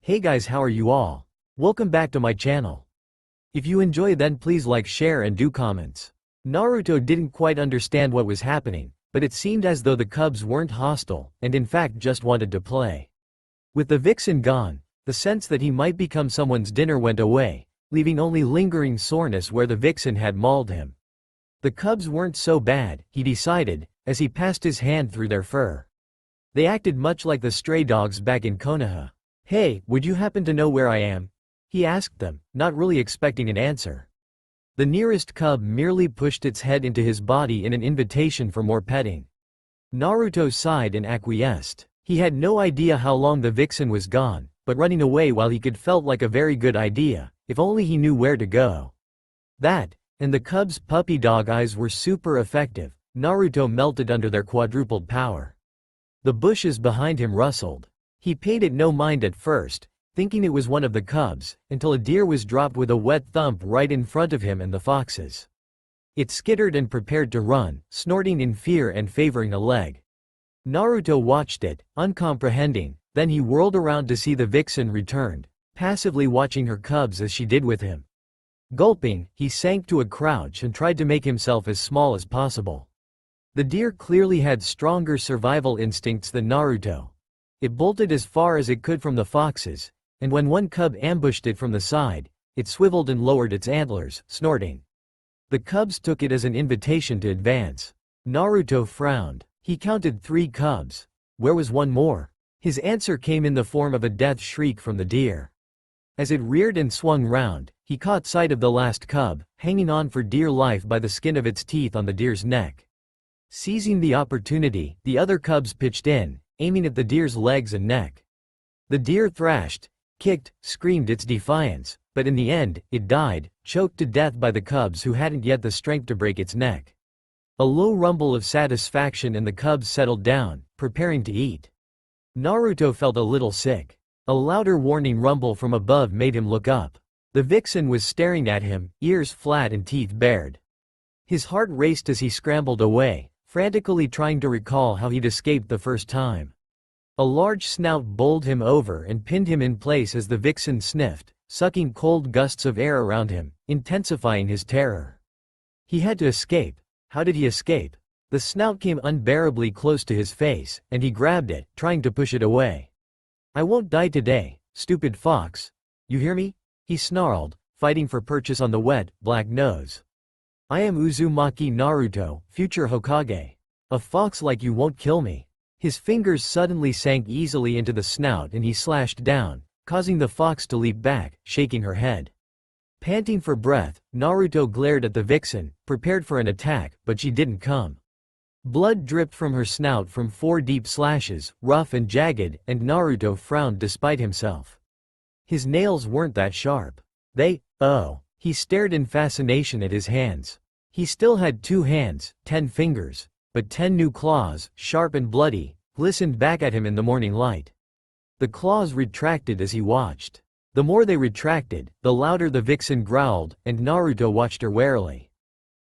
Hey guys, how are you all? Welcome back to my channel. If you enjoy, then please like, share and do comments. Naruto didn't quite understand what was happening, but it seemed as though the cubs weren't hostile and in fact just wanted to play. With the vixen gone, the sense that he might become someone's dinner went away, leaving only lingering soreness where the vixen had mauled him. The cubs weren't so bad, he decided, as he passed his hand through their fur. They acted much like the stray dogs back in Konoha. "Hey, would you happen to know where I am?" he asked them, not really expecting an answer. The nearest cub merely pushed its head into his body in an invitation for more petting. Naruto sighed and acquiesced. He had no idea how long the vixen was gone, but running away while he could felt like a very good idea, if only he knew where to go. That, and the cub's puppy dog eyes were super effective. Naruto melted under their quadrupled power. The bushes behind him rustled. He paid it no mind at first, thinking it was one of the cubs, until a deer was dropped with a wet thump right in front of him and the foxes. It skittered and prepared to run, snorting in fear and favoring a leg. Naruto watched it, uncomprehending, then he whirled around to see the vixen returned, passively watching her cubs as she did with him. Gulping, he sank to a crouch and tried to make himself as small as possible. The deer clearly had stronger survival instincts than Naruto. It bolted as far as it could from the foxes, and when one cub ambushed it from the side, it swiveled and lowered its antlers, snorting. The cubs took it as an invitation to advance. Naruto frowned. He counted 3 cubs. Where was one more? His answer came in the form of a death shriek from the deer. As it reared and swung round, he caught sight of the last cub, hanging on for dear life by the skin of its teeth on the deer's neck. Seizing the opportunity, the other cubs pitched in, aiming at the deer's legs and neck. The deer thrashed, kicked, screamed its defiance, but in the end, it died, choked to death by the cubs who hadn't yet the strength to break its neck. A low rumble of satisfaction and the cubs settled down, preparing to eat. Naruto felt a little sick. A louder warning rumble from above made him look up. The vixen was staring at him, ears flat and teeth bared. His heart raced as he scrambled away, frantically trying to recall how he'd escaped the first time. A large snout bowled him over and pinned him in place as the vixen sniffed, sucking cold gusts of air around him, intensifying his terror. He had to escape. How did he escape? The snout came unbearably close to his face, and he grabbed it, trying to push it away. "I won't die today, stupid fox. You hear me?" he snarled, fighting for purchase on the wet, black nose. "I am Uzumaki Naruto, future Hokage. A fox like you won't kill me." His fingers suddenly sank easily into the snout and he slashed down, causing the fox to leap back, shaking her head. Panting for breath, Naruto glared at the vixen, prepared for an attack, but she didn't come. Blood dripped from her snout from 4 deep slashes, rough and jagged, and Naruto frowned despite himself. His nails weren't that sharp. He stared in fascination at his hands. He still had 2 hands, 10 fingers, but 10 new claws, sharp and bloody, glistened back at him in the morning light. The claws retracted as he watched. The more they retracted, the louder the vixen growled, and Naruto watched her warily.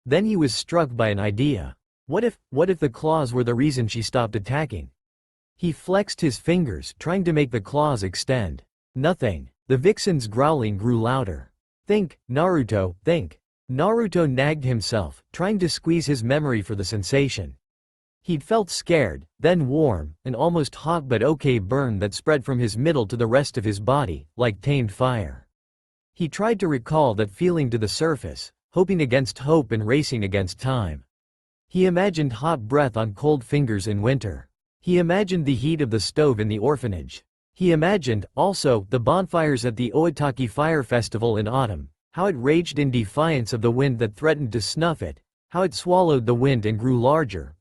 Then he was struck by an idea. What if the claws were the reason she stopped attacking? He flexed his fingers, trying to make the claws extend. Nothing. The vixen's growling grew louder. "Think, Naruto, think." Naruto nagged himself, trying to squeeze his memory for the sensation. He'd felt scared, then warm, an almost hot but okay burn that spread from his middle to the rest of his body, like tamed fire. He tried to recall that feeling to the surface, hoping against hope and racing against time. He imagined hot breath on cold fingers in winter. He imagined the heat of the stove in the orphanage. He imagined, also, the bonfires at the Oitaki Fire Festival in autumn, how it raged in defiance of the wind that threatened to snuff it, how it swallowed the wind and grew larger,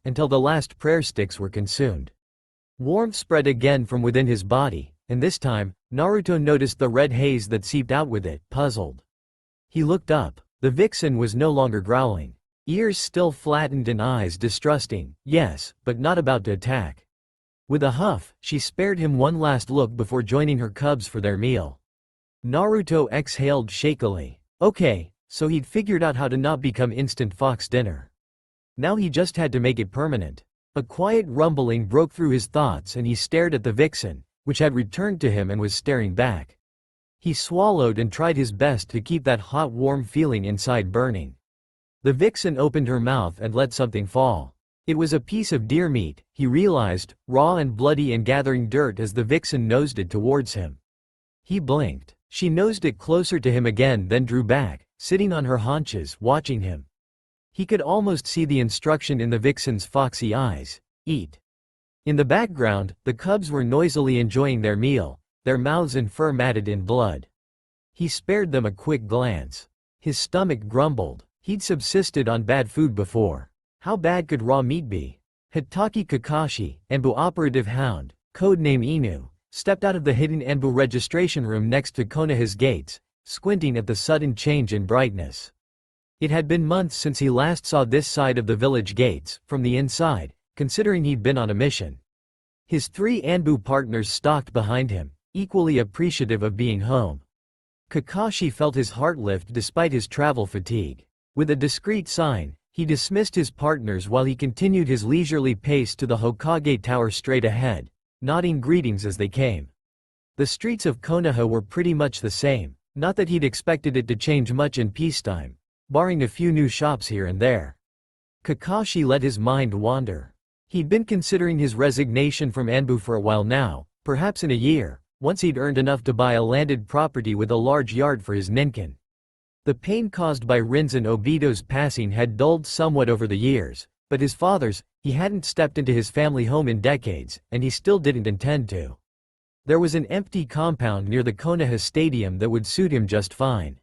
until the last prayer sticks were consumed. Warmth spread again from within his body, and this time, Naruto noticed the red haze that seeped out with it, puzzled. He looked up. The vixen was no longer growling. Ears still flattened and eyes distrusting, yes, but not about to attack. With a huff, she spared him one last look before joining her cubs for their meal. Naruto exhaled shakily. Okay, so he'd figured out how to not become instant fox dinner. Now he just had to make it permanent. A quiet rumbling broke through his thoughts and he stared at the vixen, which had returned to him and was staring back. He swallowed and tried his best to keep that hot warm feeling inside burning. The vixen opened her mouth and let something fall. It was a piece of deer meat, he realized, raw and bloody and gathering dirt as the vixen nosed it towards him. He blinked. She nosed it closer to him again, then drew back, sitting on her haunches, watching him. He could almost see the instruction in the vixen's foxy eyes: eat. In the background, the cubs were noisily enjoying their meal, their mouths and fur matted in blood. He spared them a quick glance. His stomach grumbled. He'd subsisted on bad food before. How bad could raw meat be? Hitaki Kakashi, Anbu operative hound, codename Inu, stepped out of the hidden Anbu registration room next to Konoha's gates, squinting at the sudden change in brightness. It had been months since he last saw this side of the village gates, from the inside, considering he'd been on a mission. His 3 Anbu partners stalked behind him, equally appreciative of being home. Kakashi felt his heart lift despite his travel fatigue. With a discreet sign, he dismissed his partners while he continued his leisurely pace to the Hokage Tower straight ahead, nodding greetings as they came. The streets of Konoha were pretty much the same, not that he'd expected it to change much in peacetime, barring a few new shops here and there. Kakashi let his mind wander. He'd been considering his resignation from Anbu for a while now, perhaps in a year, once he'd earned enough to buy a landed property with a large yard for his Ninken. The pain caused by Rin's and Obito's passing had dulled somewhat over the years, but his father's, he hadn't stepped into his family home in decades, and he still didn't intend to. There was an empty compound near the Konoha Stadium that would suit him just fine.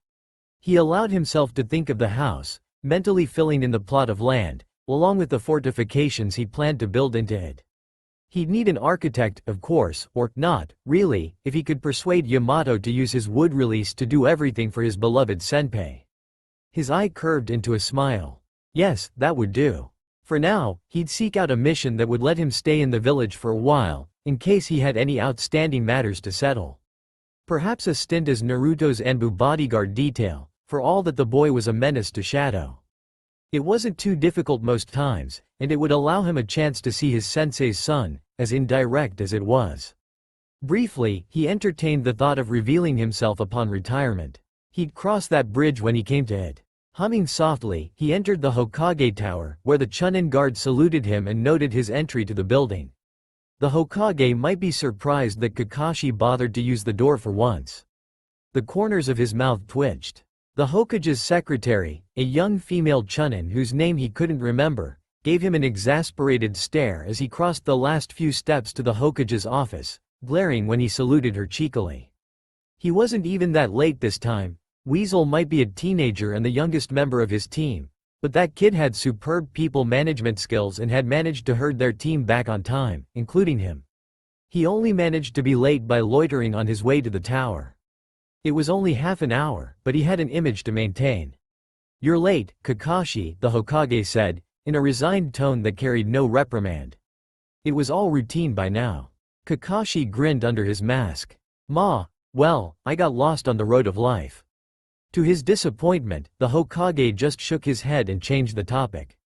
He allowed himself to think of the house, mentally filling in the plot of land, along with the fortifications he planned to build into it. He'd need an architect, of course, or not, really, if he could persuade Yamato to use his wood release to do everything for his beloved senpai. His eye curved into a smile. Yes, that would do. For now, he'd seek out a mission that would let him stay in the village for a while, in case he had any outstanding matters to settle. Perhaps a stint as Naruto's Anbu bodyguard detail, for all that the boy was a menace to Shadow. It wasn't too difficult most times, and it would allow him a chance to see his sensei's son, as indirect as it was. Briefly, he entertained the thought of revealing himself upon retirement. He'd cross that bridge when he came to it. Humming softly, he entered the Hokage Tower, where the Chunin guard saluted him and noted his entry to the building. The Hokage might be surprised that Kakashi bothered to use the door for once. The corners of his mouth twitched. The Hokage's secretary, a young female Chunin whose name he couldn't remember, gave him an exasperated stare as he crossed the last few steps to the Hokage's office, glaring when he saluted her cheekily. He wasn't even that late this time. Weasel might be a teenager and the youngest member of his team, but that kid had superb people management skills and had managed to herd their team back on time, including him. He only managed to be late by loitering on his way to the tower. It was only half an hour, but he had an image to maintain. "You're late, Kakashi," the Hokage said, in a resigned tone that carried no reprimand. It was all routine by now. Kakashi grinned under his mask. Well, I got lost on the road of life." To his disappointment, the Hokage just shook his head and changed the topic.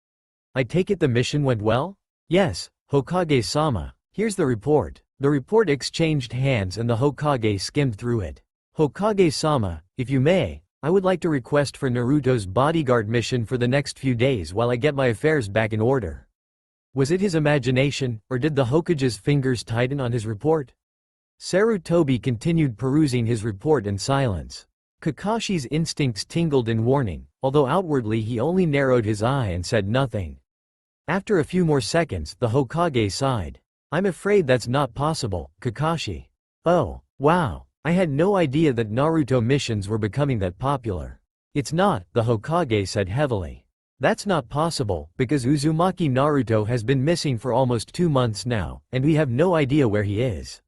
"I take it the mission went well?" "Yes, Hokage-sama, here's the report." The report exchanged hands and the Hokage skimmed through it. "Hokage-sama, if you may, I would like to request for Naruto's bodyguard mission for the next few days while I get my affairs back in order." Was it his imagination, or did the Hokage's fingers tighten on his report? Sarutobi continued perusing his report in silence. Kakashi's instincts tingled in warning, although outwardly he only narrowed his eye and said nothing. After a few more seconds, the Hokage sighed. "I'm afraid that's not possible, Kakashi." "Oh, wow. I had no idea that Naruto missions were becoming that popular." "It's not," the Hokage said heavily. "That's not possible, because Uzumaki Naruto has been missing for almost 2 months now, and we have no idea where he is."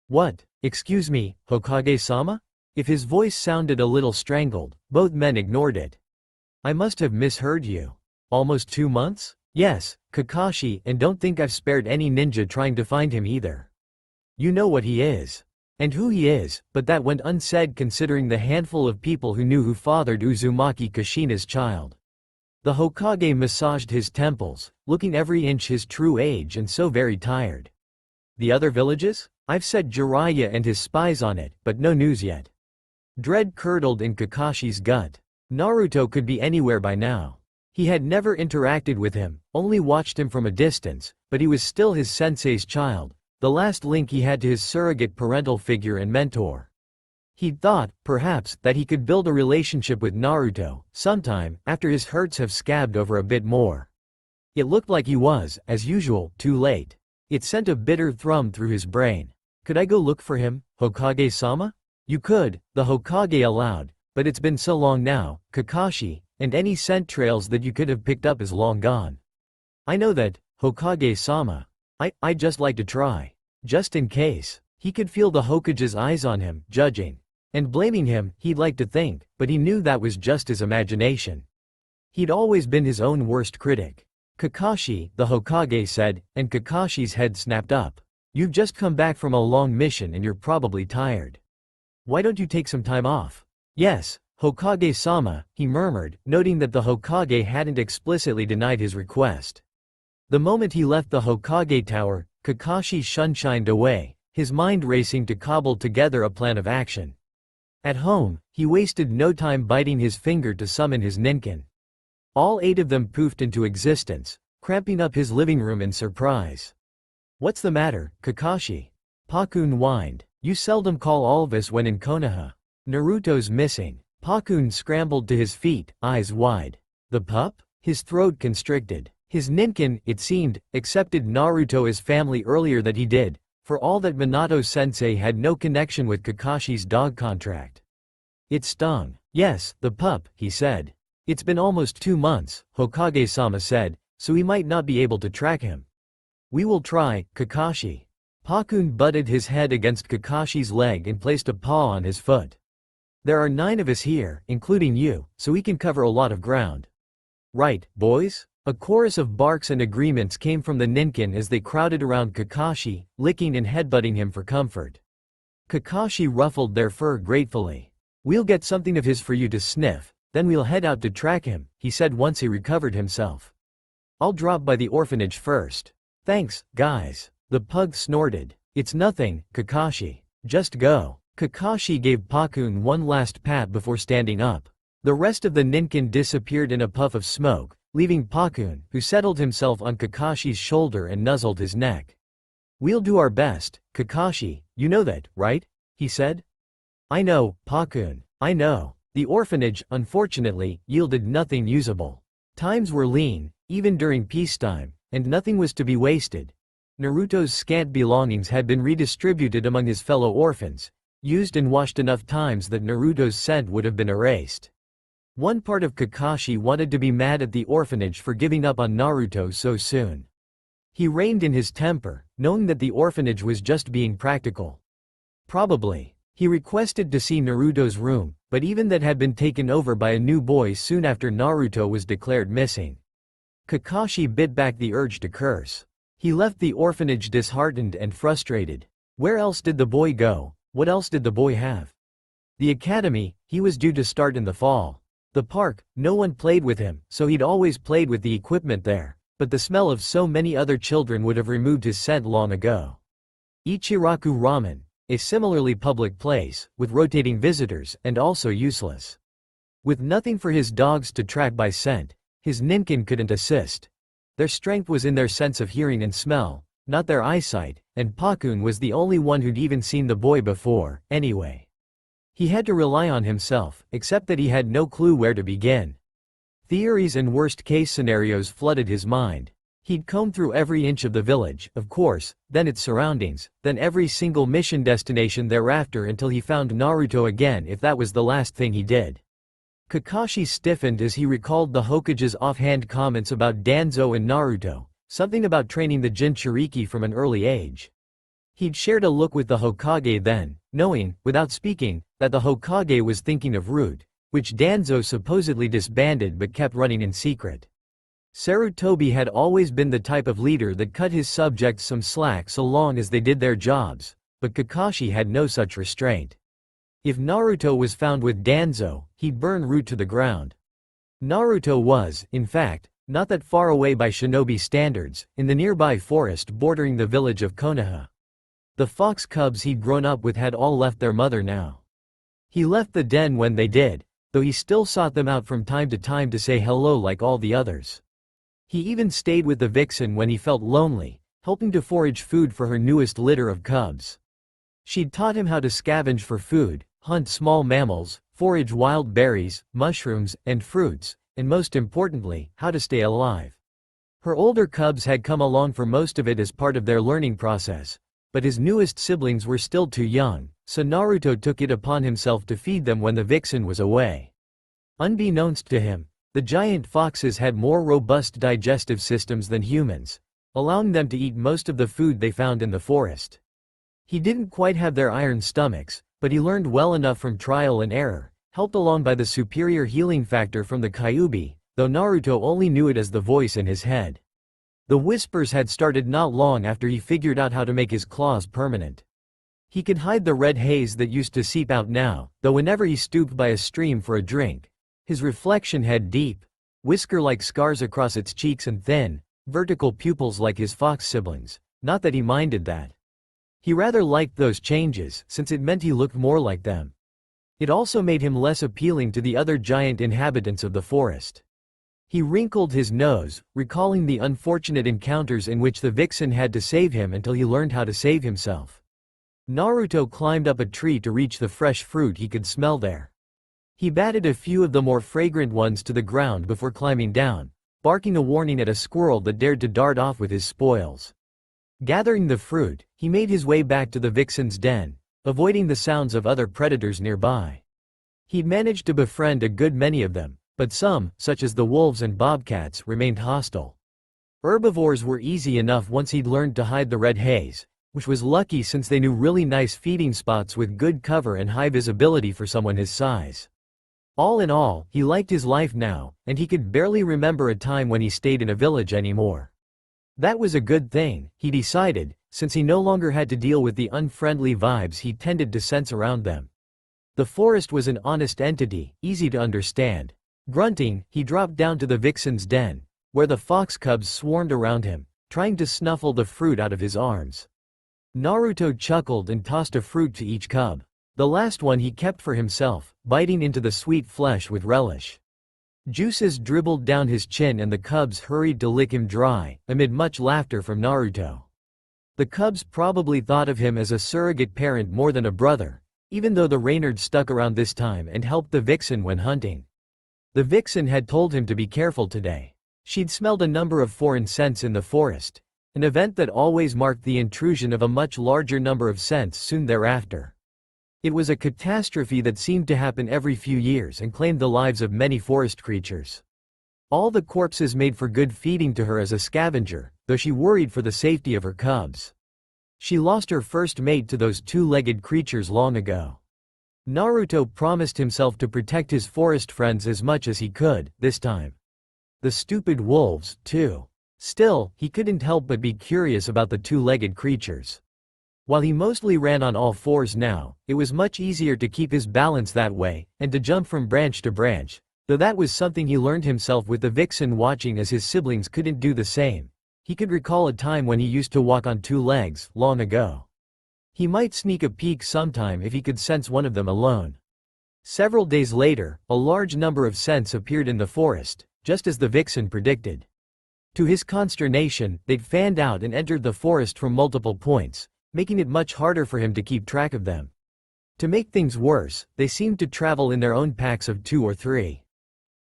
"What? Excuse me, Hokage-sama?" If his voice sounded a little strangled, both men ignored it. "I must have misheard you. Almost 2 months?" "Yes, Kakashi, and don't think I've spared any ninja trying to find him either. You know what he is. And who he is, but that went unsaid considering the handful of people who knew who fathered Uzumaki Kushina's child." The Hokage massaged his temples, looking every inch his true age and so very tired. "The other villages? I've set Jiraiya and his spies on it, but no news yet. Dread curdled in Kakashi's gut. Naruto could be anywhere by now. He had never interacted with him, only watched him from a distance, but he was still his sensei's child, the last link he had to his surrogate parental figure and mentor. He'd thought, perhaps, that he could build a relationship with Naruto, sometime, after his hurts have scabbed over a bit more. It looked like he was, as usual, too late. It sent a bitter thrum through his brain. Could I go look for him, Hokage-sama? You could, the Hokage allowed, but it's been so long now, Kakashi, and any scent trails that you could have picked up is long gone. I know that, Hokage-sama. I'd just like to try. Just in case. He could feel the Hokage's eyes on him, judging. And blaming him, he'd like to think, but he knew that was just his imagination. He'd always been his own worst critic. Kakashi, the Hokage said, and Kakashi's head snapped up. You've just come back from a long mission and you're probably tired. Why don't you take some time off? Yes, Hokage-sama, he murmured, noting that the Hokage hadn't explicitly denied his request. The moment he left the Hokage tower, Kakashi shunshined away, his mind racing to cobble together a plan of action. At home, he wasted no time biting his finger to summon his Ninken. All 8 of them poofed into existence, cramping up his living room in surprise. What's the matter, Kakashi? Pakun whined. You seldom call all of us when in Konoha. Naruto's missing. Pakun scrambled to his feet, eyes wide. The pup? His throat constricted. His Ninken, it seemed, accepted Naruto as family earlier than he did, for all that Minato-sensei had no connection with Kakashi's dog contract. It stung. Yes, the pup, he said. It's been almost 2 months, Hokage-sama said, so he might not be able to track him. We will try, Kakashi. Pakun butted his head against Kakashi's leg and placed a paw on his foot. There are 9 of us here, including you, so we can cover a lot of ground. Right, boys? A chorus of barks and agreements came from the Ninken as they crowded around Kakashi, licking and headbutting him for comfort. Kakashi ruffled their fur gratefully. We'll get something of his for you to sniff, then we'll head out to track him, he said once he recovered himself. I'll drop by the orphanage first. Thanks, guys. The pug snorted. It's nothing, Kakashi. Just go. Kakashi gave Pakun one last pat before standing up. The rest of the Ninken disappeared in a puff of smoke, leaving Pakun, who settled himself on Kakashi's shoulder and nuzzled his neck. We'll do our best, Kakashi, you know that, right? He said. I know, Pakun, I know. The orphanage, unfortunately, yielded nothing usable. Times were lean, even during peacetime, and nothing was to be wasted. Naruto's scant belongings had been redistributed among his fellow orphans, used and washed enough times that Naruto's scent would have been erased. One part of Kakashi wanted to be mad at the orphanage for giving up on Naruto so soon. He reined in his temper, knowing that the orphanage was just being practical. Probably. He requested to see Naruto's room, but even that had been taken over by a new boy soon after Naruto was declared missing. Kakashi bit back the urge to curse. He left the orphanage disheartened and frustrated. Where else did the boy go? What else did the boy have? The academy, he was due to start in the fall. The park, no one played with him, so he'd always played with the equipment there, but the smell of so many other children would have removed his scent long ago. Ichiraku Ramen, a similarly public place, with rotating visitors, and also useless. With nothing for his dogs to track by scent, his Ninken couldn't assist. Their strength was in their sense of hearing and smell, not their eyesight, and Pakun was the only one who'd even seen the boy before, anyway. He had to rely on himself, except that he had no clue where to begin. Theories and worst-case scenarios flooded his mind. He'd combed through every inch of the village, of course, then its surroundings, then every single mission destination thereafter until he found Naruto again if that was the last thing he did. Kakashi stiffened as he recalled the Hokage's offhand comments about Danzo and Naruto, something about training the Jinchuriki from an early age. He'd shared a look with the Hokage then, knowing, without speaking, that the Hokage was thinking of Root, which Danzo supposedly disbanded but kept running in secret. Sarutobi had always been the type of leader that cut his subjects some slack so long as they did their jobs, but Kakashi had no such restraint. If Naruto was found with Danzo, he'd burn Root to the ground. Naruto was, in fact, not that far away by shinobi standards, in the nearby forest bordering the village of Konoha. The fox cubs he'd grown up with had all left their mother now. He left the den when they did, though he still sought them out from time to say hello like all the others. He even stayed with the vixen when he felt lonely, helping to forage food for her newest litter of cubs. She'd taught him how to scavenge for food, hunt small mammals, forage wild berries, mushrooms, and fruits, and most importantly, how to stay alive. Her older cubs had come along for most of it as part of their learning process, but his newest siblings were still too young, so Naruto took it upon himself to feed them when the vixen was away. Unbeknownst to him, the giant foxes had more robust digestive systems than humans, allowing them to eat most of the food they found in the forest. He didn't quite have their iron stomachs, but he learned well enough from trial and error, helped along by the superior healing factor from the Kyuubi, though Naruto only knew it as the voice in his head. The whispers had started not long after he figured out how to make his claws permanent. He could hide the red haze that used to seep out now, though whenever he stooped by a stream for a drink, his reflection had deep, whisker-like scars across its cheeks and thin, vertical pupils like his fox siblings. Not that he minded that. He rather liked those changes, since it meant he looked more like them. It also made him less appealing to the other giant inhabitants of the forest. He wrinkled his nose, recalling the unfortunate encounters in which the vixen had to save him until he learned how to save himself. Naruto climbed up a tree to reach the fresh fruit he could smell there. He batted a few of the more fragrant ones to the ground before climbing down, barking a warning at a squirrel that dared to dart off with his spoils. Gathering the fruit, he made his way back to the vixen's den, avoiding the sounds of other predators nearby. He'd managed to befriend a good many of them, but some, such as the wolves and bobcats, remained hostile. Herbivores were easy enough once he'd learned to hide the red haze, which was lucky since they knew really nice feeding spots with good cover and high visibility for someone his size. All in all, he liked his life now, and he could barely remember a time when he stayed in a village anymore. That was a good thing, he decided, since he no longer had to deal with the unfriendly vibes he tended to sense around them. The forest was an honest entity, easy to understand. Grunting, he dropped down to the vixen's den, where the fox cubs swarmed around him, trying to snuffle the fruit out of his arms. Naruto chuckled and tossed a fruit to each cub. The last one he kept for himself, biting into the sweet flesh with relish. Juices dribbled down his chin and the cubs hurried to lick him dry, amid much laughter from Naruto. The cubs probably thought of him as a surrogate parent more than a brother, even though the Reynard stuck around this time and helped the vixen when hunting. The vixen had told him to be careful today. She'd smelled a number of foreign scents in the forest, an event that always marked the intrusion of a much larger number of scents soon thereafter. It was a catastrophe that seemed to happen every few years and claimed the lives of many forest creatures. All the corpses made for good feeding to her as a scavenger, though she worried for the safety of her cubs. She lost her first mate to those two-legged creatures long ago. Naruto promised himself to protect his forest friends as much as he could, this time. The stupid wolves, too. Still, he couldn't help but be curious about the two-legged creatures. While he mostly ran on all fours now, it was much easier to keep his balance that way, and to jump from branch to branch, though that was something he learned himself with the vixen watching as his siblings couldn't do the same. He could recall a time when he used to walk on two legs, long ago. He might sneak a peek sometime if he could sense one of them alone. Several days later, a large number of scents appeared in the forest, just as the vixen predicted. To his consternation, they'd fanned out and entered the forest from multiple points, making it much harder for him to keep track of them. To make things worse, they seemed to travel in their own packs of 2 or 3.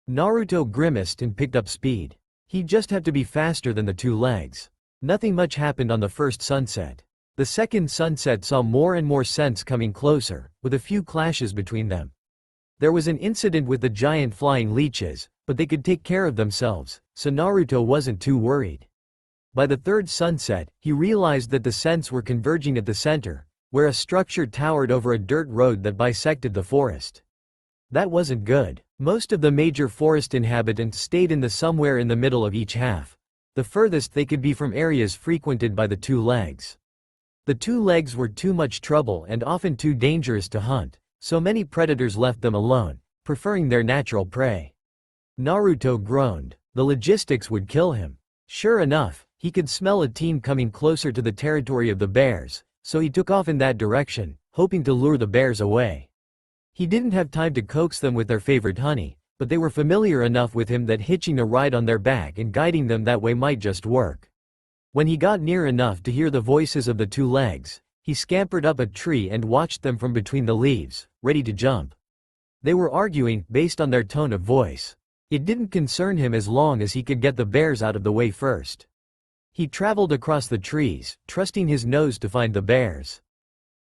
Naruto grimaced and picked up speed. He'd just have to be faster than the two legs. Nothing much happened on the first sunset. The second sunset saw more and more scents coming closer, with a few clashes between them. There was an incident with the giant flying leeches, but they could take care of themselves, so Naruto wasn't too worried. By the third sunset, he realized that the scents were converging at the center, where a structure towered over a dirt road that bisected the forest. That wasn't good. Most of the major forest inhabitants stayed in the somewhere in the middle of each half, the furthest they could be from areas frequented by the two legs. The two legs were too much trouble and often too dangerous to hunt, so many predators left them alone, preferring their natural prey. Naruto groaned. The logistics would kill him. Sure enough, he could smell a team coming closer to the territory of the bears, so he took off in that direction, hoping to lure the bears away. He didn't have time to coax them with their favorite honey, but they were familiar enough with him that hitching a ride on their back and guiding them that way might just work. When he got near enough to hear the voices of the two legs, he scampered up a tree and watched them from between the leaves, ready to jump. They were arguing, based on their tone of voice. It didn't concern him as long as he could get the bears out of the way first. He traveled across the trees, trusting his nose to find the bears.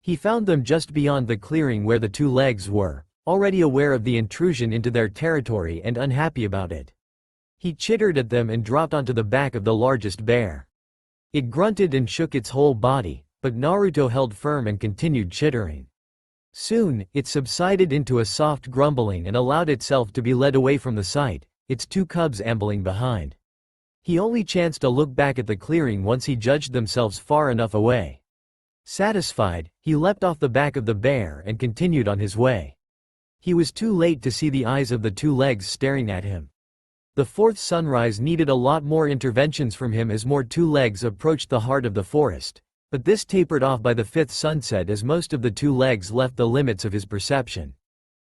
He found them just beyond the clearing where the two legs were, already aware of the intrusion into their territory and unhappy about it. He chittered at them and dropped onto the back of the largest bear. It grunted and shook its whole body, but Naruto held firm and continued chittering. Soon, it subsided into a soft grumbling and allowed itself to be led away from the sight, its two cubs ambling behind. He only chanced to look back at the clearing once he judged themselves far enough away. Satisfied, he leapt off the back of the bear and continued on his way. He was too late to see the eyes of the two legs staring at him. The fourth sunrise needed a lot more interventions from him as more two legs approached the heart of the forest, but this tapered off by the fifth sunset as most of the two legs left the limits of his perception.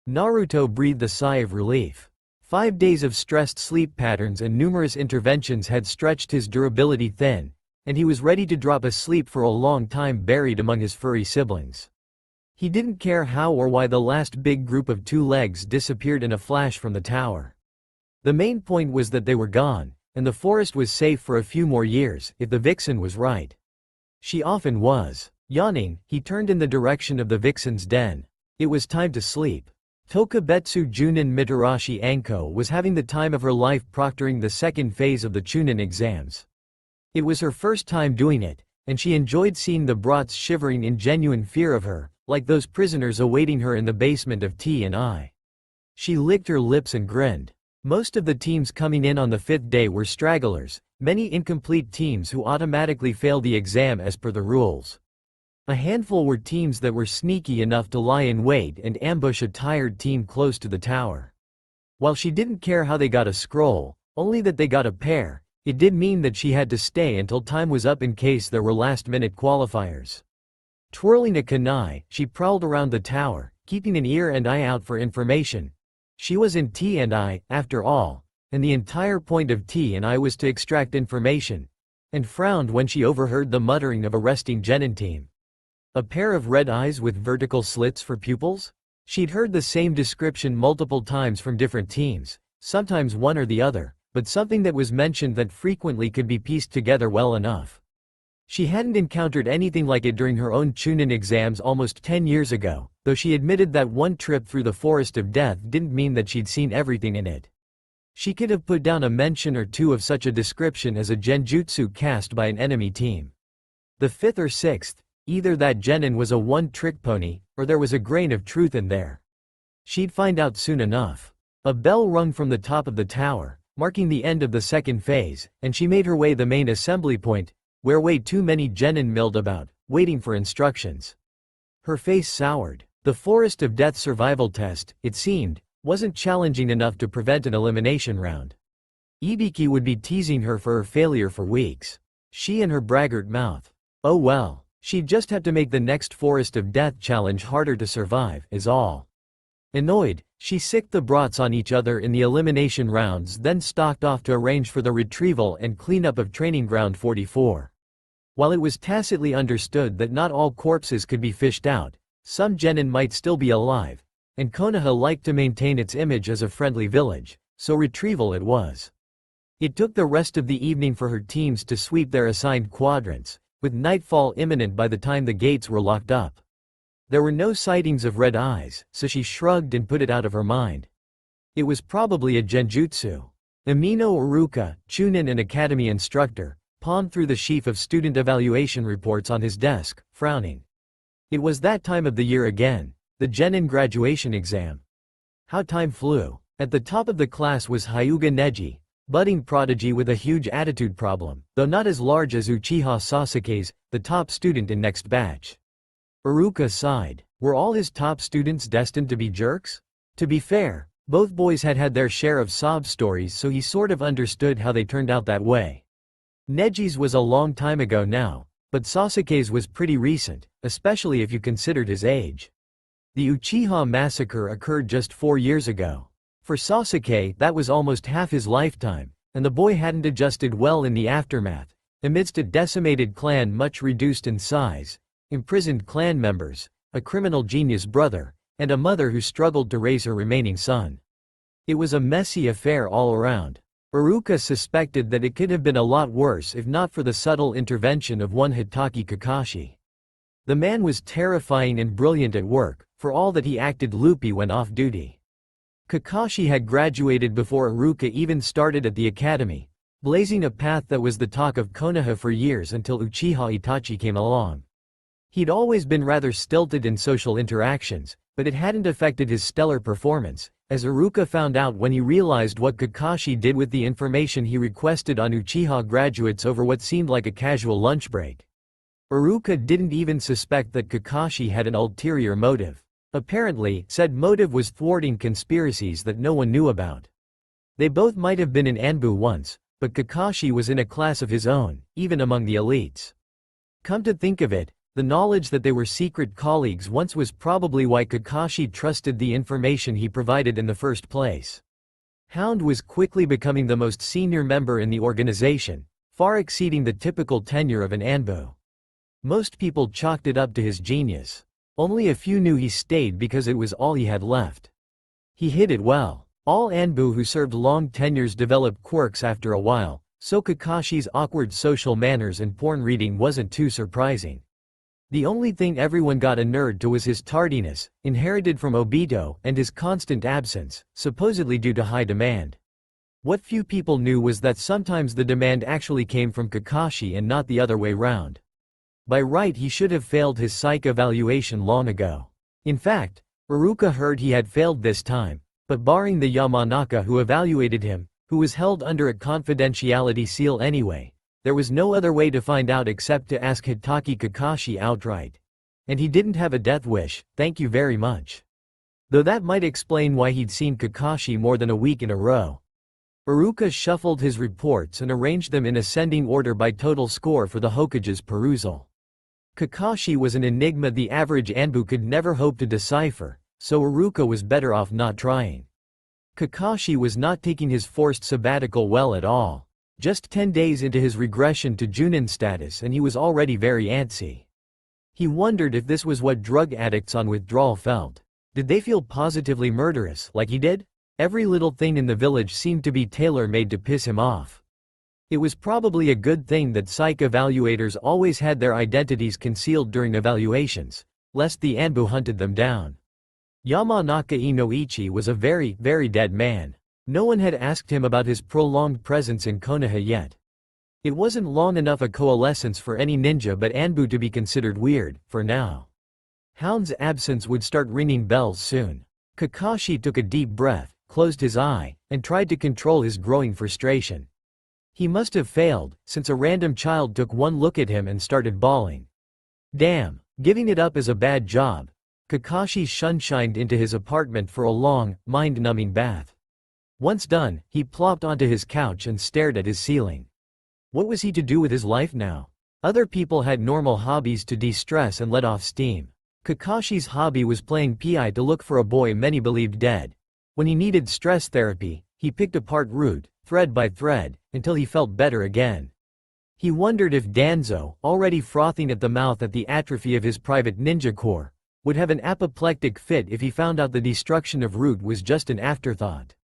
Naruto breathed a sigh of relief. 5 days of stressed sleep patterns and numerous interventions had stretched his durability thin, and he was ready to drop asleep for a long time buried among his furry siblings. He didn't care how or why the last big group of two legs disappeared in a flash from the tower. The main point was that they were gone, and the forest was safe for a few more years, if the vixen was right. She often was. Yawning, he turned in the direction of the vixen's den. It was time to sleep. Tokubetsu Junin Mitarashi Anko was having the time of her life proctoring the second phase of the Chunin exams. It was her first time doing it, and she enjoyed seeing the brats shivering in genuine fear of her, like those prisoners awaiting her in the basement of T&I. She licked her lips and grinned. Most of the teams coming in on the 5th day were stragglers, many incomplete teams who automatically failed the exam as per the rules. A handful were teams that were sneaky enough to lie in wait and ambush a tired team close to the tower. While she didn't care how they got a scroll, only that they got a pair, it did mean that she had to stay until time was up in case there were last-minute qualifiers. Twirling a kunai, she prowled around the tower, keeping an ear and eye out for information. She was in T&I, after all, and the entire point of T&I was to extract information, and frowned when she overheard the muttering of a resting genin team. A pair of red eyes with vertical slits for pupils? She'd heard the same description multiple times from different teams, sometimes one or the other, but something that was mentioned that frequently could be pieced together well enough. She hadn't encountered anything like it during her own Chunin exams almost 10 years ago, though she admitted that one trip through the Forest of Death didn't mean that she'd seen everything in it. She could have put down a mention or two of such a description as a genjutsu cast by an enemy team. The 5th or 6th, either that genin was a one-trick pony, or there was a grain of truth in there. She'd find out soon enough. A bell rung from the top of the tower, marking the end of the second phase, and she made her way to the main assembly point, where way too many genin milled about, waiting for instructions. Her face soured. The Forest of Death survival test, it seemed, wasn't challenging enough to prevent an elimination round. Ibiki would be teasing her for her failure for weeks. She and her braggart mouth. Oh well, she'd just have to make the next Forest of Death challenge harder to survive, is all. Annoyed, she sicked the brats on each other in the elimination rounds, then stalked off to arrange for the retrieval and cleanup of Training Ground 44. While it was tacitly understood that not all corpses could be fished out, some genin might still be alive, and Konoha liked to maintain its image as a friendly village, so retrieval it was. It took the rest of the evening for her teams to sweep their assigned quadrants, with nightfall imminent by the time the gates were locked up. There were no sightings of red eyes, so she shrugged and put it out of her mind. It was probably a genjutsu. Amino Iruka, Chunin and Academy instructor, palmed through the sheaf of student evaluation reports on his desk, frowning. It was that time of the year again, the genin graduation exam. How time flew. At the top of the class was Hyuga Neji, budding prodigy with a huge attitude problem, though not as large as Uchiha Sasuke's, the top student in next batch. Iruka sighed. Were all his top students destined to be jerks? To be fair, both boys had had their share of sob stories, so he sort of understood how they turned out that way. Neji's was a long time ago now, But Sasuke's was pretty recent, especially if you considered his age. The Uchiha massacre occurred just 4 years ago. For Sasuke, that was almost half his lifetime, and the boy hadn't adjusted well in the aftermath. Amidst a decimated clan much reduced in size, imprisoned clan members, a criminal genius brother, and a mother who struggled to raise her remaining son. It was a messy affair all around. Iruka suspected that it could have been a lot worse if not for the subtle intervention of one Hitaki Kakashi. The man was terrifying and brilliant at work, for all that he acted loopy when off duty. Kakashi had graduated before Iruka even started at the academy, blazing a path that was the talk of Konoha for years until Uchiha Itachi came along. He'd always been rather stilted in social interactions, but it hadn't affected his stellar performance, as Iruka found out when he realized what Kakashi did with the information he requested on Uchiha graduates over what seemed like a casual lunch break. Iruka didn't even suspect that Kakashi had an ulterior motive. Apparently, said motive was thwarting conspiracies that no one knew about. They both might have been in Anbu once, but Kakashi was in a class of his own, even among the elites. Come to think of it, the knowledge that they were secret colleagues once was probably why Kakashi trusted the information he provided in the first place. Hound was quickly becoming the most senior member in the organization, far exceeding the typical tenure of an Anbu. Most people chalked it up to his genius. Only a few knew he stayed because it was all he had left. He hid it well. All Anbu who served long tenures developed quirks after a while, so Kakashi's awkward social manners and porn reading wasn't too surprising. The only thing everyone got a nerd to was his tardiness, inherited from Obito, and his constant absence, supposedly due to high demand. What few people knew was that sometimes the demand actually came from Kakashi and not the other way round. By right he should have failed his psych evaluation long ago. In fact, Iruka heard he had failed this time, but barring the Yamanaka who evaluated him, who was held under a confidentiality seal anyway, there was no other way to find out except to ask Hitaki Kakashi outright. And he didn't have a death wish, thank you very much. Though that might explain why he'd seen Kakashi more than a week in a row. Iruka shuffled his reports and arranged them in ascending order by total score for the Hokage's perusal. Kakashi was an enigma the average Anbu could never hope to decipher, so Iruka was better off not trying. Kakashi was not taking his forced sabbatical well at all. Just 10 days into his regression to Junin status and he was already very antsy. He wondered if this was what drug addicts on withdrawal felt. Did they feel positively murderous, like he did? Every little thing in the village seemed to be tailor-made to piss him off. It was probably a good thing that psych evaluators always had their identities concealed during evaluations, lest the Anbu hunted them down. Yamanaka Inoichi was a very, very dead man. No one had asked him about his prolonged presence in Konoha yet. It wasn't long enough a coalescence for any ninja but Anbu to be considered weird, for now. Hound's absence would start ringing bells soon. Kakashi took a deep breath, closed his eye, and tried to control his growing frustration. He must have failed, since a random child took one look at him and started bawling. Damn, giving it up is a bad job. Kakashi sunshined into his apartment for a long, mind-numbing bath. Once done, he plopped onto his couch and stared at his ceiling. What was he to do with his life now? Other people had normal hobbies to de-stress and let off steam. Kakashi's hobby was playing PI to look for a boy many believed dead. When he needed stress therapy, he picked apart root, thread by thread, until he felt better again. He wondered if Danzo, already frothing at the mouth at the atrophy of his private ninja corps, would have an apoplectic fit if he found out the destruction of root was just an afterthought.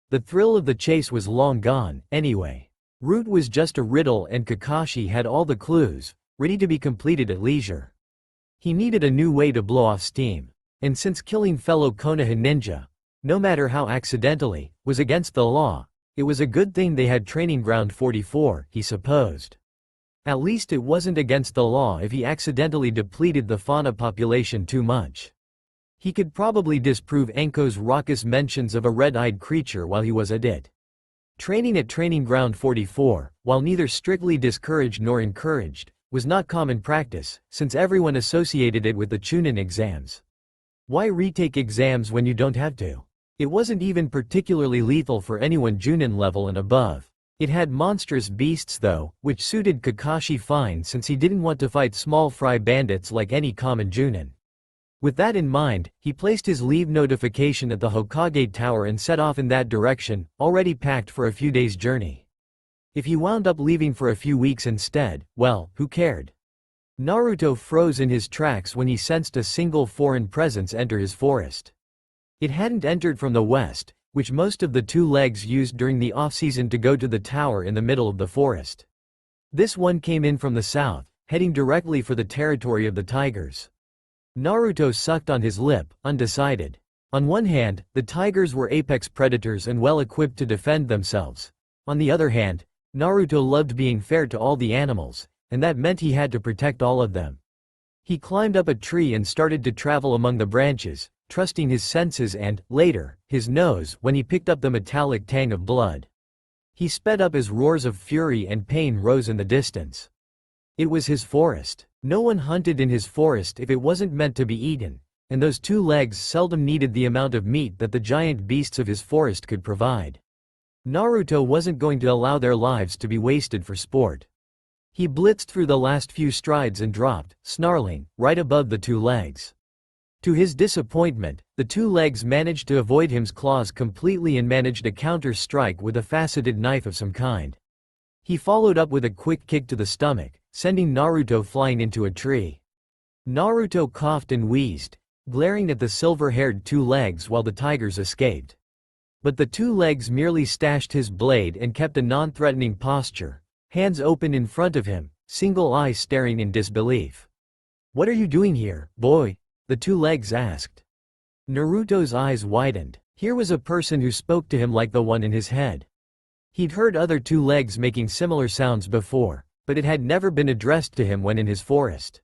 The thrill of the chase was long gone, anyway. Root was just a riddle and Kakashi had all the clues, ready to be completed at leisure. He needed a new way to blow off steam. And since killing fellow Konoha ninja, no matter how accidentally, was against the law, it was a good thing they had Training Ground 44, he supposed. At least it wasn't against the law if he accidentally depleted the fauna population too much. He could probably disprove Enko's raucous mentions of a red-eyed creature while he was at it. Training at Training Ground 44, while neither strictly discouraged nor encouraged, was not common practice, since everyone associated it with the Chunin exams. Why retake exams when you don't have to? It wasn't even particularly lethal for anyone Junin level and above. It had monstrous beasts though, which suited Kakashi fine since he didn't want to fight small fry bandits like any common Junin. With that in mind, he placed his leave notification at the Hokage Tower and set off in that direction, already packed for a few days' journey. If he wound up leaving for a few weeks instead, well, who cared? Naruto froze in his tracks when he sensed a single foreign presence enter his forest. It hadn't entered from the west, which most of the two legs used during the off-season to go to the tower in the middle of the forest. This one came in from the south, heading directly for the territory of the tigers. Naruto sucked on his lip, undecided. On one hand, the tigers were apex predators and well equipped to defend themselves. On the other hand, Naruto loved being fair to all the animals, and that meant he had to protect all of them. He climbed up a tree and started to travel among the branches, trusting his senses and, later, his nose when he picked up the metallic tang of blood. He sped up as roars of fury and pain rose in the distance. It was his forest. No one hunted in his forest if it wasn't meant to be eaten, and those two legs seldom needed the amount of meat that the giant beasts of his forest could provide. Naruto wasn't going to allow their lives to be wasted for sport. He blitzed through the last few strides and dropped, snarling, right above the two legs. To his disappointment, the two legs managed to avoid his claws completely and managed a counter-strike with a faceted knife of some kind. He followed up with a quick kick to the stomach, sending Naruto flying into a tree. Naruto coughed and wheezed, glaring at the silver-haired two legs while the tigers escaped. But the two legs merely stashed his blade and kept a non-threatening posture, hands open in front of him, single eye staring in disbelief. "What are you doing here, boy?" the two legs asked. Naruto's eyes widened. Here was a person who spoke to him like the one in his head. He'd heard other two legs making similar sounds before, but it had never been addressed to him when in his forest.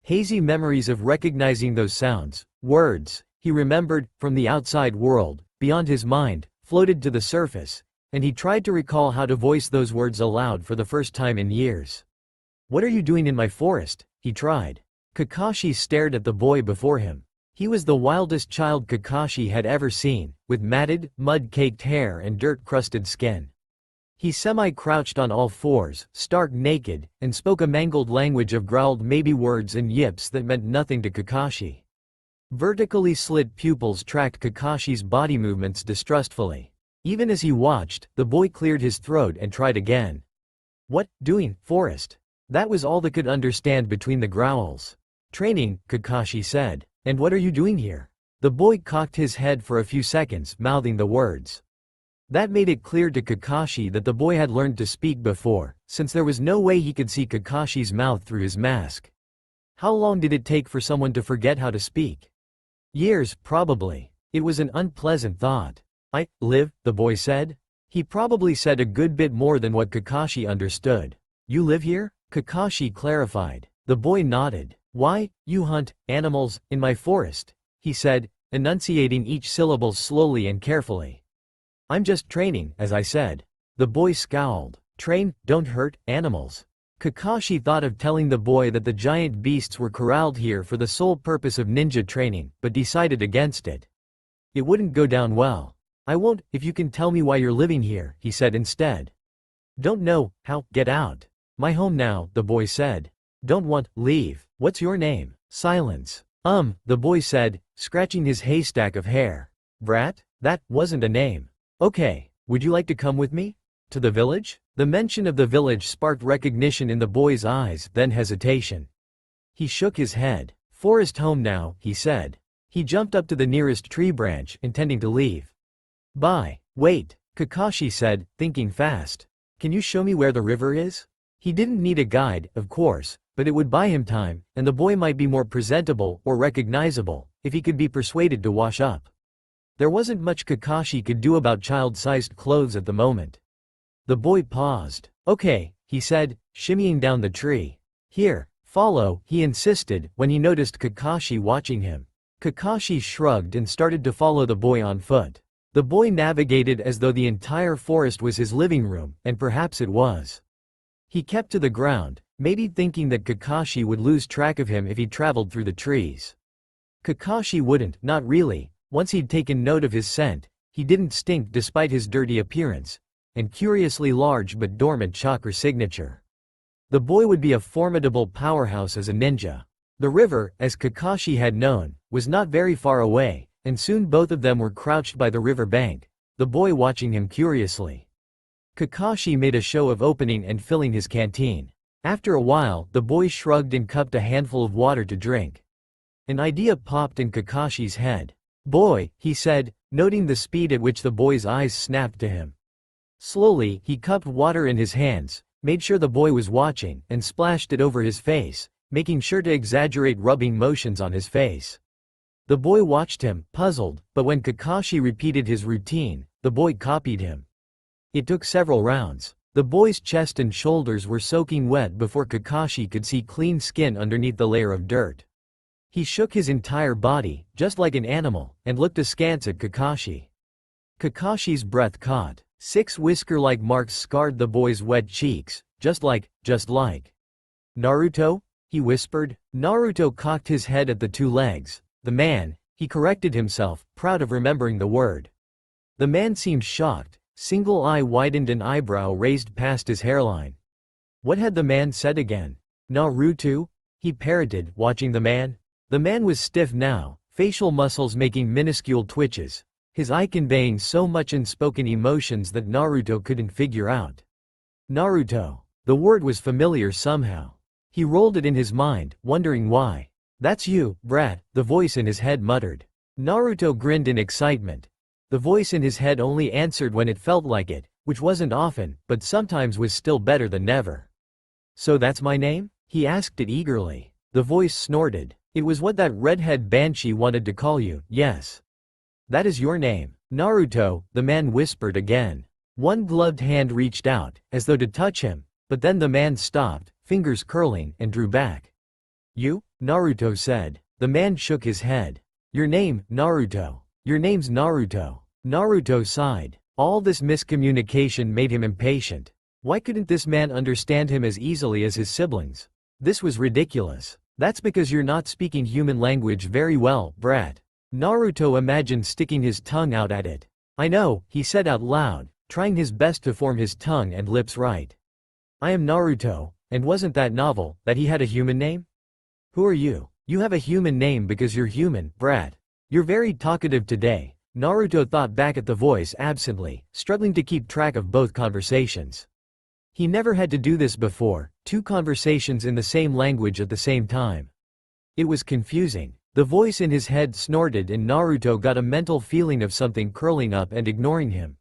Hazy memories of recognizing those sounds, words, he remembered, from the outside world, beyond his mind, floated to the surface, and he tried to recall how to voice those words aloud for the first time in years. "What are you doing in my forest?" he tried. Kakashi stared at the boy before him. He was the wildest child Kakashi had ever seen, with matted, mud-caked hair and dirt-crusted skin. He semi-crouched on all fours, stark naked, and spoke a mangled language of growled maybe words and yips that meant nothing to Kakashi. Vertically slit pupils tracked Kakashi's body movements distrustfully. Even as he watched, the boy cleared his throat and tried again. "What, doing, forest?" That was all they could understand between the growls. "Training," Kakashi said. "And what are you doing here?" The boy cocked his head for a few seconds, mouthing the words. That made it clear to Kakashi that the boy had learned to speak before, since there was no way he could see Kakashi's mouth through his mask. How long did it take for someone to forget how to speak? Years, probably. It was an unpleasant thought. "I live," the boy said. He probably said a good bit more than what Kakashi understood. "You live here?" Kakashi clarified. The boy nodded. "Why, you hunt animals in my forest," he said, enunciating each syllable slowly and carefully. "I'm just training, as I said." The boy scowled. "Train, don't hurt animals." Kakashi thought of telling the boy that the giant beasts were corralled here for the sole purpose of ninja training, but decided against it. It wouldn't go down well. "I won't, if you can tell me why you're living here," he said instead. "Don't know, how, get out." "My home now," the boy said. "Don't want, leave." "What's your name?" Silence. The boy said, scratching his haystack of hair. "Brat? That wasn't a name." "Okay, would you like to come with me? To the village?" The mention of the village sparked recognition in the boy's eyes, then hesitation. He shook his head. "Forest home now," he said. He jumped up to the nearest tree branch, intending to leave. "Bye." "Wait," Kakashi said, thinking fast. "Can you show me where the river is?" He didn't need a guide, of course, but it would buy him time, and the boy might be more presentable or recognizable if he could be persuaded to wash up. There wasn't much Kakashi could do about child-sized clothes at the moment. The boy paused. "Okay," he said, shimmying down the tree. "Here, follow," he insisted, when he noticed Kakashi watching him. Kakashi shrugged and started to follow the boy on foot. The boy navigated as though the entire forest was his living room, and perhaps it was. He kept to the ground, maybe thinking that Kakashi would lose track of him if he traveled through the trees. Kakashi wouldn't, not really. Once he'd taken note of his scent, he didn't stink despite his dirty appearance, and curiously large but dormant chakra signature. The boy would be a formidable powerhouse as a ninja. The river, as Kakashi had known, was not very far away, and soon both of them were crouched by the river bank, the boy watching him curiously. Kakashi made a show of opening and filling his canteen. After a while, the boy shrugged and cupped a handful of water to drink. An idea popped in Kakashi's head. "Boy," he said, noting the speed at which the boy's eyes snapped to him. Slowly, he cupped water in his hands, made sure the boy was watching, and splashed it over his face, making sure to exaggerate rubbing motions on his face. The boy watched him, puzzled, but when Kakashi repeated his routine, the boy copied him. It took several rounds. The boy's chest and shoulders were soaking wet before Kakashi could see clean skin underneath the layer of dirt. He shook his entire body, just like an animal, and looked askance at Kakashi. Kakashi's breath caught. 6 whisker-like marks scarred the boy's wet cheeks, just like. "Naruto?" he whispered. Naruto cocked his head at the 2 legs. "The man," he corrected himself, proud of remembering the word. The man seemed shocked. Single eye widened and eyebrow raised past his hairline. What had the man said again? "Naruto?" he parroted, watching the man. The man was stiff now, facial muscles making minuscule twitches, his eye conveying so much unspoken emotions that Naruto couldn't figure out. Naruto. The word was familiar somehow. He rolled it in his mind, wondering why. "That's you, brat," the voice in his head muttered. Naruto grinned in excitement. The voice in his head only answered when it felt like it, which wasn't often, but sometimes was still better than never. "So that's my name?" he asked it eagerly. The voice snorted. "It was what that redhead banshee wanted to call you, yes. That is your name." "Naruto," the man whispered again. One gloved hand reached out, as though to touch him, but then the man stopped, fingers curling, and drew back. "You?" Naruto said. The man shook his head. "Your name, Naruto. Your name's Naruto." Naruto sighed. All this miscommunication made him impatient. Why couldn't this man understand him as easily as his siblings? This was ridiculous. "That's because you're not speaking human language very well, brat." Naruto imagined sticking his tongue out at it. "I know," he said out loud, trying his best to form his tongue and lips right. "I am Naruto, and wasn't that novel, that he had a human name?" "Who are you?" "You have a human name because you're human, brat. You're very talkative today." Naruto thought back at the voice absently, struggling to keep track of both conversations. He never had to do this before, 2 conversations in the same language at the same time. It was confusing. The voice in his head snorted and Naruto got a mental feeling of something curling up and ignoring him.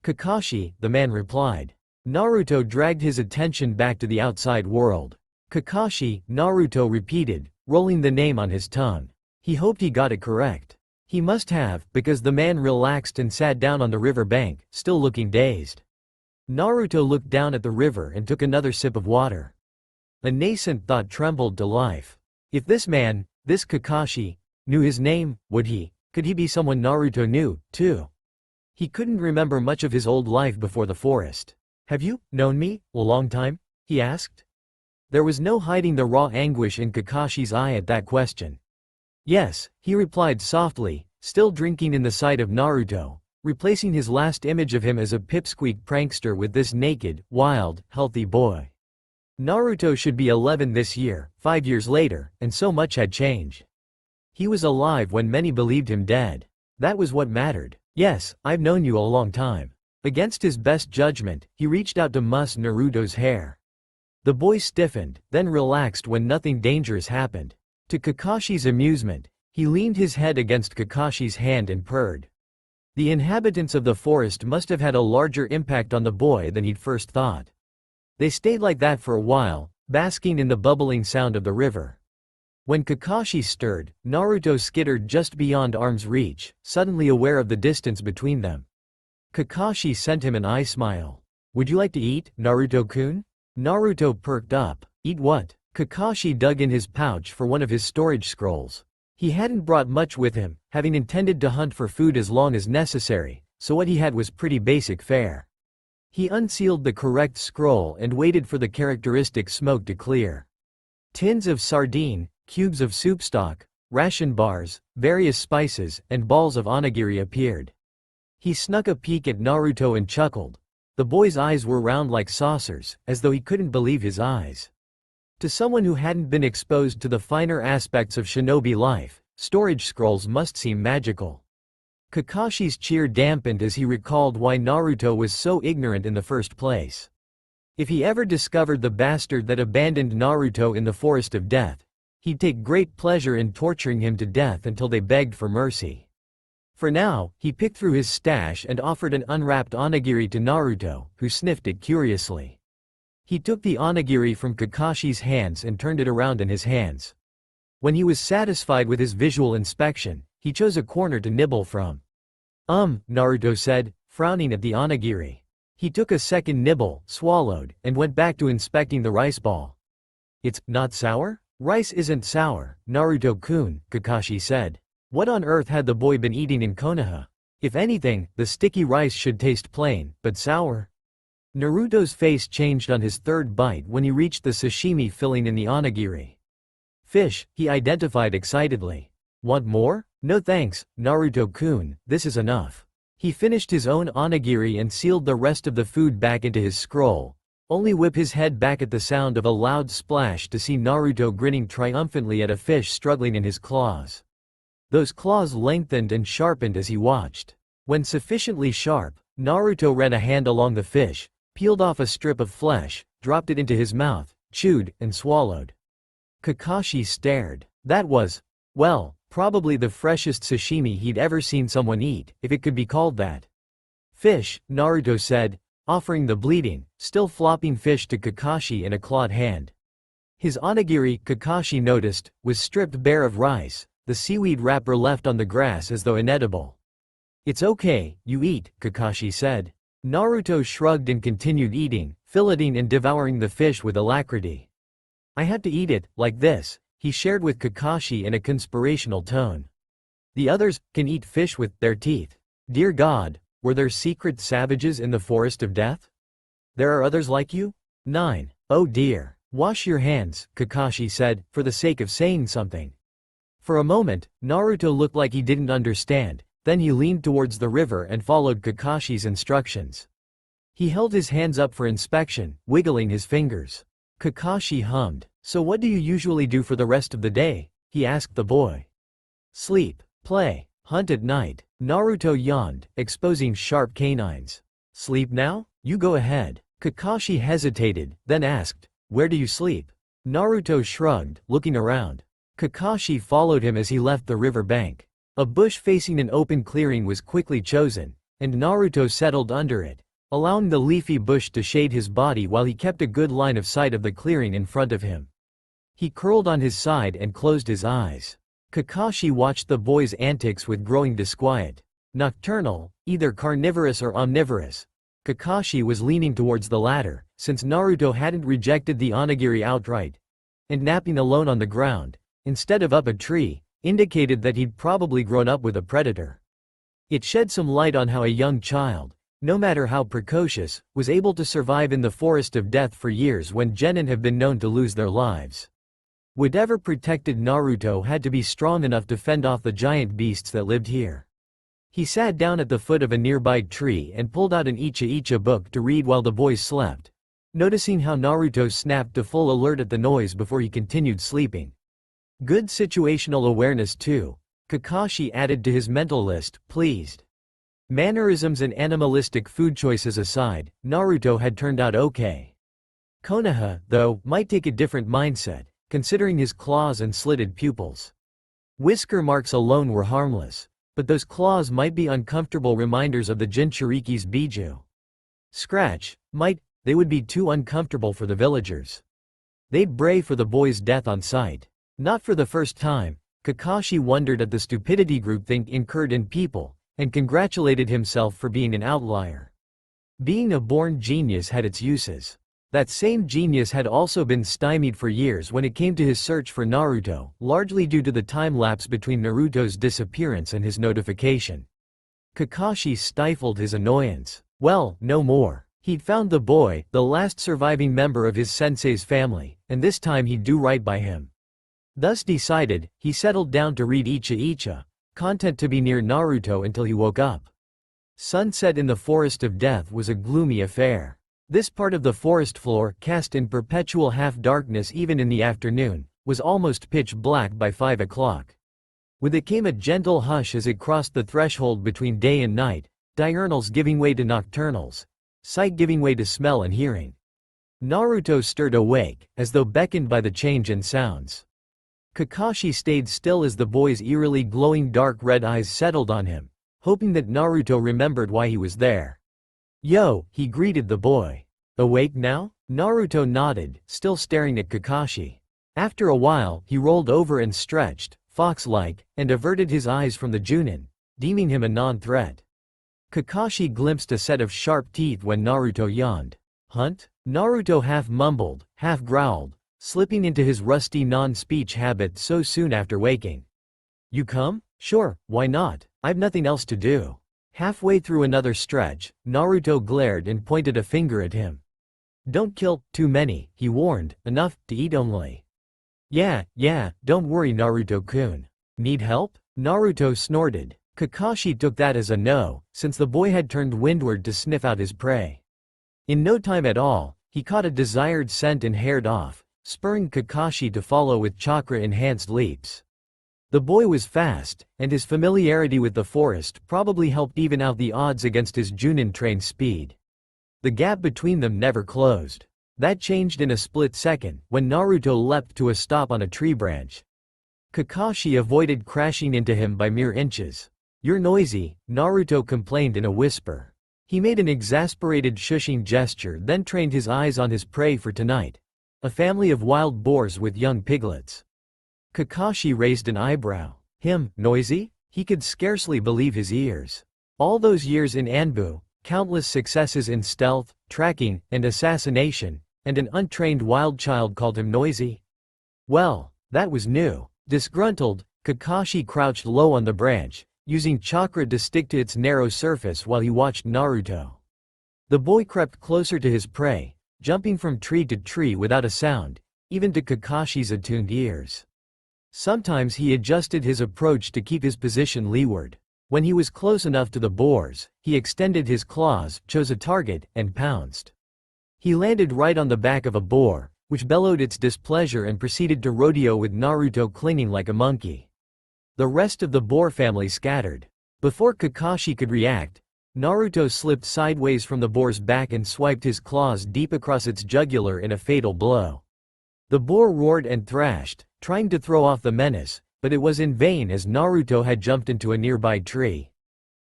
"Kakashi," the man replied. Naruto dragged his attention back to the outside world. "Kakashi," Naruto repeated, rolling the name on his tongue. He hoped he got it correct. He must have, because the man relaxed and sat down on the river bank, still looking dazed. Naruto looked down at the river and took another sip of water. A nascent thought trembled to life. If this man, this Kakashi, knew his name, could he be someone Naruto knew, too? He couldn't remember much of his old life before the forest. "Have you known me a long time?" he asked. There was no hiding the raw anguish in Kakashi's eye at that question. "Yes," he replied softly, still drinking in the sight of Naruto, replacing his last image of him as a pipsqueak prankster with this naked, wild, healthy boy. Naruto should be 11 this year, 5 years later, and so much had changed. He was alive when many believed him dead. That was what mattered. "Yes, I've known you a long time." Against his best judgment, he reached out to muss Naruto's hair. The boy stiffened, then relaxed when nothing dangerous happened. To Kakashi's amusement, he leaned his head against Kakashi's hand and purred. The inhabitants of the forest must have had a larger impact on the boy than he'd first thought. They stayed like that for a while, basking in the bubbling sound of the river. When Kakashi stirred, Naruto skittered just beyond arm's reach, suddenly aware of the distance between them. Kakashi sent him an eye smile. "Would you like to eat, Naruto-kun?" Naruto perked up. "Eat what?" Kakashi dug in his pouch for one of his storage scrolls. He hadn't brought much with him, having intended to hunt for food as long as necessary, so what he had was pretty basic fare. He unsealed the correct scroll and waited for the characteristic smoke to clear. Tins of sardine, cubes of soup stock, ration bars, various spices, and balls of onigiri appeared. He snuck a peek at Naruto and chuckled. The boy's eyes were round like saucers, as though he couldn't believe his eyes. To someone who hadn't been exposed to the finer aspects of shinobi life, storage scrolls must seem magical. Kakashi's cheer dampened as he recalled why Naruto was so ignorant in the first place. If he ever discovered the bastard that abandoned Naruto in the Forest of Death, he'd take great pleasure in torturing him to death until they begged for mercy. For now, he picked through his stash and offered an unwrapped onigiri to Naruto, who sniffed it curiously. He took the onigiri from Kakashi's hands and turned it around in his hands. When he was satisfied with his visual inspection, he chose a corner to nibble from. Naruto said, frowning at the onigiri. He took a second nibble, swallowed, and went back to inspecting the rice ball. It's not sour? Rice isn't sour, Naruto-kun, Kakashi said. What on earth had the boy been eating in Konoha? If anything, the sticky rice should taste plain, but sour. Naruto's face changed on his third bite when he reached the sashimi filling in the onigiri. Fish, he identified excitedly. Want more? No thanks, Naruto-kun, this is enough. He finished his own onigiri and sealed the rest of the food back into his scroll, only whip his head back at the sound of a loud splash to see Naruto grinning triumphantly at a fish struggling in his claws. Those claws lengthened and sharpened as he watched. When sufficiently sharp, Naruto ran a hand along the fish, peeled off a strip of flesh, dropped it into his mouth, chewed, and swallowed. Kakashi stared. That was, well, probably the freshest sashimi he'd ever seen someone eat, if it could be called that. Fish, Naruto said, offering the bleeding, still flopping fish to Kakashi in a clawed hand. His onigiri, Kakashi noticed, was stripped bare of rice, the seaweed wrapper left on the grass as though inedible. It's okay, you eat, Kakashi said. Naruto shrugged and continued eating, filleting and devouring the fish with alacrity. I had to eat it, like this, he shared with Kakashi in a conspirational tone. The others can eat fish with their teeth. Dear God, were there secret savages in the Forest of Death? There are others like you? 9. Oh dear. Wash your hands, Kakashi said, for the sake of saying something. For a moment, Naruto looked like he didn't understand, then he leaned towards the river and followed Kakashi's instructions. He held his hands up for inspection, wiggling his fingers. Kakashi hummed. So what do you usually do for the rest of the day? He asked the boy. Sleep, play, hunt at night. Naruto yawned, exposing sharp canines. Sleep now? You go ahead. Kakashi hesitated, then asked, where do you sleep? Naruto shrugged, looking around. Kakashi followed him as he left the river bank. A bush facing an open clearing was quickly chosen, and Naruto settled under it, allowing the leafy bush to shade his body while he kept a good line of sight of the clearing in front of him. He curled on his side and closed his eyes. Kakashi watched the boy's antics with growing disquiet. Nocturnal, either carnivorous or omnivorous. Kakashi was leaning towards the latter, since Naruto hadn't rejected the onigiri outright. And napping alone on the ground, instead of up a tree, indicated that he'd probably grown up with a predator. It shed some light on how a young child, no matter how precocious, was able to survive in the Forest of Death for years when genin have been known to lose their lives. Whatever protected Naruto had to be strong enough to fend off the giant beasts that lived here. He sat down at the foot of a nearby tree and pulled out an Icha book to read while the boys slept, noticing how Naruto snapped to full alert at the noise before he continued sleeping. Good situational awareness too, Kakashi added to his mental list, pleased. Mannerisms and animalistic food choices aside, Naruto had turned out okay. Konoha, though, might take a different mindset, considering his claws and slitted pupils. Whisker marks alone were harmless, but those claws might be uncomfortable reminders of the Jinchuriki's Biju. Scratch, they would be too uncomfortable for the villagers. They'd bray for the boy's death on sight. Not for the first time, Kakashi wondered at the stupidity groupthink incurred in people, and congratulated himself for being an outlier. Being a born genius had its uses. That same genius had also been stymied for years when it came to his search for Naruto, largely due to the time lapse between Naruto's disappearance and his notification. Kakashi stifled his annoyance. Well, no more. He'd found the boy, the last surviving member of his sensei's family, and this time he'd do right by him. Thus decided, he settled down to read Icha, content to be near Naruto until he woke up. Sunset in the Forest of Death was a gloomy affair. This part of the forest floor, cast in perpetual half-darkness even in the afternoon, was almost pitch black by 5 o'clock. With it came a gentle hush as it crossed the threshold between day and night, diurnals giving way to nocturnals, sight giving way to smell and hearing. Naruto stirred awake, as though beckoned by the change in sounds. Kakashi stayed still as the boy's eerily glowing dark red eyes settled on him, hoping that Naruto remembered why he was there. "Yo," he greeted the boy. "Awake now?" Naruto nodded, still staring at Kakashi. After a while, he rolled over and stretched, fox-like, and averted his eyes from the Junin, deeming him a non-threat. Kakashi glimpsed a set of sharp teeth when Naruto yawned. "Hunt?" Naruto half mumbled, half growled, slipping into his rusty non-speech habit so soon after waking. "You come?" "Sure, why not? I've nothing else to do." Halfway through another stretch, Naruto glared and pointed a finger at him. "Don't kill too many," he warned, "enough to eat only." Yeah, don't worry Naruto-kun. Need help?" Naruto snorted. Kakashi took that as a no, since the boy had turned windward to sniff out his prey. In no time at all, he caught a desired scent and haired off, spurring Kakashi to follow with chakra-enhanced leaps. The boy was fast, and his familiarity with the forest probably helped even out the odds against his Junin-trained speed. The gap between them never closed. That changed in a split second, when Naruto leapt to a stop on a tree branch. Kakashi avoided crashing into him by mere inches. "You're noisy," Naruto complained in a whisper. He made an exasperated shushing gesture, then trained his eyes on his prey for tonight. A family of wild boars with young piglets. Kakashi raised an eyebrow. Him, noisy? He could scarcely believe his ears. All those years in Anbu, countless successes in stealth, tracking, and assassination, and an untrained wild child called him noisy? Well, that was new. Disgruntled, Kakashi crouched low on the branch, using chakra to stick to its narrow surface while he watched Naruto. The boy crept closer to his prey, jumping from tree to tree without a sound, even to Kakashi's attuned ears. Sometimes he adjusted his approach to keep his position leeward. When he was close enough to the boars, he extended his claws, chose a target, and pounced. He landed right on the back of a boar, which bellowed its displeasure and proceeded to rodeo with Naruto clinging like a monkey. The rest of the boar family scattered. Before Kakashi could react, Naruto slipped sideways from the boar's back and swiped his claws deep across its jugular in a fatal blow. The boar roared and thrashed, trying to throw off the menace, but it was in vain as Naruto had jumped into a nearby tree.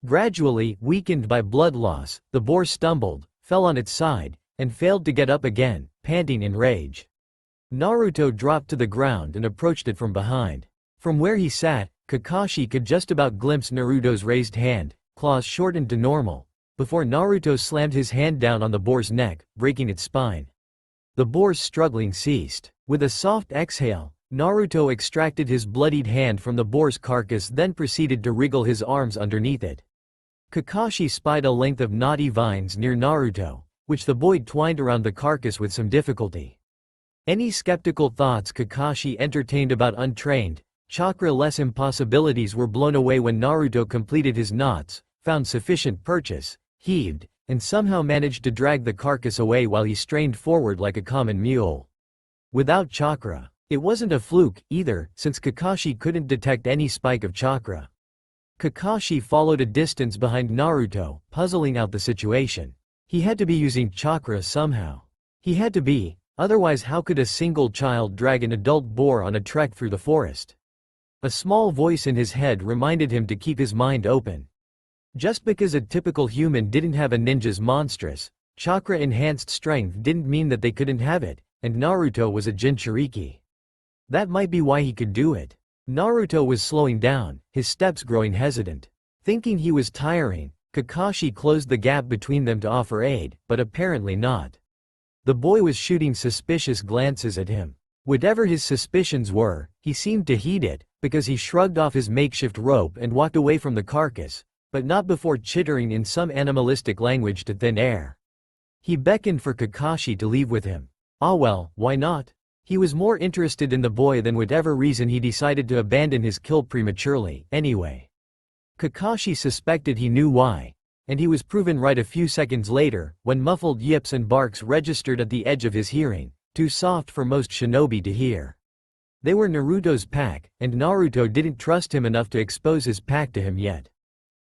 Gradually, weakened by blood loss, the boar stumbled, fell on its side, and failed to get up again, panting in rage. Naruto dropped to the ground and approached it from behind. From where he sat, Kakashi could just about glimpse Naruto's raised hand, claws shortened to normal, before Naruto slammed his hand down on the boar's neck, breaking its spine. The boar's struggling ceased. With a soft exhale, Naruto extracted his bloodied hand from the boar's carcass, then proceeded to wriggle his arms underneath it. Kakashi spied a length of knotty vines near Naruto, which the boy twined around the carcass with some difficulty. Any skeptical thoughts Kakashi entertained about untrained, chakra-less impossibilities were blown away when Naruto completed his knots, found sufficient purchase, heaved, and somehow managed to drag the carcass away while he strained forward like a common mule. Without chakra. It wasn't a fluke, either, since Kakashi couldn't detect any spike of chakra. Kakashi followed a distance behind Naruto, puzzling out the situation. He had to be using chakra somehow. He had to be, otherwise how could a single child drag an adult boar on a trek through the forest? A small voice in his head reminded him to keep his mind open. Just because a typical human didn't have a ninja's monstrous, chakra-enhanced strength didn't mean that they couldn't have it, and Naruto was a Jinchuriki. That might be why he could do it. Naruto was slowing down, his steps growing hesitant. Thinking he was tiring, Kakashi closed the gap between them to offer aid, but apparently not. The boy was shooting suspicious glances at him. Whatever his suspicions were, he seemed to heed it, because he shrugged off his makeshift rope and walked away from the carcass, but not before chittering in some animalistic language to thin air. He beckoned for Kakashi to leave with him. Ah well, why not? He was more interested in the boy than whatever reason he decided to abandon his kill prematurely, anyway. Kakashi suspected he knew why. And he was proven right a few seconds later, when muffled yips and barks registered at the edge of his hearing, too soft for most shinobi to hear. They were Naruto's pack, and Naruto didn't trust him enough to expose his pack to him yet.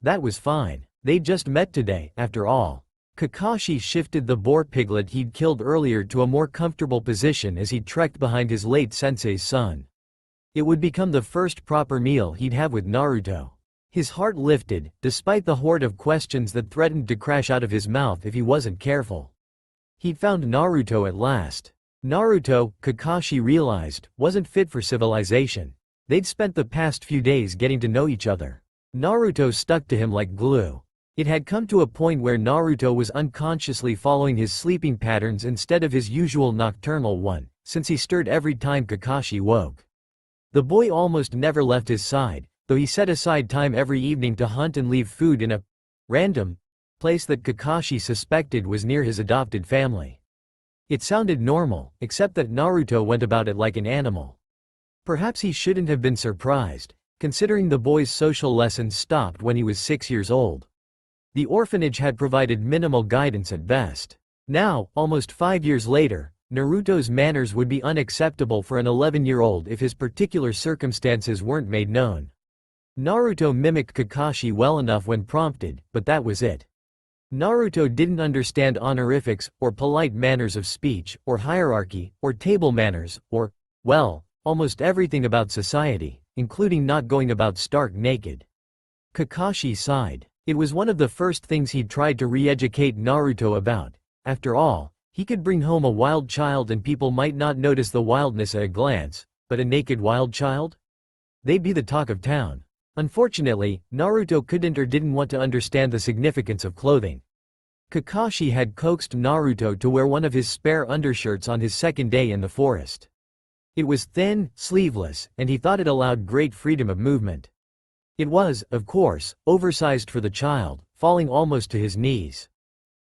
That was fine. They'd just met today, after all. Kakashi shifted the boar piglet he'd killed earlier to a more comfortable position as he trekked behind his late sensei's son. It would become the first proper meal he'd have with Naruto. His heart lifted, despite the horde of questions that threatened to crash out of his mouth if he wasn't careful. He'd found Naruto at last. Naruto, Kakashi realized, wasn't fit for civilization. They'd spent the past few days getting to know each other. Naruto stuck to him like glue. It had come to a point where Naruto was unconsciously following his sleeping patterns instead of his usual nocturnal one, since he stirred every time Kakashi woke. The boy almost never left his side, though he set aside time every evening to hunt and leave food in a random place that Kakashi suspected was near his adopted family. It sounded normal, except that Naruto went about it like an animal. Perhaps he shouldn't have been surprised, considering the boy's social lessons stopped when he was 6 years old. The orphanage had provided minimal guidance at best. Now, almost 5 years later, Naruto's manners would be unacceptable for an 11-year-old if his particular circumstances weren't made known. Naruto mimicked Kakashi well enough when prompted, but that was it. Naruto didn't understand honorifics, or polite manners of speech, or hierarchy, or table manners, or, well, almost everything about society, including not going about stark naked. Kakashi sighed. It was one of the first things he'd tried to re-educate Naruto about. After all, he could bring home a wild child and people might not notice the wildness at a glance, but a naked wild child? They'd be the talk of town. Unfortunately, Naruto couldn't or didn't want to understand the significance of clothing. Kakashi had coaxed Naruto to wear one of his spare undershirts on his second day in the forest. It was thin, sleeveless, and he thought it allowed great freedom of movement. It was, of course, oversized for the child, falling almost to his knees.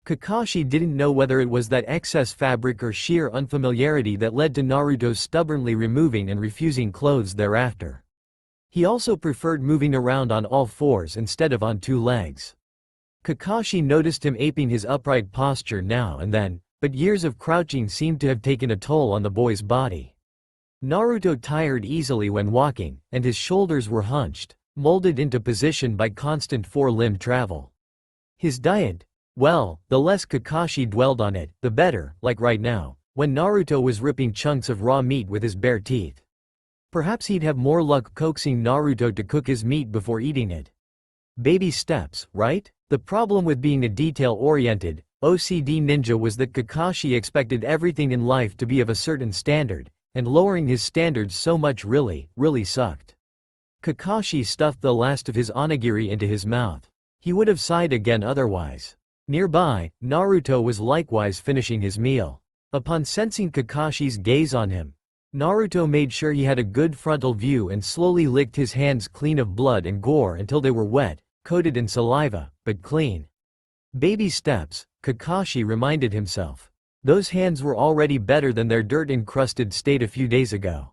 Kakashi didn't know whether it was that excess fabric or sheer unfamiliarity that led to Naruto stubbornly removing and refusing clothes thereafter. He also preferred moving around on all fours instead of on 2 legs. Kakashi noticed him aping his upright posture now and then, but years of crouching seemed to have taken a toll on the boy's body. Naruto tired easily when walking, and his shoulders were hunched, molded into position by constant 4-limb travel. His diet? Well, the less Kakashi dwelled on it, the better, like right now, when Naruto was ripping chunks of raw meat with his bare teeth. Perhaps he'd have more luck coaxing Naruto to cook his meat before eating it. Baby steps, right? The problem with being a detail-oriented, OCD ninja was that Kakashi expected everything in life to be of a certain standard, and lowering his standards so much really sucked. Kakashi stuffed the last of his onigiri into his mouth. He would have sighed again otherwise. Nearby, Naruto was likewise finishing his meal. Upon sensing Kakashi's gaze on him, Naruto made sure he had a good frontal view and slowly licked his hands clean of blood and gore until they were wet, coated in saliva, but clean. Baby steps, Kakashi reminded himself. Those hands were already better than their dirt-encrusted state a few days ago.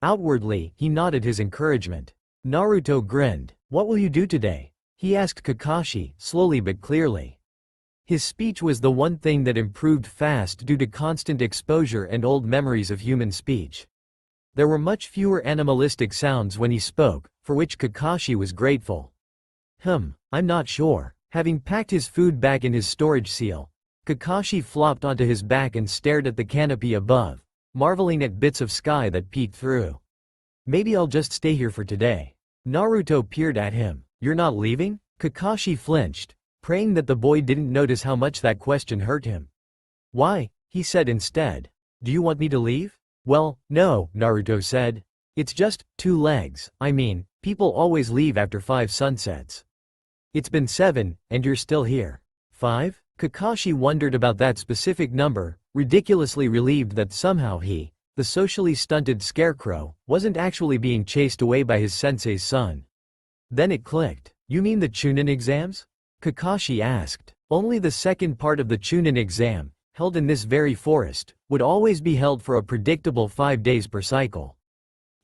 Outwardly, he nodded his encouragement. Naruto grinned. "What will you do today?" he asked Kakashi, slowly but clearly. His speech was the one thing that improved fast due to constant exposure and old memories of human speech. There were much fewer animalistic sounds when he spoke, for which Kakashi was grateful. I'm not sure." Having packed his food back in his storage seal, Kakashi flopped onto his back and stared at the canopy above, marveling at bits of sky that peeked through. "Maybe I'll just stay here for today." Naruto peered at him. "You're not leaving?" Kakashi flinched, praying that the boy didn't notice how much that question hurt him. "Why?" he said instead. "Do you want me to leave?" "Well, no," Naruto said. "It's just 2 legs. I mean, people always leave after 5 sunsets. It's been 7, and you're still here." 5? Kakashi wondered about that specific number, ridiculously relieved that somehow he, the socially stunted scarecrow, wasn't actually being chased away by his sensei's son. Then it clicked. "You mean the Chunin exams?" Kakashi asked. Only the second part of the Chunin exam, held in this very forest, would always be held for a predictable 5 days per cycle.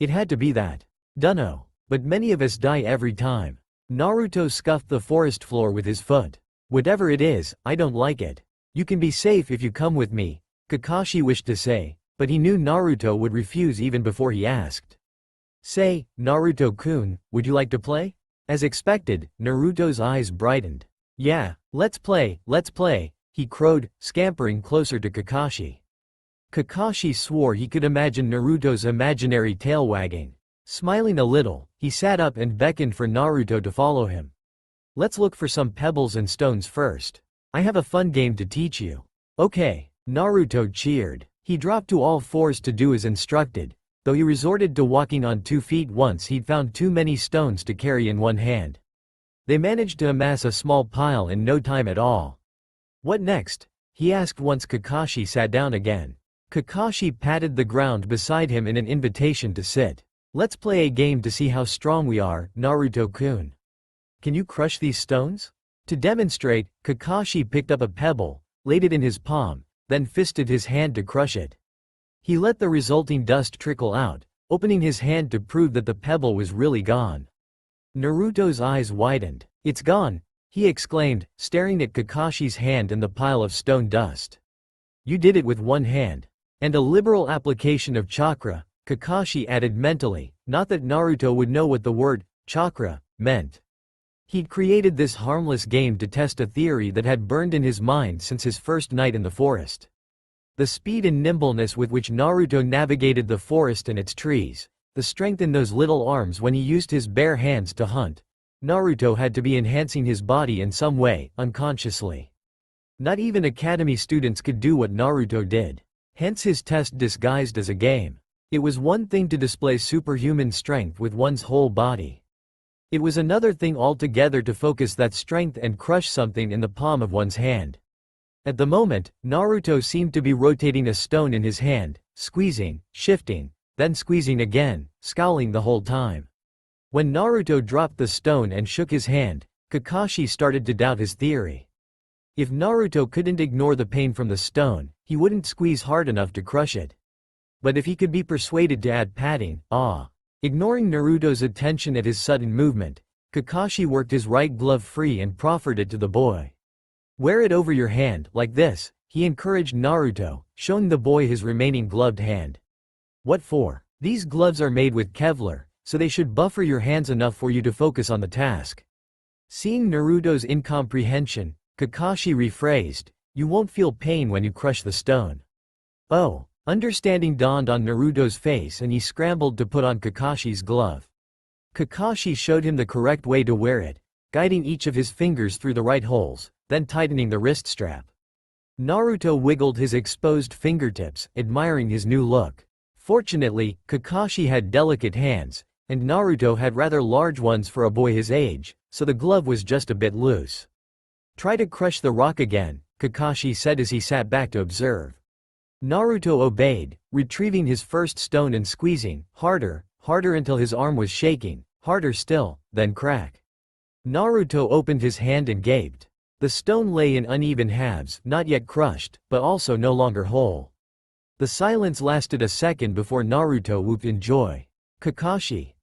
It had to be that. "Dunno. But many of us die every time." Naruto scuffed the forest floor with his foot. Whatever it is, I don't like it. You can be safe if you come with me, Kakashi wished to say, but he knew Naruto would refuse even before he asked. Say, Naruto-kun, would you like to play? As expected, Naruto's eyes brightened. Yeah, let's play, he crowed, scampering closer to Kakashi. Kakashi swore he could imagine Naruto's imaginary tail wagging. Smiling a little, he sat up and beckoned for Naruto to follow him. Let's look for some pebbles and stones first. I have a fun game to teach you. Okay, Naruto cheered. He dropped to all fours to do as instructed, though he resorted to walking on 2 feet once he'd found too many stones to carry in one hand. They managed to amass a small pile in no time at all. What next? He asked once Kakashi sat down again. Kakashi patted the ground beside him in an invitation to sit. Let's play a game to see how strong we are, Naruto-kun. Can you crush these stones? To demonstrate, Kakashi picked up a pebble, laid it in his palm, then fisted his hand to crush it. He let the resulting dust trickle out, opening his hand to prove that the pebble was really gone. Naruto's eyes widened. It's gone, he exclaimed, staring at Kakashi's hand and the pile of stone dust. You did it with one hand. And a liberal application of chakra, Kakashi added mentally, not that Naruto would know what the word chakra meant. He'd created this harmless game to test a theory that had burned in his mind since his first night in the forest. The speed and nimbleness with which Naruto navigated the forest and its trees, the strength in those little arms when he used his bare hands to hunt. Naruto had to be enhancing his body in some way, unconsciously. Not even academy students could do what Naruto did. Hence his test disguised as a game. It was one thing to display superhuman strength with one's whole body. It was another thing altogether to focus that strength and crush something in the palm of one's hand. At the moment, Naruto seemed to be rotating a stone in his hand, squeezing, shifting, then squeezing again, scowling the whole time. When Naruto dropped the stone and shook his hand, Kakashi started to doubt his theory. If Naruto couldn't ignore the pain from the stone, he wouldn't squeeze hard enough to crush it. But if he could be persuaded to add padding, ignoring Naruto's attention at his sudden movement, Kakashi worked his right glove free and proffered it to the boy. Wear it over your hand, like this, he encouraged Naruto, showing the boy his remaining gloved hand. What for? These gloves are made with Kevlar, so they should buffer your hands enough for you to focus on the task. Seeing Naruto's incomprehension, Kakashi rephrased, you won't feel pain when you crush the stone. Oh, understanding dawned on Naruto's face and he scrambled to put on Kakashi's glove. Kakashi showed him the correct way to wear it, guiding each of his fingers through the right holes, then tightening the wrist strap. Naruto wiggled his exposed fingertips, admiring his new look. Fortunately, Kakashi had delicate hands, and Naruto had rather large ones for a boy his age, so the glove was just a bit loose. Try to crush the rock again, Kakashi said as he sat back to observe. Naruto obeyed, retrieving his first stone and squeezing, harder until his arm was shaking, harder still, then crack. Naruto opened his hand and gaped. The stone lay in uneven halves, not yet crushed, but also no longer whole. The silence lasted a second before Naruto whooped in joy. Kakashi,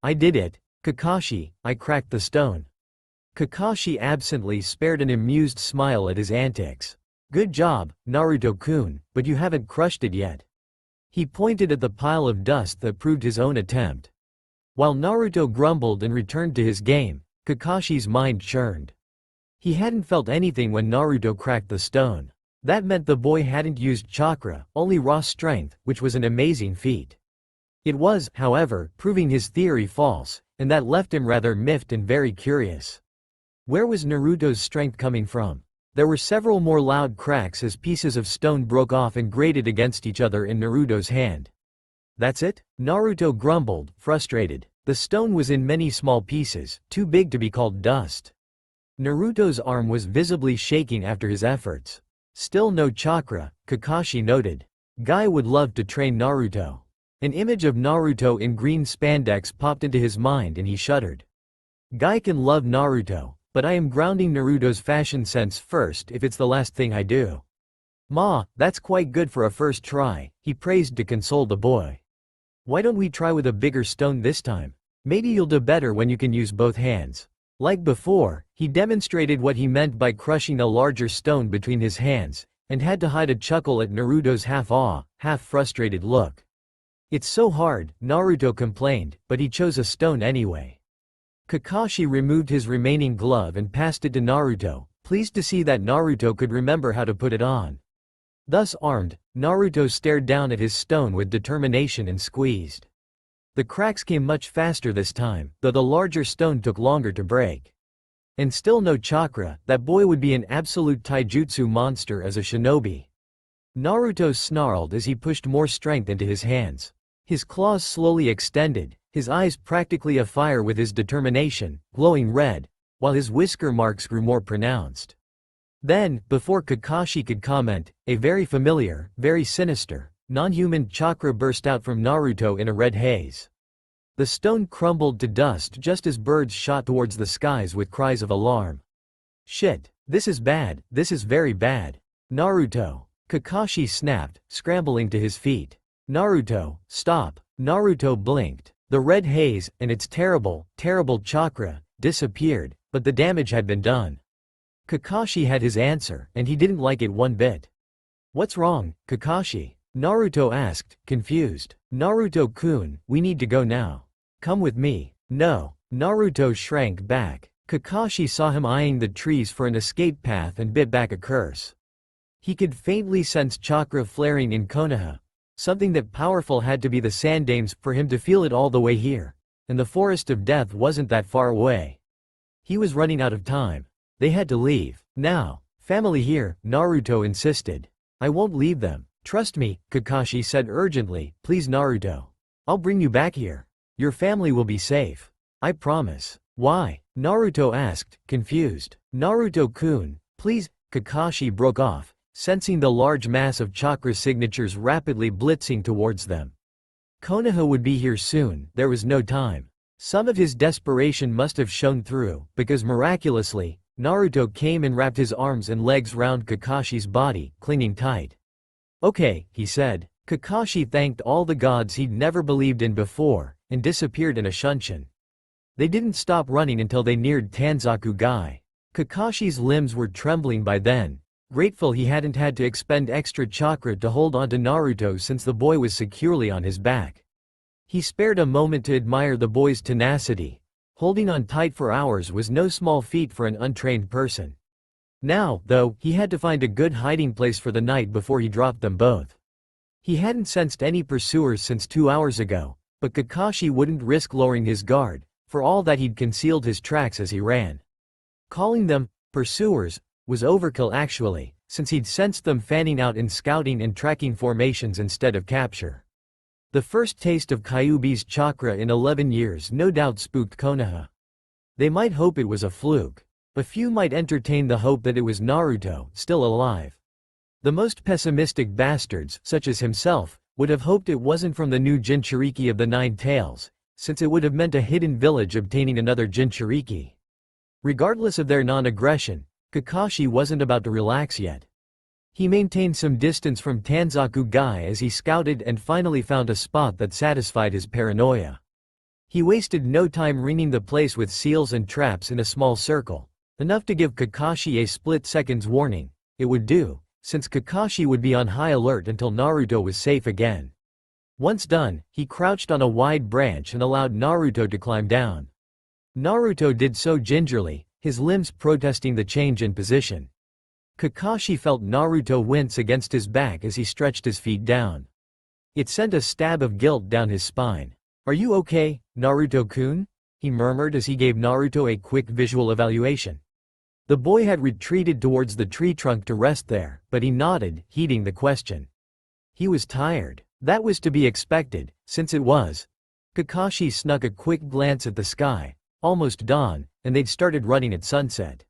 I did it, Kakashi, I cracked the stone. Kakashi absently spared an amused smile at his antics. Good job, Naruto-kun, but you haven't crushed it yet. He pointed at the pile of dust that proved his own attempt. While Naruto grumbled and returned to his game, Kakashi's mind churned. He hadn't felt anything when Naruto cracked the stone. That meant the boy hadn't used chakra, only raw strength, which was an amazing feat. It was, however, proving his theory false, and that left him rather miffed and very curious. Where was Naruto's strength coming from? There were several more loud cracks as pieces of stone broke off and grated against each other in Naruto's hand. That's it? Naruto grumbled, frustrated. The stone was in many small pieces, too big to be called dust. Naruto's arm was visibly shaking after his efforts. Still no chakra, Kakashi noted. Guy would love to train Naruto. An image of Naruto in green spandex popped into his mind and he shuddered. Guy can love Naruto, but I am grounding Naruto's fashion sense first if it's the last thing I do. Ma, that's quite good for a first try, he praised to console the boy. Why don't we try with a bigger stone this time? Maybe you'll do better when you can use both hands. Like before, he demonstrated what he meant by crushing a larger stone between his hands, and had to hide a chuckle at Naruto's half-awe, half-frustrated look. "It's so hard," Naruto complained, but he chose a stone anyway. Kakashi removed his remaining glove and passed it to Naruto, pleased to see that Naruto could remember how to put it on. Thus armed, Naruto stared down at his stone with determination and squeezed. The cracks came much faster this time, though the larger stone took longer to break. And still no chakra. That boy would be an absolute taijutsu monster as a shinobi. Naruto snarled as he pushed more strength into his hands. His claws slowly extended, his eyes practically afire with his determination, glowing red, while his whisker marks grew more pronounced. Then, before Kakashi could comment, a very familiar, very sinister, non-human chakra burst out from Naruto in a red haze. The stone crumbled to dust just as birds shot towards the skies with cries of alarm. "Shit, this is bad, this is very bad. Naruto!" Kakashi snapped, scrambling to his feet. "Naruto, stop!" Naruto blinked. The red haze, and its terrible, terrible chakra, disappeared, but the damage had been done. Kakashi had his answer, and he didn't like it one bit. "What's wrong, Kakashi?" Naruto asked, confused. "Naruto-kun, we need to go now. Come with me." "No." Naruto shrank back. Kakashi saw him eyeing the trees for an escape path and bit back a curse. He could faintly sense chakra flaring in Konoha. Something that powerful had to be the Sandames for him to feel it all the way here. And the Forest of Death wasn't that far away. He was running out of time. They had to leave. Now. "Family here," Naruto insisted. "I won't leave them. Trust me," Kakashi said urgently. "Please Naruto. I'll bring you back here. Your family will be safe. I promise." "Why?" Naruto asked, confused. "Naruto-kun, please." Kakashi broke off, sensing the large mass of chakra signatures rapidly blitzing towards them. Konoha would be here soon, there was no time. Some of his desperation must have shown through, because miraculously, Naruto came and wrapped his arms and legs round Kakashi's body, clinging tight. "Okay," he said. Kakashi thanked all the gods he'd never believed in before, and disappeared in a shunshin. They didn't stop running until they neared Tanzaku-gai. Kakashi's limbs were trembling by then, grateful he hadn't had to expend extra chakra to hold onto Naruto since the boy was securely on his back. He spared a moment to admire the boy's tenacity. Holding on tight for hours was no small feat for an untrained person. Now, though, he had to find a good hiding place for the night before he dropped them both. He hadn't sensed any pursuers since 2 hours ago, but Kakashi wouldn't risk lowering his guard, for all that he'd concealed his tracks as he ran. Calling them pursuers was overkill actually, since he'd sensed them fanning out in scouting and tracking formations instead of capture. The first taste of Kyuubi's chakra in 11 years no doubt spooked Konoha. They might hope it was a fluke. But few might entertain the hope that it was Naruto, still alive. The most pessimistic bastards, such as himself, would have hoped it wasn't from the new Jinchuriki of the Nine Tails, since it would have meant a hidden village obtaining another Jinchuriki. Regardless of their non-aggression, Kakashi wasn't about to relax yet. He maintained some distance from Tanzaku-gai as he scouted and finally found a spot that satisfied his paranoia. He wasted no time ringing the place with seals and traps in a small circle, enough to give Kakashi a split-second's warning. It would do, since Kakashi would be on high alert until Naruto was safe again. Once done, he crouched on a wide branch and allowed Naruto to climb down. Naruto did so gingerly, his limbs protesting the change in position. Kakashi felt Naruto wince against his back as he stretched his feet down. It sent a stab of guilt down his spine. "Are you okay, Naruto-kun?" he murmured as he gave Naruto a quick visual evaluation. The boy had retreated towards the tree trunk to rest there, but he nodded, heeding the question. He was tired. That was to be expected, since it was. Kakashi snuck a quick glance at the sky. Almost dawn, and they'd started running at sunset.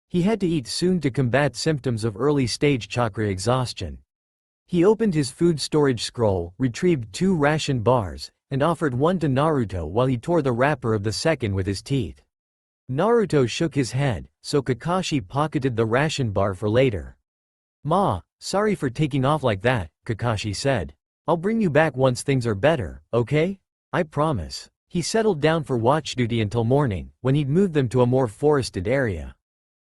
He had to eat soon to combat symptoms of early-stage chakra exhaustion. He opened his food storage scroll, retrieved 2 ration bars, and offered one to Naruto while he tore the wrapper of the second with his teeth. Naruto shook his head, so Kakashi pocketed the ration bar for later. "Ma, sorry for taking off like that," Kakashi said. "I'll bring you back once things are better, okay? I promise." He settled down for watch duty until morning, when he'd moved them to a more forested area.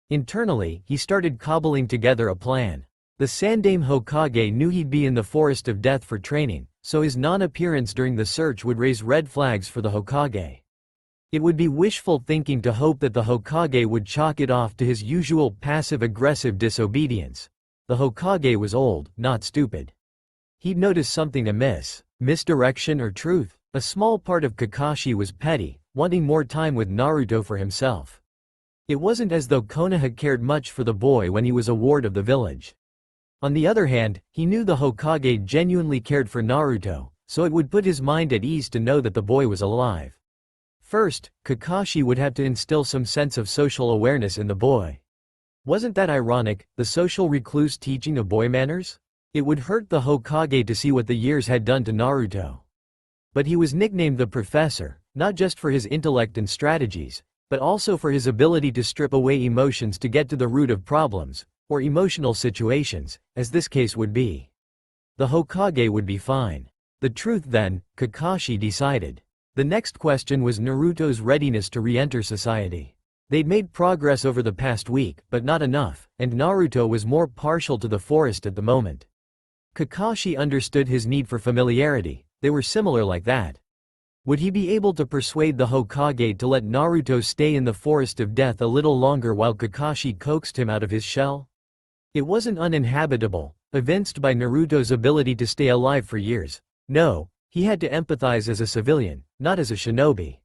Internally, he started cobbling together a plan. The Sandaime Hokage knew he'd be in the Forest of Death for training, so his non-appearance during the search would raise red flags for the Hokage. It would be wishful thinking to hope that the Hokage would chalk it off to his usual passive-aggressive disobedience. The Hokage was old, not stupid. He'd noticed something amiss, misdirection or truth. A small part of Kakashi was petty, wanting more time with Naruto for himself. It wasn't as though Konoha cared much for the boy when he was a ward of the village. On the other hand, he knew the Hokage genuinely cared for Naruto, so it would put his mind at ease to know that the boy was alive. First, Kakashi would have to instill some sense of social awareness in the boy. Wasn't that ironic, the social recluse teaching a boy manners? It would hurt the Hokage to see what the years had done to Naruto. But he was nicknamed the Professor, not just for his intellect and strategies, but also for his ability to strip away emotions to get to the root of problems, or emotional situations, as this case would be. The Hokage would be fine. The truth then, Kakashi decided. The next question was Naruto's readiness to re-enter society. They'd made progress over the past week, but not enough, and Naruto was more partial to the forest at the moment. Kakashi understood his need for familiarity, they were similar like that. Would he be able to persuade the Hokage to let Naruto stay in the Forest of Death a little longer while Kakashi coaxed him out of his shell? It wasn't uninhabitable, evinced by Naruto's ability to stay alive for years. No, he had to empathize as a civilian, not as a shinobi.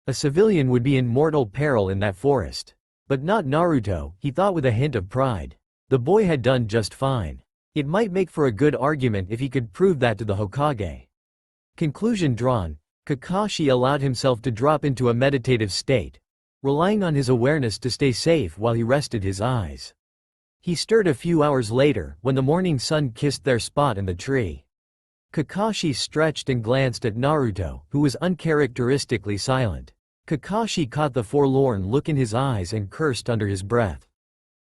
A civilian would be in mortal peril in that forest. But not Naruto, he thought with a hint of pride. The boy had done just fine. It might make for a good argument if he could prove that to the Hokage. Conclusion drawn, Kakashi allowed himself to drop into a meditative state, relying on his awareness to stay safe while he rested his eyes. He stirred a few hours later, when the morning sun kissed their spot in the tree. Kakashi stretched and glanced at Naruto, who was uncharacteristically silent. Kakashi caught the forlorn look in his eyes and cursed under his breath.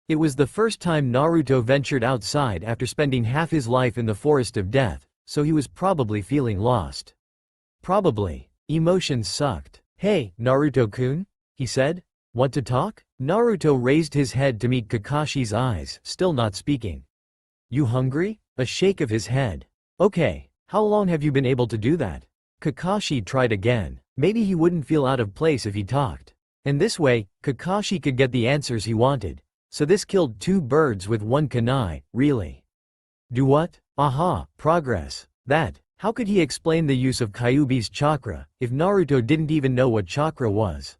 It was the first time Naruto ventured outside after spending half his life in the Forest of Death, so he was probably feeling lost. Probably. Emotions sucked. "Hey, Naruto-kun?" he said. "Want to talk?" Naruto raised his head to meet Kakashi's eyes, still not speaking. "You hungry?" A shake of his head. "Okay. How long have you been able to do that?" Kakashi tried again. Maybe he wouldn't feel out of place if he talked. And this way, Kakashi could get the answers he wanted. So this killed two birds with one kunai, really. Do what? Aha, progress. That. How could he explain the use of Kyuubi's chakra, if Naruto didn't even know what chakra was?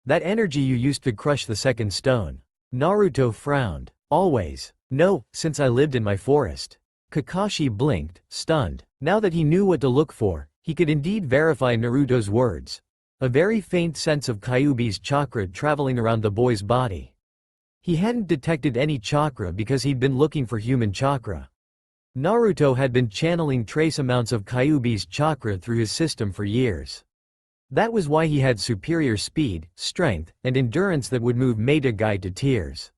That energy you used to crush the second stone. Naruto frowned. Always. No, since I lived in my forest. Kakashi blinked, stunned. Now that he knew what to look for, he could indeed verify Naruto's words. A very faint sense of Kyuubi's chakra traveling around the boy's body. He hadn't detected any chakra because he'd been looking for human chakra. Naruto had been channeling trace amounts of Kyuubi's chakra through his system for years. That was why he had superior speed, strength, and endurance that would move Meidagai to tears.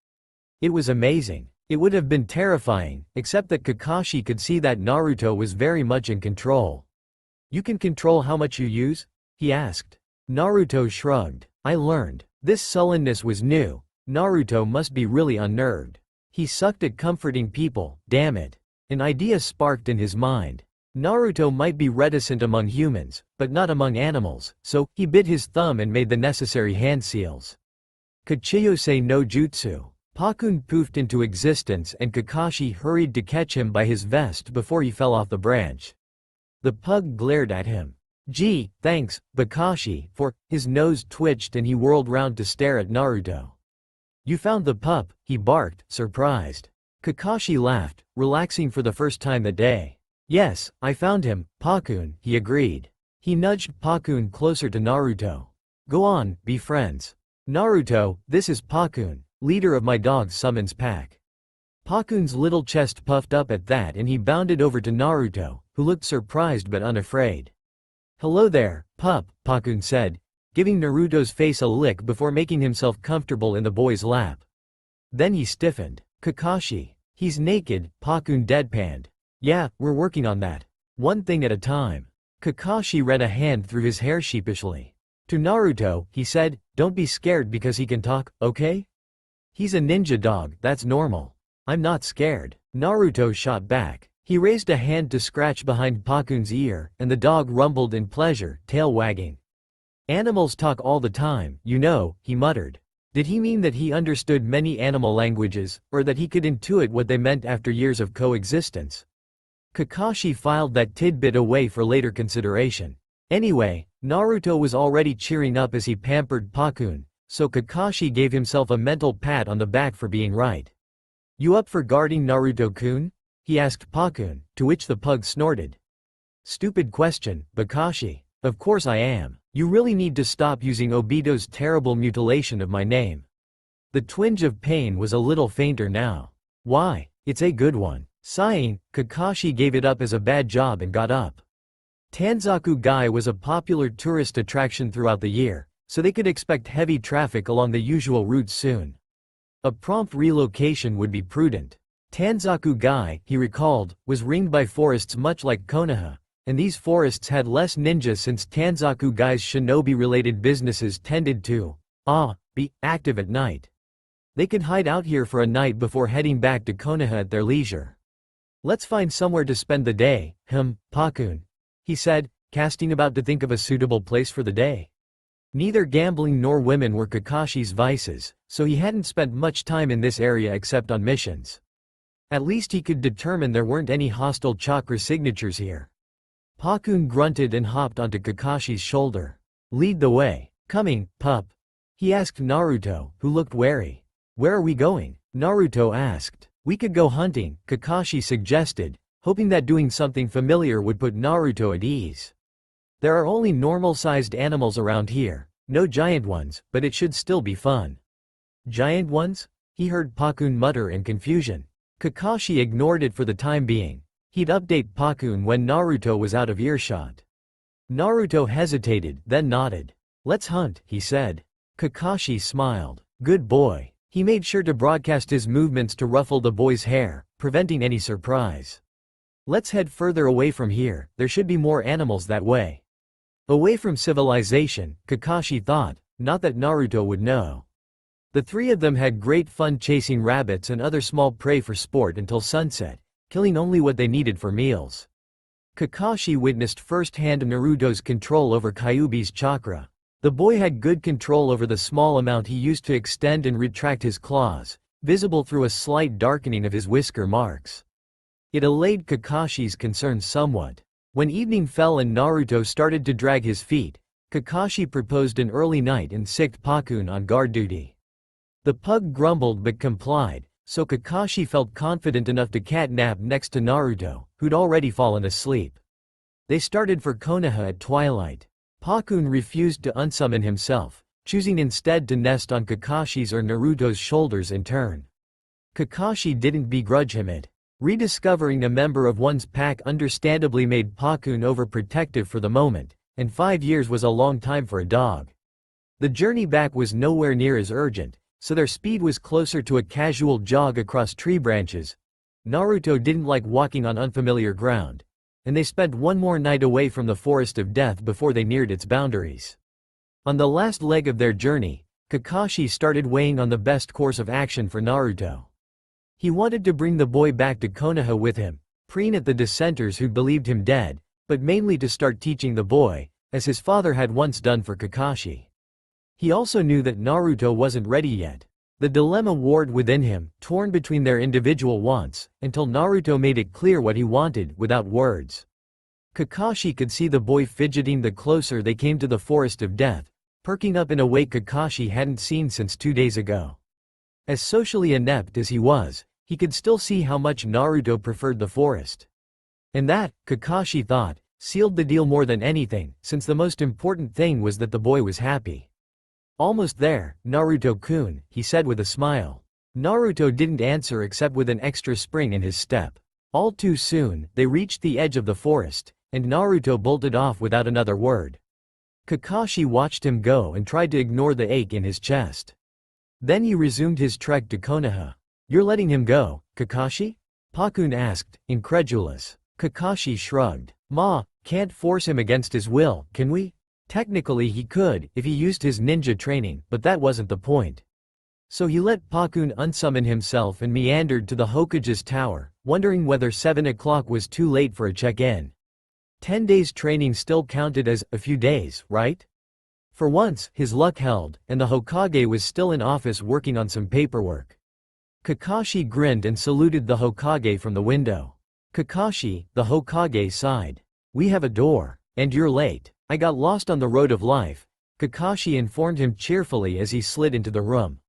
It was amazing. It would have been terrifying, except that Kakashi could see that Naruto was very much in control. "You can control how much you use?" he asked. Naruto shrugged. "I learned." This sullenness was new. Naruto must be really unnerved. He sucked at comforting people, damn it. An idea sparked in his mind. Naruto might be reticent among humans, but not among animals, so he bit his thumb and made the necessary hand seals. Kachiyose no Jutsu. Pakun poofed into existence and Kakashi hurried to catch him by his vest before he fell off the branch. The pug glared at him. "Gee, thanks, Kakashi, for..." His nose twitched and he whirled round to stare at Naruto. "You found the pup," he barked, surprised. Kakashi laughed, relaxing for the first time that day. "Yes, I found him, Pakun," he agreed. He nudged Pakun closer to Naruto. "Go on, be friends. Naruto, this is Pakun, leader of my dog's summons pack." Pakun's little chest puffed up at that and he bounded over to Naruto, who looked surprised but unafraid. "Hello there, pup," Pakun said, giving Naruto's face a lick before making himself comfortable in the boy's lap. Then he stiffened. "Kakashi. He's naked," Pakun deadpanned. "Yeah, we're working on that. One thing at a time." Kakashi ran a hand through his hair sheepishly. To Naruto, he said, "Don't be scared because he can talk, okay? He's a ninja dog, that's normal. I'm not scared." Naruto shot back. He raised a hand to scratch behind Pakun's ear, and the dog rumbled in pleasure, tail wagging. "Animals talk all the time, you know," he muttered. Did he mean that he understood many animal languages, or that he could intuit what they meant after years of coexistence? Kakashi filed that tidbit away for later consideration. Anyway, Naruto was already cheering up as he pampered Pakun, so Kakashi gave himself a mental pat on the back for being right. "You up for guarding Naruto-kun?" he asked Pakun, to which the pug snorted. "Stupid question, Kakashi. Of course I am. You really need to stop using Obito's terrible mutilation of my name." The twinge of pain was a little fainter now. "Why, it's a good one." Sighing, Kakashi gave it up as a bad job and got up. Tanzaku-gai was a popular tourist attraction throughout the year, so they could expect heavy traffic along the usual routes soon. A prompt relocation would be prudent. Tanzaku-gai, he recalled, was ringed by forests much like Konoha, and these forests had less ninja since Tanzaku-gai's shinobi-related businesses tended to be active at night. They could hide out here for a night before heading back to Konoha at their leisure. "Let's find somewhere to spend the day, Pakun," he said, casting about to think of a suitable place for the day. Neither gambling nor women were Kakashi's vices, so he hadn't spent much time in this area except on missions. At least he could determine there weren't any hostile chakra signatures here. Pakun grunted and hopped onto Kakashi's shoulder. "Lead the way." "Coming, pup?" he asked Naruto, who looked wary. "Where are we going?" Naruto asked. "We could go hunting," Kakashi suggested, hoping that doing something familiar would put Naruto at ease. "There are only normal-sized animals around here, no giant ones, but it should still be fun." "Giant ones?" he heard Pakun mutter in confusion. Kakashi ignored it for the time being. He'd update Pakun when Naruto was out of earshot. Naruto hesitated, then nodded. "Let's hunt," he said. Kakashi smiled. "Good boy." He made sure to broadcast his movements to ruffle the boy's hair, preventing any surprise. "Let's head further away from here, there should be more animals that way." Away from civilization, Kakashi thought, not that Naruto would know. The three of them had great fun chasing rabbits and other small prey for sport until sunset, killing only what they needed for meals. Kakashi witnessed firsthand Naruto's control over Kyuubi's chakra. The boy had good control over the small amount he used to extend and retract his claws, visible through a slight darkening of his whisker marks. It allayed Kakashi's concerns somewhat. When evening fell and Naruto started to drag his feet, Kakashi proposed an early night and sicked Pakun on guard duty. The pug grumbled but complied, so Kakashi felt confident enough to catnap next to Naruto, who'd already fallen asleep. They started for Konoha at twilight. Pakun refused to unsummon himself, choosing instead to nest on Kakashi's or Naruto's shoulders in turn. Kakashi didn't begrudge him it. Rediscovering a member of one's pack understandably made Pakun overprotective for the moment, and 5 years was a long time for a dog. The journey back was nowhere near as urgent, so their speed was closer to a casual jog across tree branches. Naruto didn't like walking on unfamiliar ground, and they spent one more night away from the Forest of Death before they neared its boundaries. On the last leg of their journey, Kakashi started weighing on the best course of action for Naruto. He wanted to bring the boy back to Konoha with him, preen at the dissenters who believed him dead, but mainly to start teaching the boy, as his father had once done for Kakashi. He also knew that Naruto wasn't ready yet. The dilemma warred within him, torn between their individual wants, until Naruto made it clear what he wanted, without words. Kakashi could see the boy fidgeting the closer they came to the Forest of Death, perking up in a way Kakashi hadn't seen since 2 days ago. As socially inept as he was, he could still see how much Naruto preferred the forest. And that, Kakashi thought, sealed the deal more than anything, since the most important thing was that the boy was happy. "Almost there, Naruto-kun," he said with a smile. Naruto didn't answer except with an extra spring in his step. All too soon, they reached the edge of the forest, and Naruto bolted off without another word. Kakashi watched him go and tried to ignore the ache in his chest. Then he resumed his trek to Konoha. "You're letting him go, Kakashi?" Pakun asked, incredulous. Kakashi shrugged. Can't force him against his will, can we? Technically he could, if he used his ninja training, but that wasn't the point. So he let Pakun unsummon himself and meandered to the Hokage's tower, wondering whether 7 o'clock was too late for a check-in. 10 days training still counted as a few days, right? For once, his luck held, and the Hokage was still in office working on some paperwork. Kakashi grinned and saluted the Hokage from the window. Kakashi, the Hokage sighed. We have a door. And you're late. I got lost on the road of life, Kakashi informed him cheerfully as he slid into the room.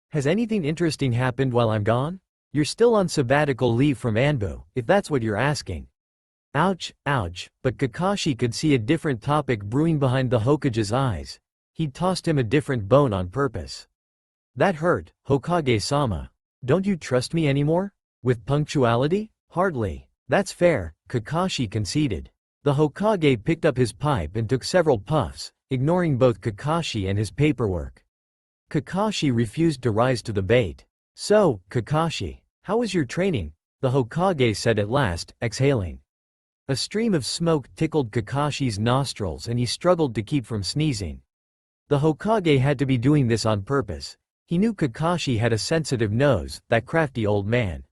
Has anything interesting happened while I'm gone? You're still on sabbatical leave from Anbu, if that's what you're asking. Ouch, ouch, but Kakashi could see a different topic brewing behind the Hokage's eyes. He'd tossed him a different bone on purpose. That hurt, Hokage-sama. Don't you trust me anymore? With punctuality? Hardly. That's fair, Kakashi conceded. The Hokage picked up his pipe and took several puffs, ignoring both Kakashi and his paperwork. Kakashi refused to rise to the bait. So, Kakashi, how was your training? The Hokage said at last, exhaling. A stream of smoke tickled Kakashi's nostrils and he struggled to keep from sneezing. The Hokage had to be doing this on purpose. He knew Kakashi had a sensitive nose, that crafty old man.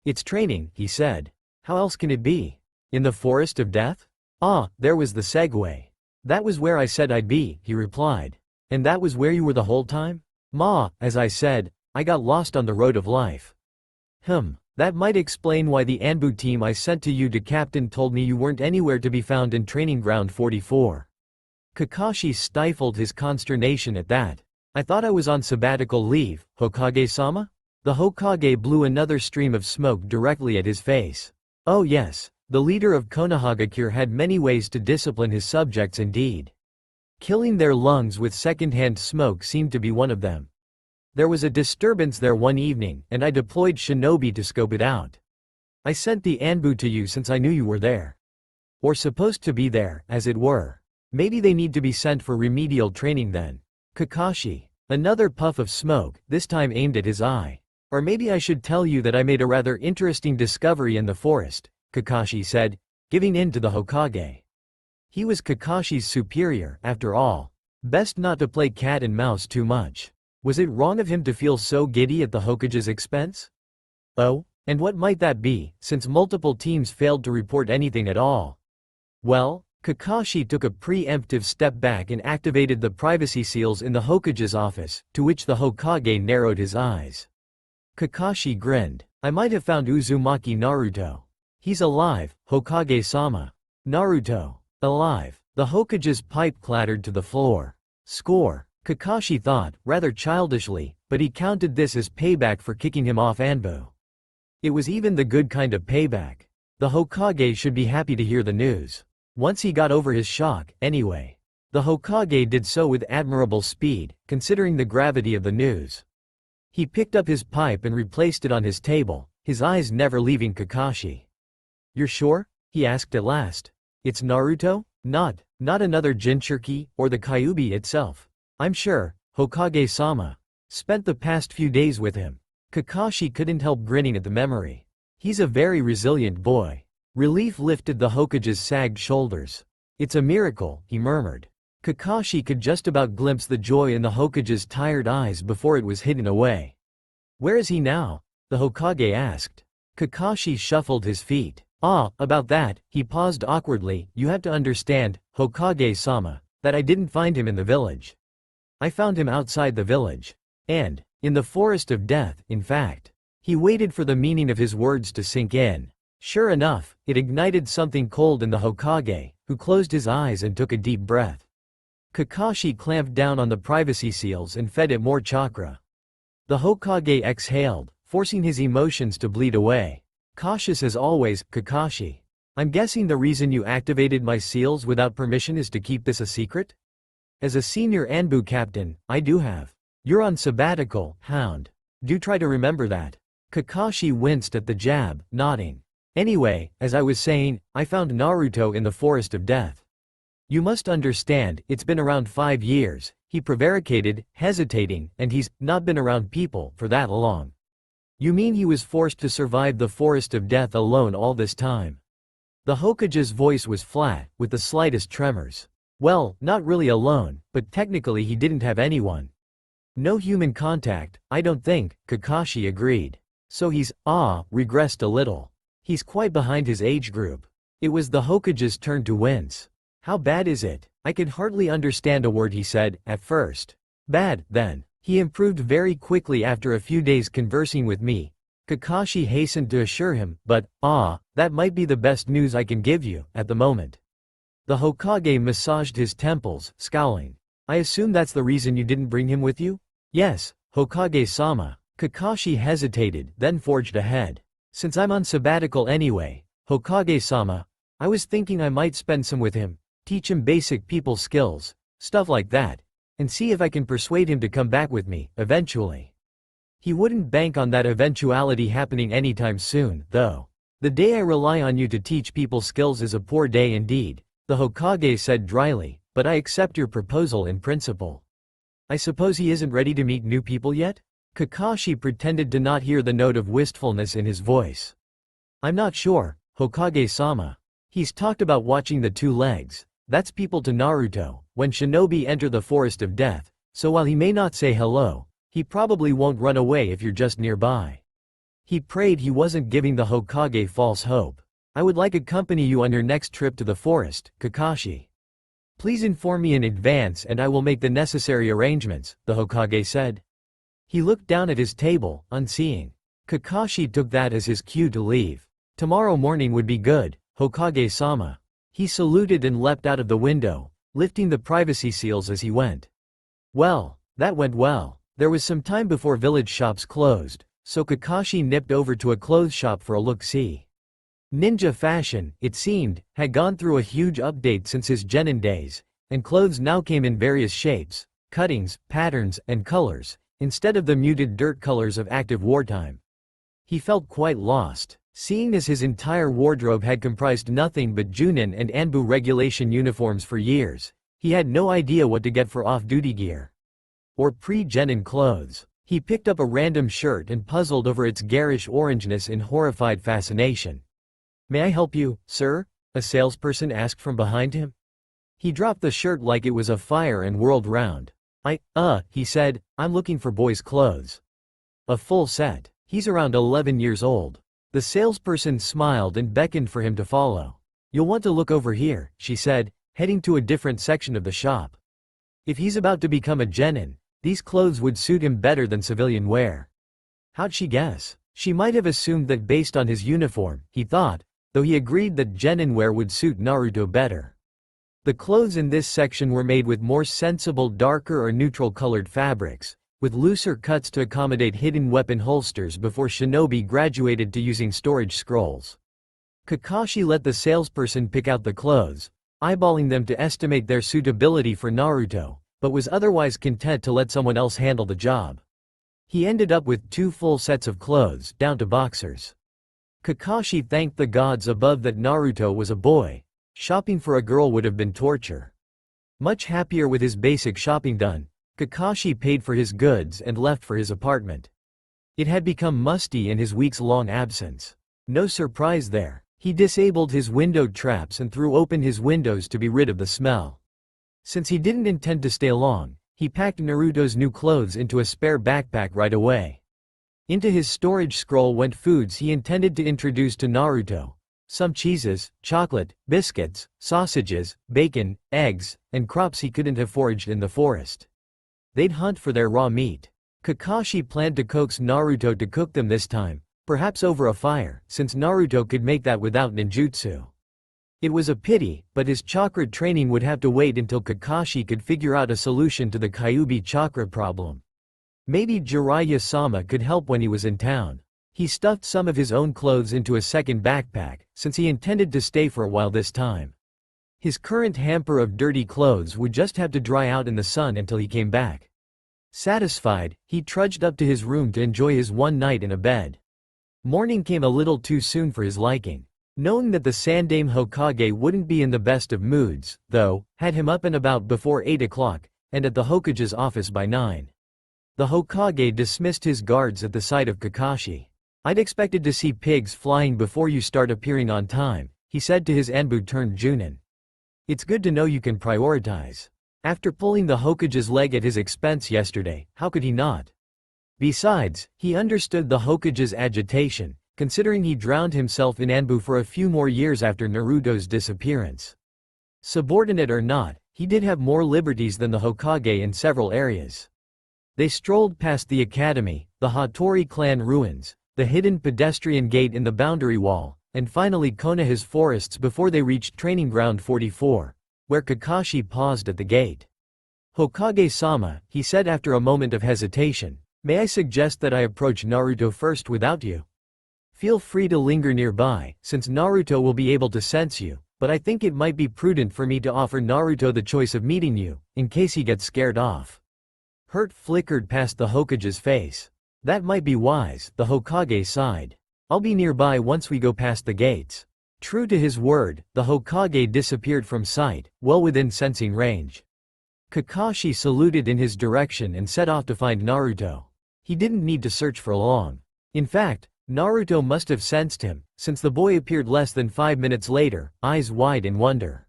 It's training, he said. How else can it be? In the forest of death? Ah, there was the segue. That was where I said I'd be, he replied. And that was where you were the whole time? Ma, as I said, I got lost on the road of life. That might explain why the Anbu team I sent to you to captain told me you weren't anywhere to be found in Training Ground 44. Kakashi stifled his consternation at that. I thought I was on sabbatical leave, Hokage-sama? The Hokage blew another stream of smoke directly at his face. Oh yes, the leader of Konohagakure had many ways to discipline his subjects indeed. Killing their lungs with second-hand smoke seemed to be one of them. There was a disturbance there one evening, and I deployed shinobi to scope it out. I sent the Anbu to you since I knew you were there. Or supposed to be there, as it were. Maybe they need to be sent for remedial training then. Kakashi. Another puff of smoke, this time aimed at his eye. Or maybe I should tell you that I made a rather interesting discovery in the forest, Kakashi said, giving in to the Hokage. He was Kakashi's superior, after all. Best not to play cat and mouse too much. Was it wrong of him to feel so giddy at the Hokage's expense? Oh, and what might that be, since multiple teams failed to report anything at all? Well, Kakashi took a preemptive step back and activated the privacy seals in the Hokage's office, to which the Hokage narrowed his eyes. Kakashi grinned. I might have found Uzumaki Naruto. He's alive, Hokage-sama. Naruto. Alive. The Hokage's pipe clattered to the floor. Score. Kakashi thought, rather childishly, but he counted this as payback for kicking him off Anbu. It was even the good kind of payback. The Hokage should be happy to hear the news. Once he got over his shock, anyway. The Hokage did so with admirable speed, considering the gravity of the news. He picked up his pipe and replaced it on his table, his eyes never leaving Kakashi. You're sure? He asked at last. It's Naruto? Not another Jinchuriki, or the Kyuubi itself. I'm sure, Hokage-sama. Spent the past few days with him. Kakashi couldn't help grinning at the memory. He's a very resilient boy. Relief lifted the Hokage's sagged shoulders. It's a miracle, he murmured. Kakashi could just about glimpse the joy in the Hokage's tired eyes before it was hidden away. Where is he now? The Hokage asked. Kakashi shuffled his feet. About that, he paused awkwardly. You have to understand, Hokage-sama, that I didn't find him in the village. I found him outside the village. And, in the forest of death, in fact. He waited for the meaning of his words to sink in. Sure enough, it ignited something cold in the Hokage, who closed his eyes and took a deep breath. Kakashi clamped down on the privacy seals and fed it more chakra. The Hokage exhaled, forcing his emotions to bleed away. Cautious as always, Kakashi. I'm guessing the reason you activated my seals without permission is to keep this a secret? As a senior Anbu captain, I do have. You're on sabbatical, hound. Do try to remember that. Kakashi winced at the jab, nodding. Anyway, as I was saying, I found Naruto in the forest of death. You must understand, it's been around 5 years, he prevaricated, hesitating, and he's not been around people for that long. You mean he was forced to survive the forest of death alone all this time? The Hokage's voice was flat, with the slightest tremors. Well, not really alone, but technically he didn't have anyone. No human contact, I don't think, Kakashi agreed. So he's, regressed a little. He's quite behind his age group. It was the Hokage's turn to wince. How bad is it? I could hardly understand a word he said, at first. Bad, then. He improved very quickly after a few days conversing with me. Kakashi hastened to assure him, but, that might be the best news I can give you, at the moment. The Hokage massaged his temples, scowling. I assume that's the reason you didn't bring him with you? Yes, Hokage-sama. Kakashi hesitated, then forged ahead. Since I'm on sabbatical anyway, Hokage-sama, I was thinking I might spend some with him, teach him basic people skills, stuff like that, and see if I can persuade him to come back with me, eventually. He wouldn't bank on that eventuality happening anytime soon, though. The day I rely on you to teach people skills is a poor day indeed, the Hokage said dryly, but I accept your proposal in principle. I suppose he isn't ready to meet new people yet? Kakashi pretended to not hear the note of wistfulness in his voice. I'm not sure, Hokage-sama. He's talked about watching the two legs. That's people to Naruto, when shinobi enter the forest of death, so while he may not say hello, he probably won't run away if you're just nearby. He prayed he wasn't giving the Hokage false hope. I would like to accompany you on your next trip to the forest, Kakashi. Please inform me in advance and I will make the necessary arrangements, the Hokage said. He looked down at his table, unseeing. Kakashi took that as his cue to leave. Tomorrow morning would be good, Hokage-sama. He saluted and leapt out of the window, lifting the privacy seals as he went. Well, that went well. There was some time before village shops closed, so Kakashi nipped over to a clothes shop for a look-see. Ninja fashion, it seemed, had gone through a huge update since his genin days, and clothes now came in various shapes, cuttings, patterns, and colors, instead of the muted dirt colors of active wartime. He felt quite lost. Seeing as his entire wardrobe had comprised nothing but Junin and Anbu regulation uniforms for years, he had no idea what to get for off-duty gear. Or pre-genin clothes. He picked up a random shirt and puzzled over its garish orangeness in horrified fascination. May I help you, sir? A salesperson asked from behind him. He dropped the shirt like it was a fire and whirled round. He said, I'm looking for boys' clothes. A full set. He's around 11 years old. The salesperson smiled and beckoned for him to follow. You'll want to look over here, she said, heading to a different section of the shop. If he's about to become a genin, these clothes would suit him better than civilian wear. How'd she guess? She might have assumed that based on his uniform, he thought, though he agreed that genin wear would suit Naruto better. The clothes in this section were made with more sensible darker or neutral-colored fabrics, with looser cuts to accommodate hidden weapon holsters before shinobi graduated to using storage scrolls. Kakashi let the salesperson pick out the clothes, eyeballing them to estimate their suitability for Naruto, but was otherwise content to let someone else handle the job. He ended up with 2 full sets of clothes, down to boxers. Kakashi thanked the gods above that Naruto was a boy. Shopping for a girl would have been torture. Much happier with his basic shopping done, Kakashi paid for his goods and left for his apartment. It had become musty in his weeks-long absence. No surprise there. He disabled his windowed traps and threw open his windows to be rid of the smell. Since he didn't intend to stay long, he packed Naruto's new clothes into a spare backpack right away. Into his storage scroll went foods he intended to introduce to Naruto. Some cheeses, chocolate, biscuits, sausages, bacon, eggs, and crops he couldn't have foraged in the forest. They'd hunt for their raw meat. Kakashi planned to coax Naruto to cook them this time, perhaps over a fire, since Naruto could make that without ninjutsu. It was a pity, but his chakra training would have to wait until Kakashi could figure out a solution to the Kyuubi chakra problem. Maybe Jiraiya-sama could help when he was in town. He stuffed some of his own clothes into a second backpack, since he intended to stay for a while this time. His current hamper of dirty clothes would just have to dry out in the sun until he came back. Satisfied, he trudged up to his room to enjoy his one night in a bed. Morning came a little too soon for his liking. Knowing that the Sandaime Hokage wouldn't be in the best of moods, though, had him up and about before 8 o'clock, and at the Hokage's office by 9. The Hokage dismissed his guards at the sight of Kakashi. I'd expected to see pigs flying before you start appearing on time, he said to his Anbu-turned-Junin. It's good to know you can prioritize. After pulling the Hokage's leg at his expense yesterday, how could he not? Besides, he understood the Hokage's agitation, considering he drowned himself in Anbu for a few more years after Naruto's disappearance. Subordinate or not, he did have more liberties than the Hokage in several areas. They strolled past the academy, the Hattori clan ruins, the hidden pedestrian gate in the boundary wall, and finally Konoha's forests before they reached Training Ground 44, where Kakashi paused at the gate. Hokage-sama, he said after a moment of hesitation, may I suggest that I approach Naruto first without you? Feel free to linger nearby, since Naruto will be able to sense you, but I think it might be prudent for me to offer Naruto the choice of meeting you, in case he gets scared off. Hurt flickered past the Hokage's face. That might be wise, the Hokage sighed. I'll be nearby once we go past the gates. True to his word, the Hokage disappeared from sight, well within sensing range. Kakashi saluted in his direction and set off to find Naruto. He didn't need to search for long. In fact, Naruto must have sensed him, since the boy appeared less than 5 minutes later, eyes wide in wonder.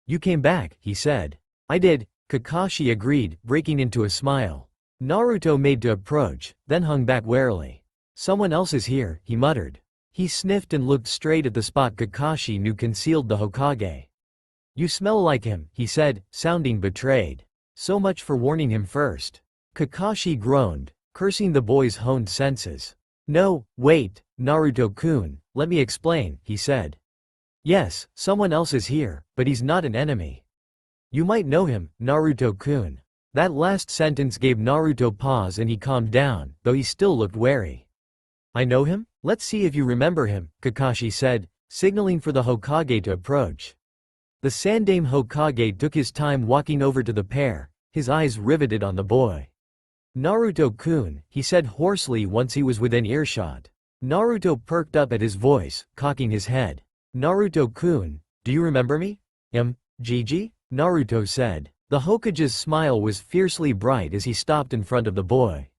You came back, he said. I did, Kakashi agreed, breaking into a smile. Naruto made to approach, then hung back warily. Someone else is here, he muttered. He sniffed and looked straight at the spot Kakashi knew concealed the Hokage. You smell like him, he said, sounding betrayed. So much for warning him first. Kakashi groaned, cursing the boy's honed senses. No, wait, Naruto-kun, let me explain, he said. Yes, someone else is here, but he's not an enemy. You might know him, Naruto-kun. That last sentence gave Naruto pause and he calmed down, though he still looked wary. I know him? Let's see if you remember him, Kakashi said, signaling for the Hokage to approach. The Sandaime Hokage took his time walking over to the pair, his eyes riveted on the boy. Naruto-kun, he said hoarsely once he was within earshot. Naruto perked up at his voice, cocking his head. Naruto-kun, do you remember me? Gigi? Naruto said. The Hokage's smile was fiercely bright as he stopped in front of the boy.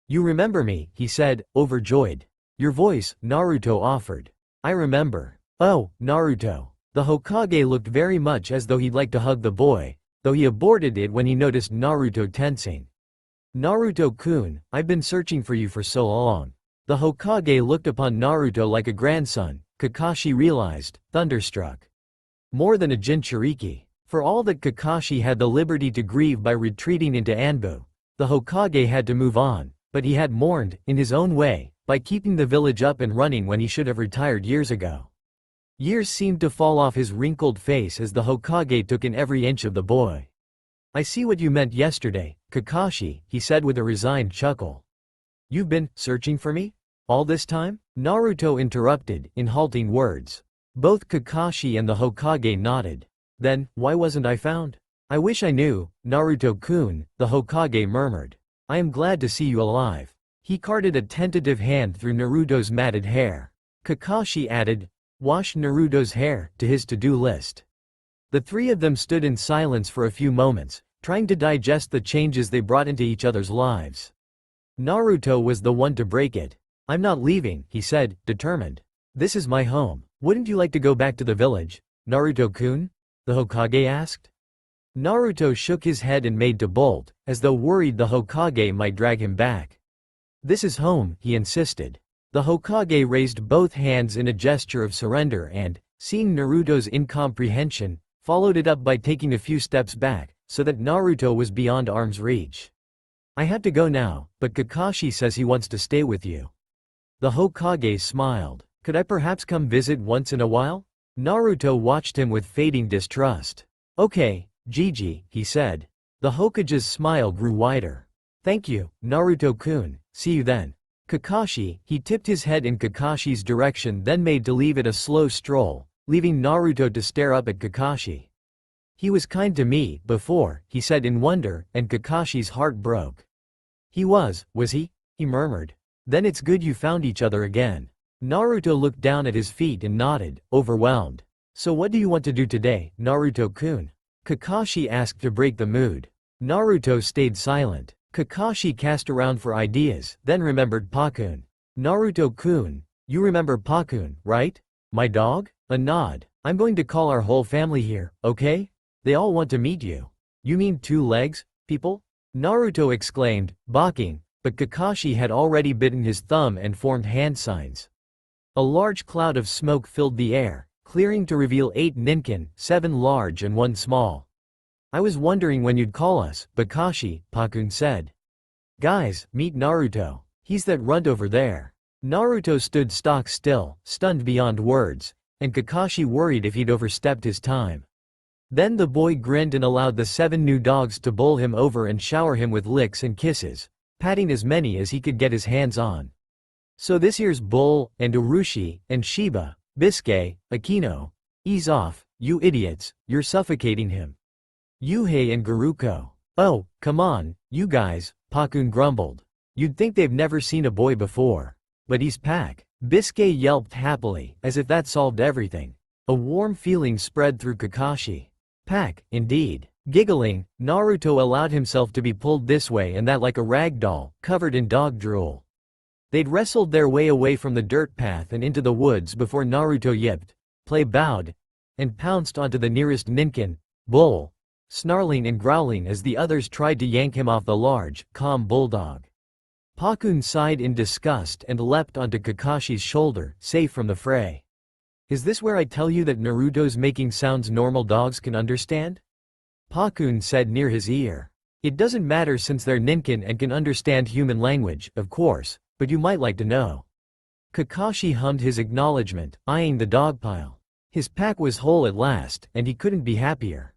You remember me, he said, overjoyed. Your voice, Naruto offered. I remember. Oh, Naruto. The Hokage looked very much as though he'd like to hug the boy, though he aborted it when he noticed Naruto tensing. Naruto-kun, I've been searching for you for so long. The Hokage looked upon Naruto like a grandson, Kakashi realized, thunderstruck. More than a Jinchuriki. For all that Kakashi had the liberty to grieve by retreating into Anbu, the Hokage had to move on, but he had mourned, in his own way, by keeping the village up and running when he should have retired years ago. Years seemed to fall off his wrinkled face as the Hokage took in every inch of the boy. I see what you meant yesterday, Kakashi, he said with a resigned chuckle. You've been searching for me? All this time? Naruto interrupted, in halting words. Both Kakashi and the Hokage nodded. Then, why wasn't I found? I wish I knew, Naruto-kun, the Hokage murmured. I am glad to see you alive. He carted a tentative hand through Naruto's matted hair. Kakashi added, wash Naruto's hair, to his to-do list. The three of them stood in silence for a few moments, trying to digest the changes they brought into each other's lives. Naruto was the one to break it. I'm not leaving, he said, determined. This is my home. Wouldn't you like to go back to the village, Naruto-kun? The Hokage asked. Naruto shook his head and made to bolt, as though worried the Hokage might drag him back. This is home, he insisted. The Hokage raised both hands in a gesture of surrender and, seeing Naruto's incomprehension, followed it up by taking a few steps back, so that Naruto was beyond arm's reach. I have to go now, but Kakashi says he wants to stay with you. The Hokage smiled. Could I perhaps come visit once in a while? Naruto watched him with fading distrust. Okay, Gigi, he said. The Hokage's smile grew wider. Thank you, Naruto-kun, see you then. Kakashi, he tipped his head in Kakashi's direction then made to leave it a slow stroll, leaving Naruto to stare up at Kakashi. He was kind to me, before, he said in wonder, and Kakashi's heart broke. He was he? He murmured. Then it's good you found each other again. Naruto looked down at his feet and nodded, overwhelmed. So what do you want to do today, Naruto-kun? Kakashi asked to break the mood. Naruto stayed silent. Kakashi cast around for ideas, then remembered Pakun. Naruto-kun, you remember Pakun, right? My dog? A nod. I'm going to call our whole family here, okay? They all want to meet you. You mean 2 legs, people? Naruto exclaimed, balking, but Kakashi had already bitten his thumb and formed hand signs. A large cloud of smoke filled the air, clearing to reveal 8 Ninken, 7 large and 1 small. I was wondering when you'd call us, Kakashi, Pakun said. Guys, meet Naruto. He's that runt over there. Naruto stood stock still, stunned beyond words, and Kakashi worried if he'd overstepped his time. Then the boy grinned and allowed the 7 new dogs to bowl him over and shower him with licks and kisses, patting as many as he could get his hands on. So this here's Bull, and Urushi, and Shiba, Bisque, Akino. Ease off, you idiots, you're suffocating him. Yuhei and Garuko. Oh, come on, you guys, Pakun grumbled. You'd think they've never seen a boy before. But he's Pac. Bisque yelped happily, as if that solved everything. A warm feeling spread through Kakashi. Pac, indeed. Giggling, Naruto allowed himself to be pulled this way and that like a rag doll, covered in dog drool. They'd wrestled their way away from the dirt path and into the woods before Naruto yipped, play bowed, and pounced onto the nearest Ninken, Bull, snarling and growling as the others tried to yank him off the large, calm bulldog. Pakun sighed in disgust and leapt onto Kakashi's shoulder, safe from the fray. Is this where I tell you that Naruto's making sounds normal dogs can understand? Pakun said near his ear. It doesn't matter since they're Ninken and can understand human language, of course, but you might like to know. Kakashi hummed his acknowledgement, eyeing the dog pile. His pack was whole at last, and he couldn't be happier.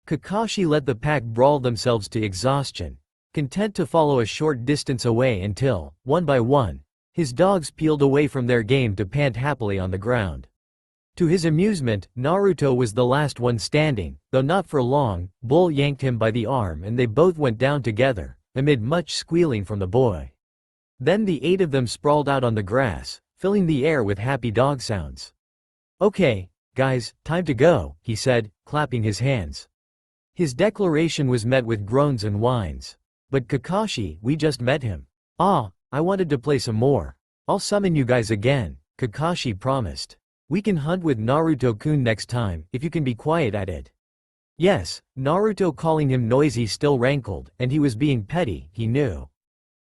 Kakashi let the pack brawl themselves to exhaustion, content to follow a short distance away until, one by one, his dogs peeled away from their game to pant happily on the ground. To his amusement, Naruto was the last one standing, though not for long. Bull yanked him by the arm and they both went down together, amid much squealing from the boy. Then the 8 of them sprawled out on the grass, filling the air with happy dog sounds. Okay, guys, time to go, he said, clapping his hands. His declaration was met with groans and whines. But Kakashi, we just met him. Ah, I wanted to play some more. I'll summon you guys again, Kakashi promised. We can hunt with Naruto-kun next time, if you can be quiet at it. Yes, Naruto calling him noisy still rankled, and he was being petty, he knew.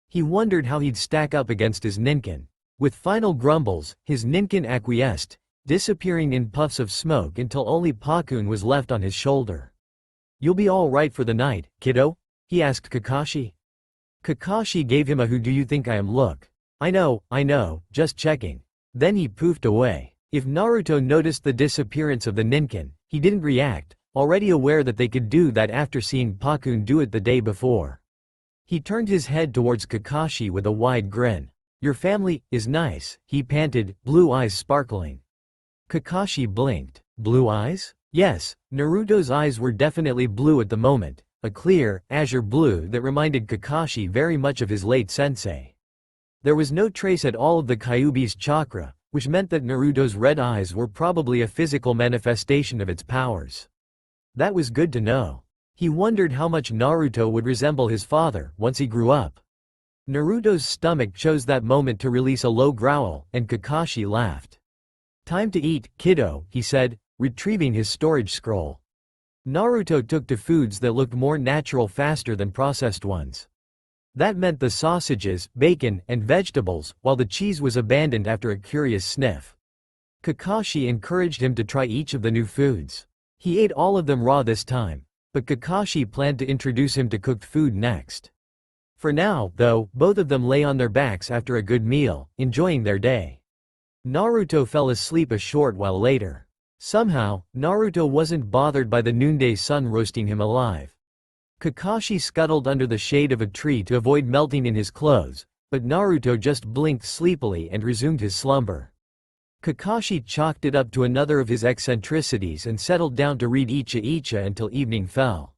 He wondered how he'd stack up against his Ninken. With final grumbles, his Ninken acquiesced, disappearing in puffs of smoke until only Pakun was left on his shoulder. You'll be all right for the night, kiddo? He asked Kakashi. Kakashi gave him a who do you think I am look. I know, just checking. Then he poofed away. If Naruto noticed the disappearance of the Ninken, he didn't react, already aware that they could do that after seeing Pakun do it the day before. He turned his head towards Kakashi with a wide grin. Your family is nice, he panted, blue eyes sparkling. Kakashi blinked. Blue eyes? Yes, Naruto's eyes were definitely blue at the moment. A clear, azure blue that reminded Kakashi very much of his late sensei. There was no trace at all of the Kyuubi's chakra, which meant that Naruto's red eyes were probably a physical manifestation of its powers. That was good to know. He wondered how much Naruto would resemble his father once he grew up. Naruto's stomach chose that moment to release a low growl, and Kakashi laughed. Time to eat, kiddo, he said, retrieving his storage scroll. Naruto took to foods that looked more natural faster than processed ones. That meant the sausages, bacon, and vegetables, while the cheese was abandoned after a curious sniff. Kakashi encouraged him to try each of the new foods. He ate all of them raw this time, but Kakashi planned to introduce him to cooked food next. For now, though, both of them lay on their backs after a good meal, enjoying their day. Naruto fell asleep a short while later. Somehow, Naruto wasn't bothered by the noonday sun roasting him alive. Kakashi scuttled under the shade of a tree to avoid melting in his clothes, but Naruto just blinked sleepily and resumed his slumber. Kakashi chalked it up to another of his eccentricities and settled down to read Icha until evening fell.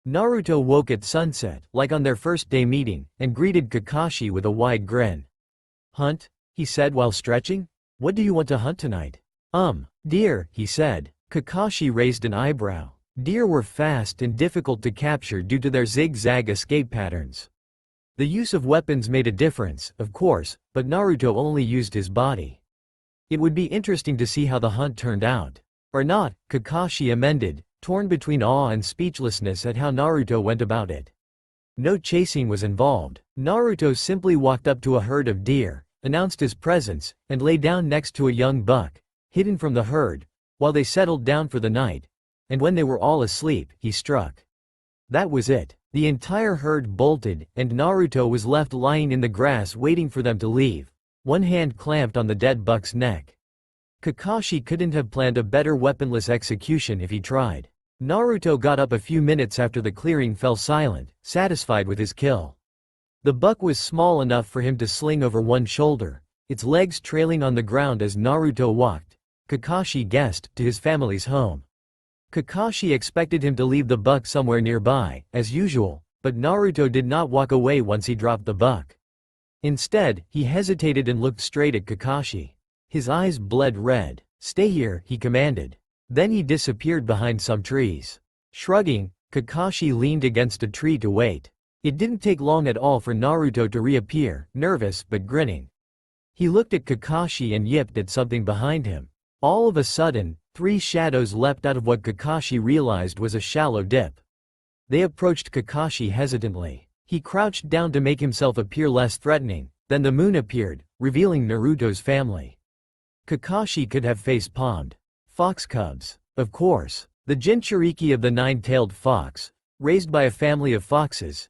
Naruto woke at sunset, like on their first day meeting, and greeted Kakashi with a wide grin. Hunt? He said while stretching. What do you want to hunt tonight? Deer, he said. Kakashi raised an eyebrow. Deer were fast and difficult to capture due to their zigzag escape patterns. The use of weapons made a difference, of course, but Naruto only used his body. It would be interesting to see how the hunt turned out. Or not, Kakashi amended, torn between awe and speechlessness at how Naruto went about it. No chasing was involved. Naruto simply walked up to a herd of deer, announced his presence, and lay down next to a young buck, hidden from the herd, while they settled down for the night, and when they were all asleep, he struck. That was it. The entire herd bolted, and Naruto was left lying in the grass waiting for them to leave, one hand clamped on the dead buck's neck. Kakashi couldn't have planned a better weaponless execution if he tried. Naruto got up a few minutes after the clearing fell silent, satisfied with his kill. The buck was small enough for him to sling over one shoulder, its legs trailing on the ground as Naruto walked, Kakashi guessed, to his family's home. Kakashi expected him to leave the buck somewhere nearby, as usual, but Naruto did not walk away once he dropped the buck. Instead, he hesitated and looked straight at Kakashi. His eyes bled red. "Stay here," he commanded. Then he disappeared behind some trees. Shrugging, Kakashi leaned against a tree to wait. It didn't take long at all for Naruto to reappear, nervous but grinning. He looked at Kakashi and yipped at something behind him. All of a sudden, 3 shadows leapt out of what Kakashi realized was a shallow dip. They approached Kakashi hesitantly. He crouched down to make himself appear less threatening. Then the moon appeared, revealing Naruto's family. Kakashi could have face-palmed. Fox cubs. Of course. The Jinchuriki of the 9-tailed fox, raised by a family of foxes.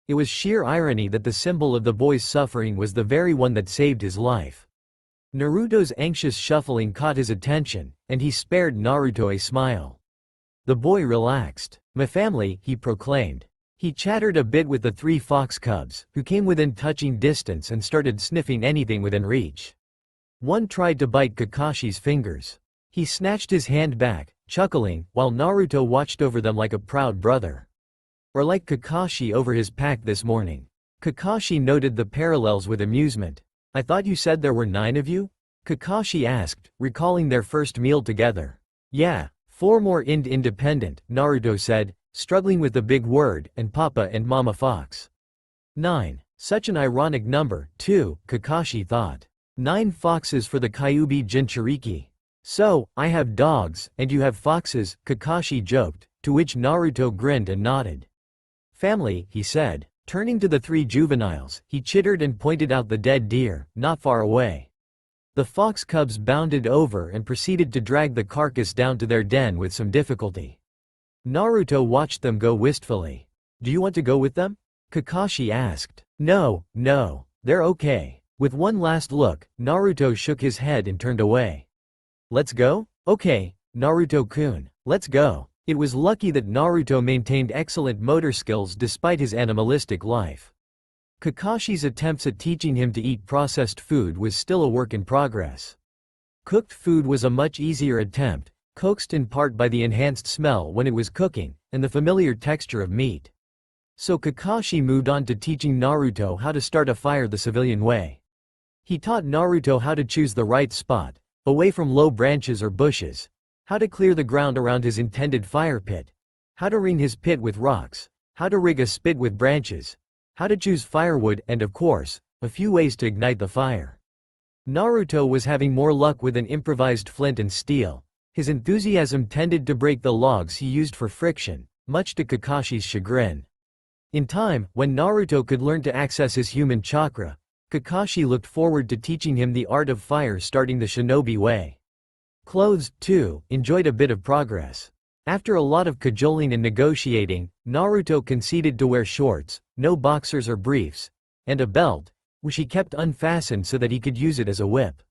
It was sheer irony that the symbol of the boy's suffering was the very one that saved his life. Naruto's anxious shuffling caught his attention, and he spared Naruto a smile. The boy relaxed. "My family," he proclaimed. He chattered a bit with the 3 fox cubs, who came within touching distance and started sniffing anything within reach. One tried to bite Kakashi's fingers. He snatched his hand back, chuckling, while Naruto watched over them like a proud brother. Or like Kakashi over his pack this morning. Kakashi noted the parallels with amusement. "I thought you said there were 9 of you?" Kakashi asked, recalling their first meal together. "Yeah, 4 more independent," Naruto said, struggling with the big word, "and Papa and Mama Fox." 9. Such an ironic number, too, Kakashi thought. 9 foxes for the Kyuubi Jinchuriki. "So, I have dogs, and you have foxes," Kakashi joked, to which Naruto grinned and nodded. "Family," he said. Turning to the 3 juveniles, he chittered and pointed out the dead deer, not far away. The fox cubs bounded over and proceeded to drag the carcass down to their den with some difficulty. Naruto watched them go wistfully. "Do you want to go with them?" Kakashi asked. No, they're okay." With one last look, Naruto shook his head and turned away. "Let's go?" "Okay, Naruto-kun, let's go." It was lucky that Naruto maintained excellent motor skills despite his animalistic life. Kakashi's attempts at teaching him to eat processed food was still a work in progress. Cooked food was a much easier attempt, coaxed in part by the enhanced smell when it was cooking, and the familiar texture of meat. So Kakashi moved on to teaching Naruto how to start a fire the civilian way. He taught Naruto how to choose the right spot, away from low branches or bushes, how to clear the ground around his intended fire pit, how to ring his pit with rocks, how to rig a spit with branches, how to choose firewood, and of course, a few ways to ignite the fire. Naruto was having more luck with an improvised flint and steel. His enthusiasm tended to break the logs he used for friction, much to Kakashi's chagrin. In time, when Naruto could learn to access his human chakra, Kakashi looked forward to teaching him the art of fire starting the shinobi way. Clothes, too, enjoyed a bit of progress. After a lot of cajoling and negotiating, Naruto conceded to wear shorts, no boxers or briefs, and a belt, which he kept unfastened so that he could use it as a whip.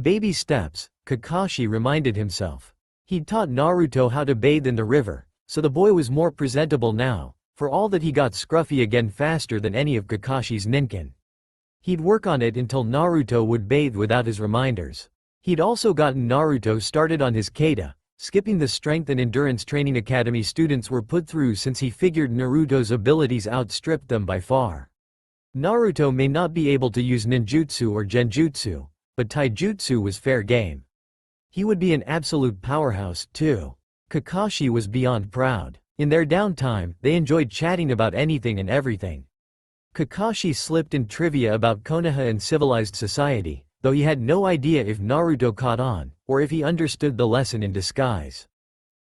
Baby steps, Kakashi reminded himself. He'd taught Naruto how to bathe in the river, so the boy was more presentable now, for all that he got scruffy again faster than any of Kakashi's Ninken. He'd work on it until Naruto would bathe without his reminders. He'd also gotten Naruto started on his kata, skipping the strength and endurance training academy students were put through since he figured Naruto's abilities outstripped them by far. Naruto may not be able to use ninjutsu or genjutsu, but taijutsu was fair game. He would be an absolute powerhouse, too. Kakashi was beyond proud. In their downtime, they enjoyed chatting about anything and everything. Kakashi slipped in trivia about Konoha and civilized society, though he had no idea if Naruto caught on, or if he understood the lesson in disguise.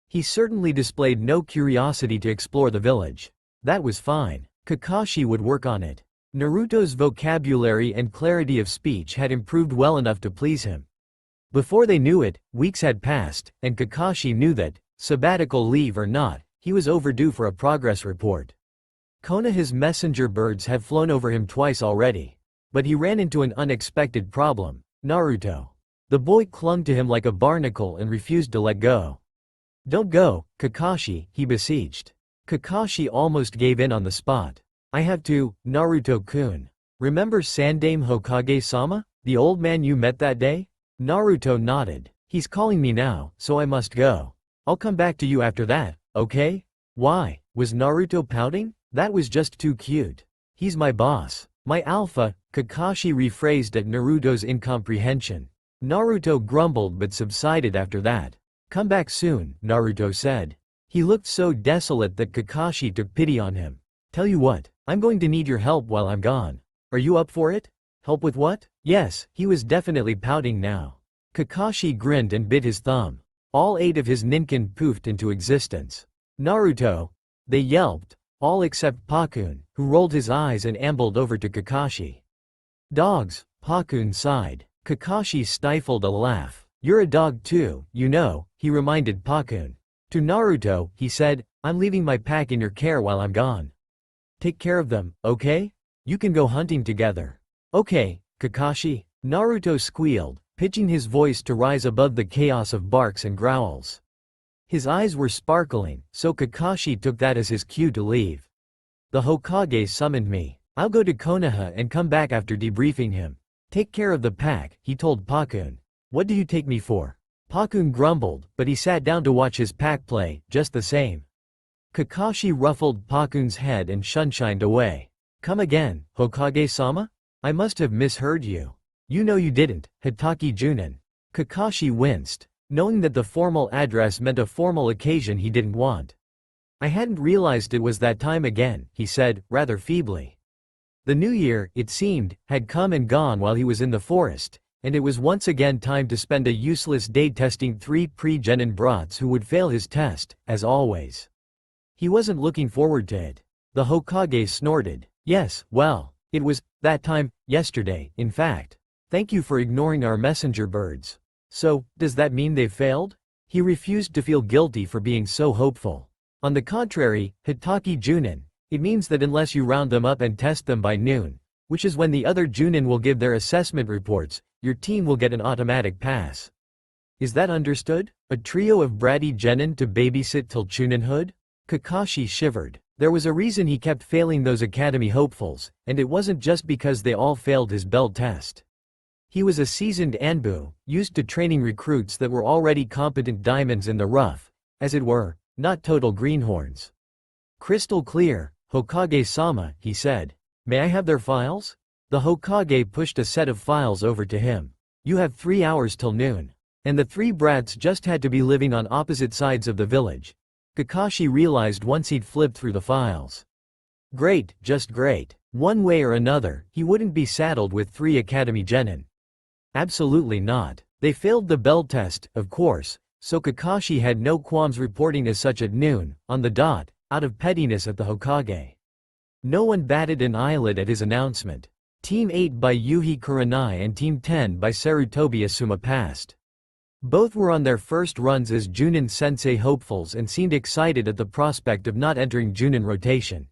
He certainly displayed no curiosity to explore the village. That was fine. Kakashi would work on it. Naruto's vocabulary and clarity of speech had improved well enough to please him. Before they knew it, weeks had passed, and Kakashi knew that, sabbatical leave or not, he was overdue for a progress report. Konoha's messenger birds had flown over him twice already. But he ran into an unexpected problem: Naruto. The boy clung to him like a barnacle and refused to let go. "Don't go, Kakashi," he beseeched. Kakashi almost gave in on the spot. "I have to, Naruto-kun. Remember Sandaime Hokage-sama, the old man you met that day?" Naruto nodded. "He's calling me now, so I must go. I'll come back to you after that, okay?" Why? Was Naruto pouting? That was just too cute. "He's my boss. My alpha," Kakashi rephrased at Naruto's incomprehension. Naruto grumbled but subsided after that. "Come back soon," Naruto said. He looked so desolate that Kakashi took pity on him. "Tell you what, I'm going to need your help while I'm gone. Are you up for it?" "Help with what?" Yes, he was definitely pouting now. Kakashi grinned and bit his thumb. All 8 of his Ninken poofed into existence. "Naruto!" They yelped, all except Pakun, who rolled his eyes and ambled over to Kakashi. "Dogs," Pakun sighed. Kakashi stifled a laugh. "You're a dog too, you know," he reminded Pakun. To Naruto, he said, "I'm leaving my pack in your care while I'm gone. Take care of them, okay? You can go hunting together." "Okay, Kakashi," Naruto squealed, pitching his voice to rise above the chaos of barks and growls. His eyes were sparkling, so Kakashi took that as his cue to leave. "The Hokage summoned me. I'll go to Konoha and come back after debriefing him. Take care of the pack," he told Pakun. "What do you take me for?" Pakun grumbled, but he sat down to watch his pack play, just the same. Kakashi ruffled Pakun's head and shunshined away. "Come again, Hokage-sama? I must have misheard you." "You know you didn't, Hitaki Junin." Kakashi winced, knowing that the formal address meant a formal occasion he didn't want. "I hadn't realized it was that time again," he said, rather feebly. The new year, it seemed, had come and gone while he was in the forest, and it was once again time to spend a useless day testing 3 pre-genin brats who would fail his test, as always. He wasn't looking forward to it. The Hokage snorted. "Yes, well, it was that time yesterday, in fact. Thank you for ignoring our messenger birds." "So, does that mean they've failed?" He refused to feel guilty for being so hopeful. "On the contrary, Hitaki Junin, it means that unless you round them up and test them by noon, which is when the other Junin will give their assessment reports, your team will get an automatic pass. Is that understood? A trio of bratty genin to babysit till Chuninhood?" Kakashi shivered. There was a reason he kept failing those academy hopefuls, and it wasn't just because they all failed his bell test. He was a seasoned Anbu, used to training recruits that were already competent diamonds in the rough, as it were, not total greenhorns. "Crystal clear, Hokage-sama," he said. "May I have their files?" The Hokage pushed a set of files over to him. "You have 3 hours till noon." And the 3 brats just had to be living on opposite sides of the village. Kakashi realized once he'd flipped through the files. Great, just great. One way or another, he wouldn't be saddled with 3 academy genin. Absolutely not. They failed the bell test, of course, so Kakashi had no qualms reporting as such at noon, on the dot, out of pettiness at the Hokage. No one batted an eyelid at his announcement. Team 8 by Yuhi Kurenai and Team 10 by Sarutobi Asuma passed. Both were on their first runs as Junin Sensei hopefuls and seemed excited at the prospect of not entering Junin rotation.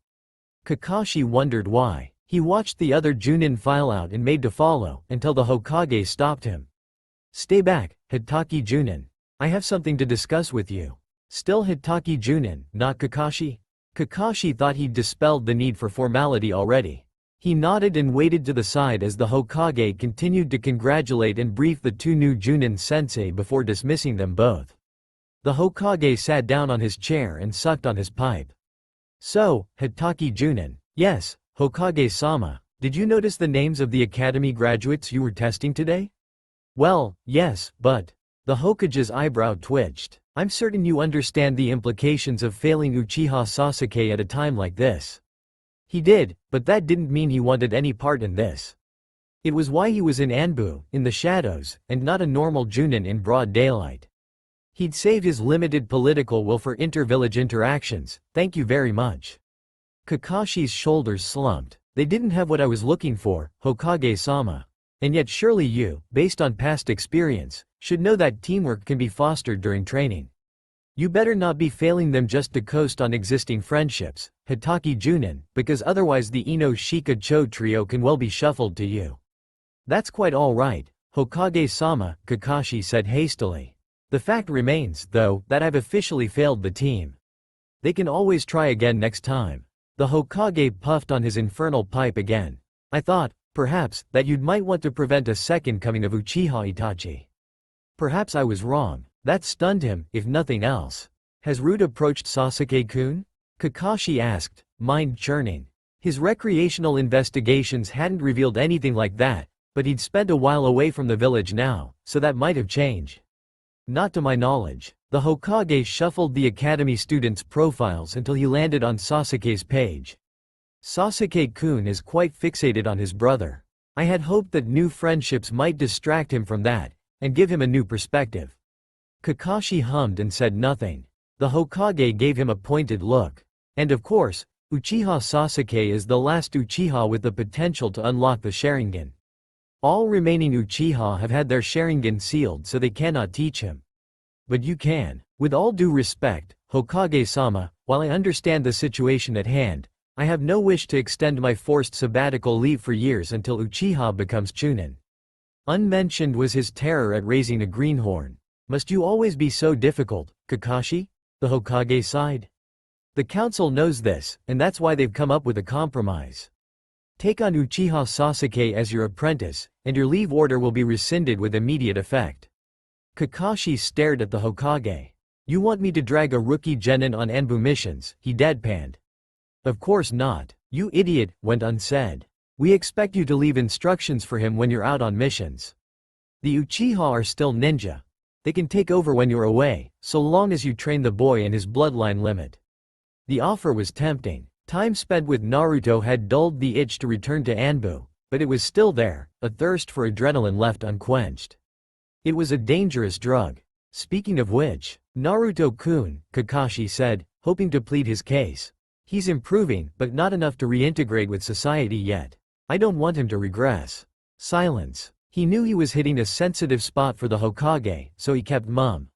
Kakashi wondered why. He watched the other Junin file out and made to follow, until the Hokage stopped him. "Stay back, Hitaki Junin. I have something to discuss with you." Still Hitaki Junin, not Kakashi? Kakashi thought he'd dispelled the need for formality already. He nodded and waited to the side as the Hokage continued to congratulate and brief the 2 new Junin sensei before dismissing them both. The Hokage sat down on his chair and sucked on his pipe. "So, Hitaki Junin." "Yes, Hokage-sama, did you notice the names of the academy graduates you were testing today?" "Well, yes, but..." The Hokage's eyebrow twitched. "I'm certain you understand the implications of failing Uchiha Sasuke at a time like this." He did, but that didn't mean he wanted any part in this. It was why he was in Anbu, in the shadows, and not a normal Junin in broad daylight. He'd saved his limited political will for inter-village interactions, thank you very much. Kakashi's shoulders slumped. They didn't have what I was looking for, Hokage-sama. And yet surely you, based on past experience, should know that teamwork can be fostered during training. You better not be failing them just to coast on existing friendships, Hitaki Junin, because otherwise the Ino Shika Cho trio can well be shuffled to you. That's quite all right, Hokage-sama, Kakashi said hastily. The fact remains, though, that I've officially failed the team. They can always try again next time. The Hokage puffed on his infernal pipe again. I thought, perhaps, that you might want to prevent a second coming of Uchiha Itachi. Perhaps I was wrong. That stunned him, if nothing else. Has Root approached Sasuke-kun? Kakashi asked, mind churning. His recreational investigations hadn't revealed anything like that, but he'd spent a while away from the village now, so that might have changed. Not to my knowledge. The Hokage shuffled the academy students' profiles until he landed on Sasuke's page. Sasuke-kun is quite fixated on his brother. I had hoped that new friendships might distract him from that, and give him a new perspective. Kakashi hummed and said nothing. The Hokage gave him a pointed look. And of course, Uchiha Sasuke is the last Uchiha with the potential to unlock the Sharingan. All remaining Uchiha have had their Sharingan sealed so they cannot teach him. But you can. With all due respect, Hokage-sama, while I understand the situation at hand, I have no wish to extend my forced sabbatical leave for years until Uchiha becomes Chunin. Unmentioned was his terror at raising a greenhorn. Must you always be so difficult, Kakashi? The Hokage sighed. The council knows this, and that's why they've come up with a compromise. Take on Uchiha Sasuke as your apprentice, and your leave order will be rescinded with immediate effect. Kakashi stared at the Hokage. You want me to drag a rookie genin on Anbu missions, he deadpanned. Of course not. You idiot, went unsaid. We expect you to leave instructions for him when you're out on missions. The Uchiha are still ninja. They can take over when you're away, so long as you train the boy and his bloodline limit. The offer was tempting. Time spent with Naruto had dulled the itch to return to Anbu, but it was still there, a thirst for adrenaline left unquenched. It was a dangerous drug. Speaking of which, Naruto-kun, Kakashi said, hoping to plead his case. He's improving, but not enough to reintegrate with society yet. I don't want him to regress. Silence. He knew he was hitting a sensitive spot for the Hokage, so he kept mum.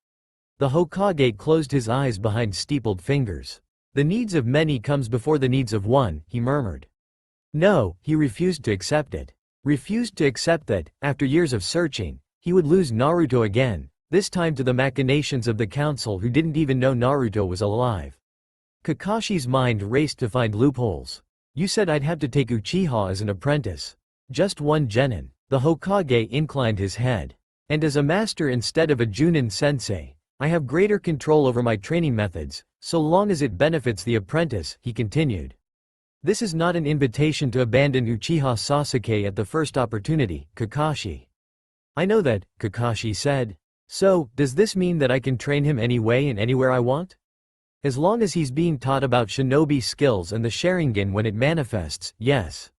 The Hokage closed his eyes behind steepled fingers. The needs of many comes before the needs of one, he murmured. No, he refused to accept it. Refused to accept that, after years of searching, he would lose Naruto again, this time to the machinations of the council who didn't even know Naruto was alive. Kakashi's mind raced to find loopholes. You said I'd have to take Uchiha as an apprentice. Just one genin. The Hokage inclined his head. And as a master instead of a Junin sensei, I have greater control over my training methods, so long as it benefits the apprentice, he continued. This is not an invitation to abandon Uchiha Sasuke at the first opportunity, Kakashi. I know that, Kakashi said. So, does this mean that I can train him any way and anywhere I want? As long as he's being taught about shinobi skills and the Sharingan when it manifests, yes.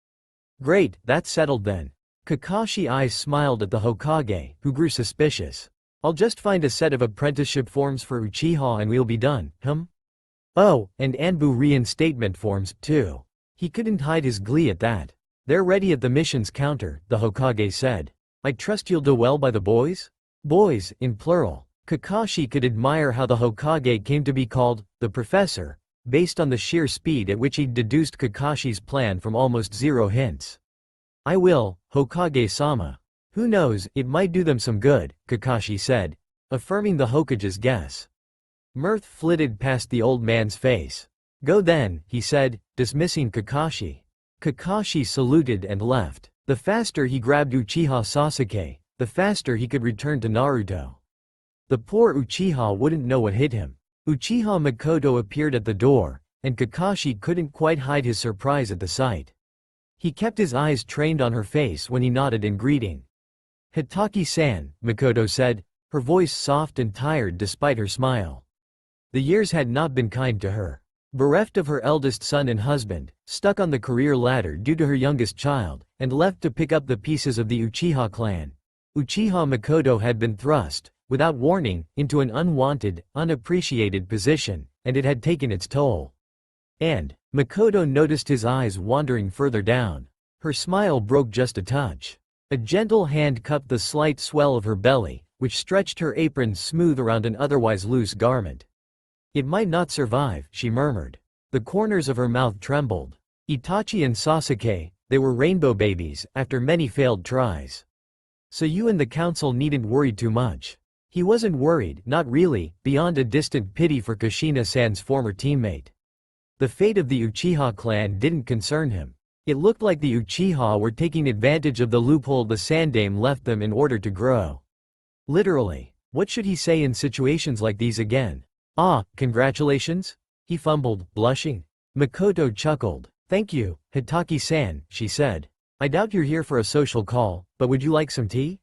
Great, that's settled then. Kakashi's eyes smiled at the Hokage, who grew suspicious. I'll just find a set of apprenticeship forms for Uchiha and we'll be done, Oh, and Anbu reinstatement forms, too. He couldn't hide his glee at that. They're ready at the missions counter, the Hokage said. I trust you'll do well by the boys? Boys, in plural. Kakashi could admire how the Hokage came to be called, the Professor, based on the sheer speed at which he'd deduced Kakashi's plan from almost zero hints. I will, Hokage-sama. Who knows, it might do them some good, Kakashi said, affirming the Hokage's guess. Mirth flitted past the old man's face. Go then, he said, dismissing Kakashi. Kakashi saluted and left. The faster he grabbed Uchiha Sasuke, the faster he could return to Naruto. The poor Uchiha wouldn't know what hit him. Uchiha Makoto appeared at the door, and Kakashi couldn't quite hide his surprise at the sight. He kept his eyes trained on her face when he nodded in greeting. Hitaki-san, Makoto said, her voice soft and tired despite her smile. The years had not been kind to her. Bereft of her eldest son and husband, stuck on the career ladder due to her youngest child, and left to pick up the pieces of the Uchiha clan. Uchiha Makoto had been thrust, without warning, into an unwanted, unappreciated position, and it had taken its toll. And Makoto noticed his eyes wandering further down. Her smile broke just a touch. A gentle hand cupped the slight swell of her belly, which stretched her apron smooth around an otherwise loose garment. "It might not survive," she murmured. The corners of her mouth trembled. Itachi and Sasuke, they were rainbow babies, after many failed tries. So you and the council needn't worry too much. He wasn't worried, not really, beyond a distant pity for Kushina-san's former teammate. The fate of the Uchiha clan didn't concern him. It looked like the Uchiha were taking advantage of the loophole the Sandaime left them in order to grow. Literally, what should he say in situations like these again? "Ah, congratulations?" he fumbled, blushing. Makoto chuckled. "Thank you, Hitaki-san," she said. "I doubt you're here for a social call, but would you like some tea?"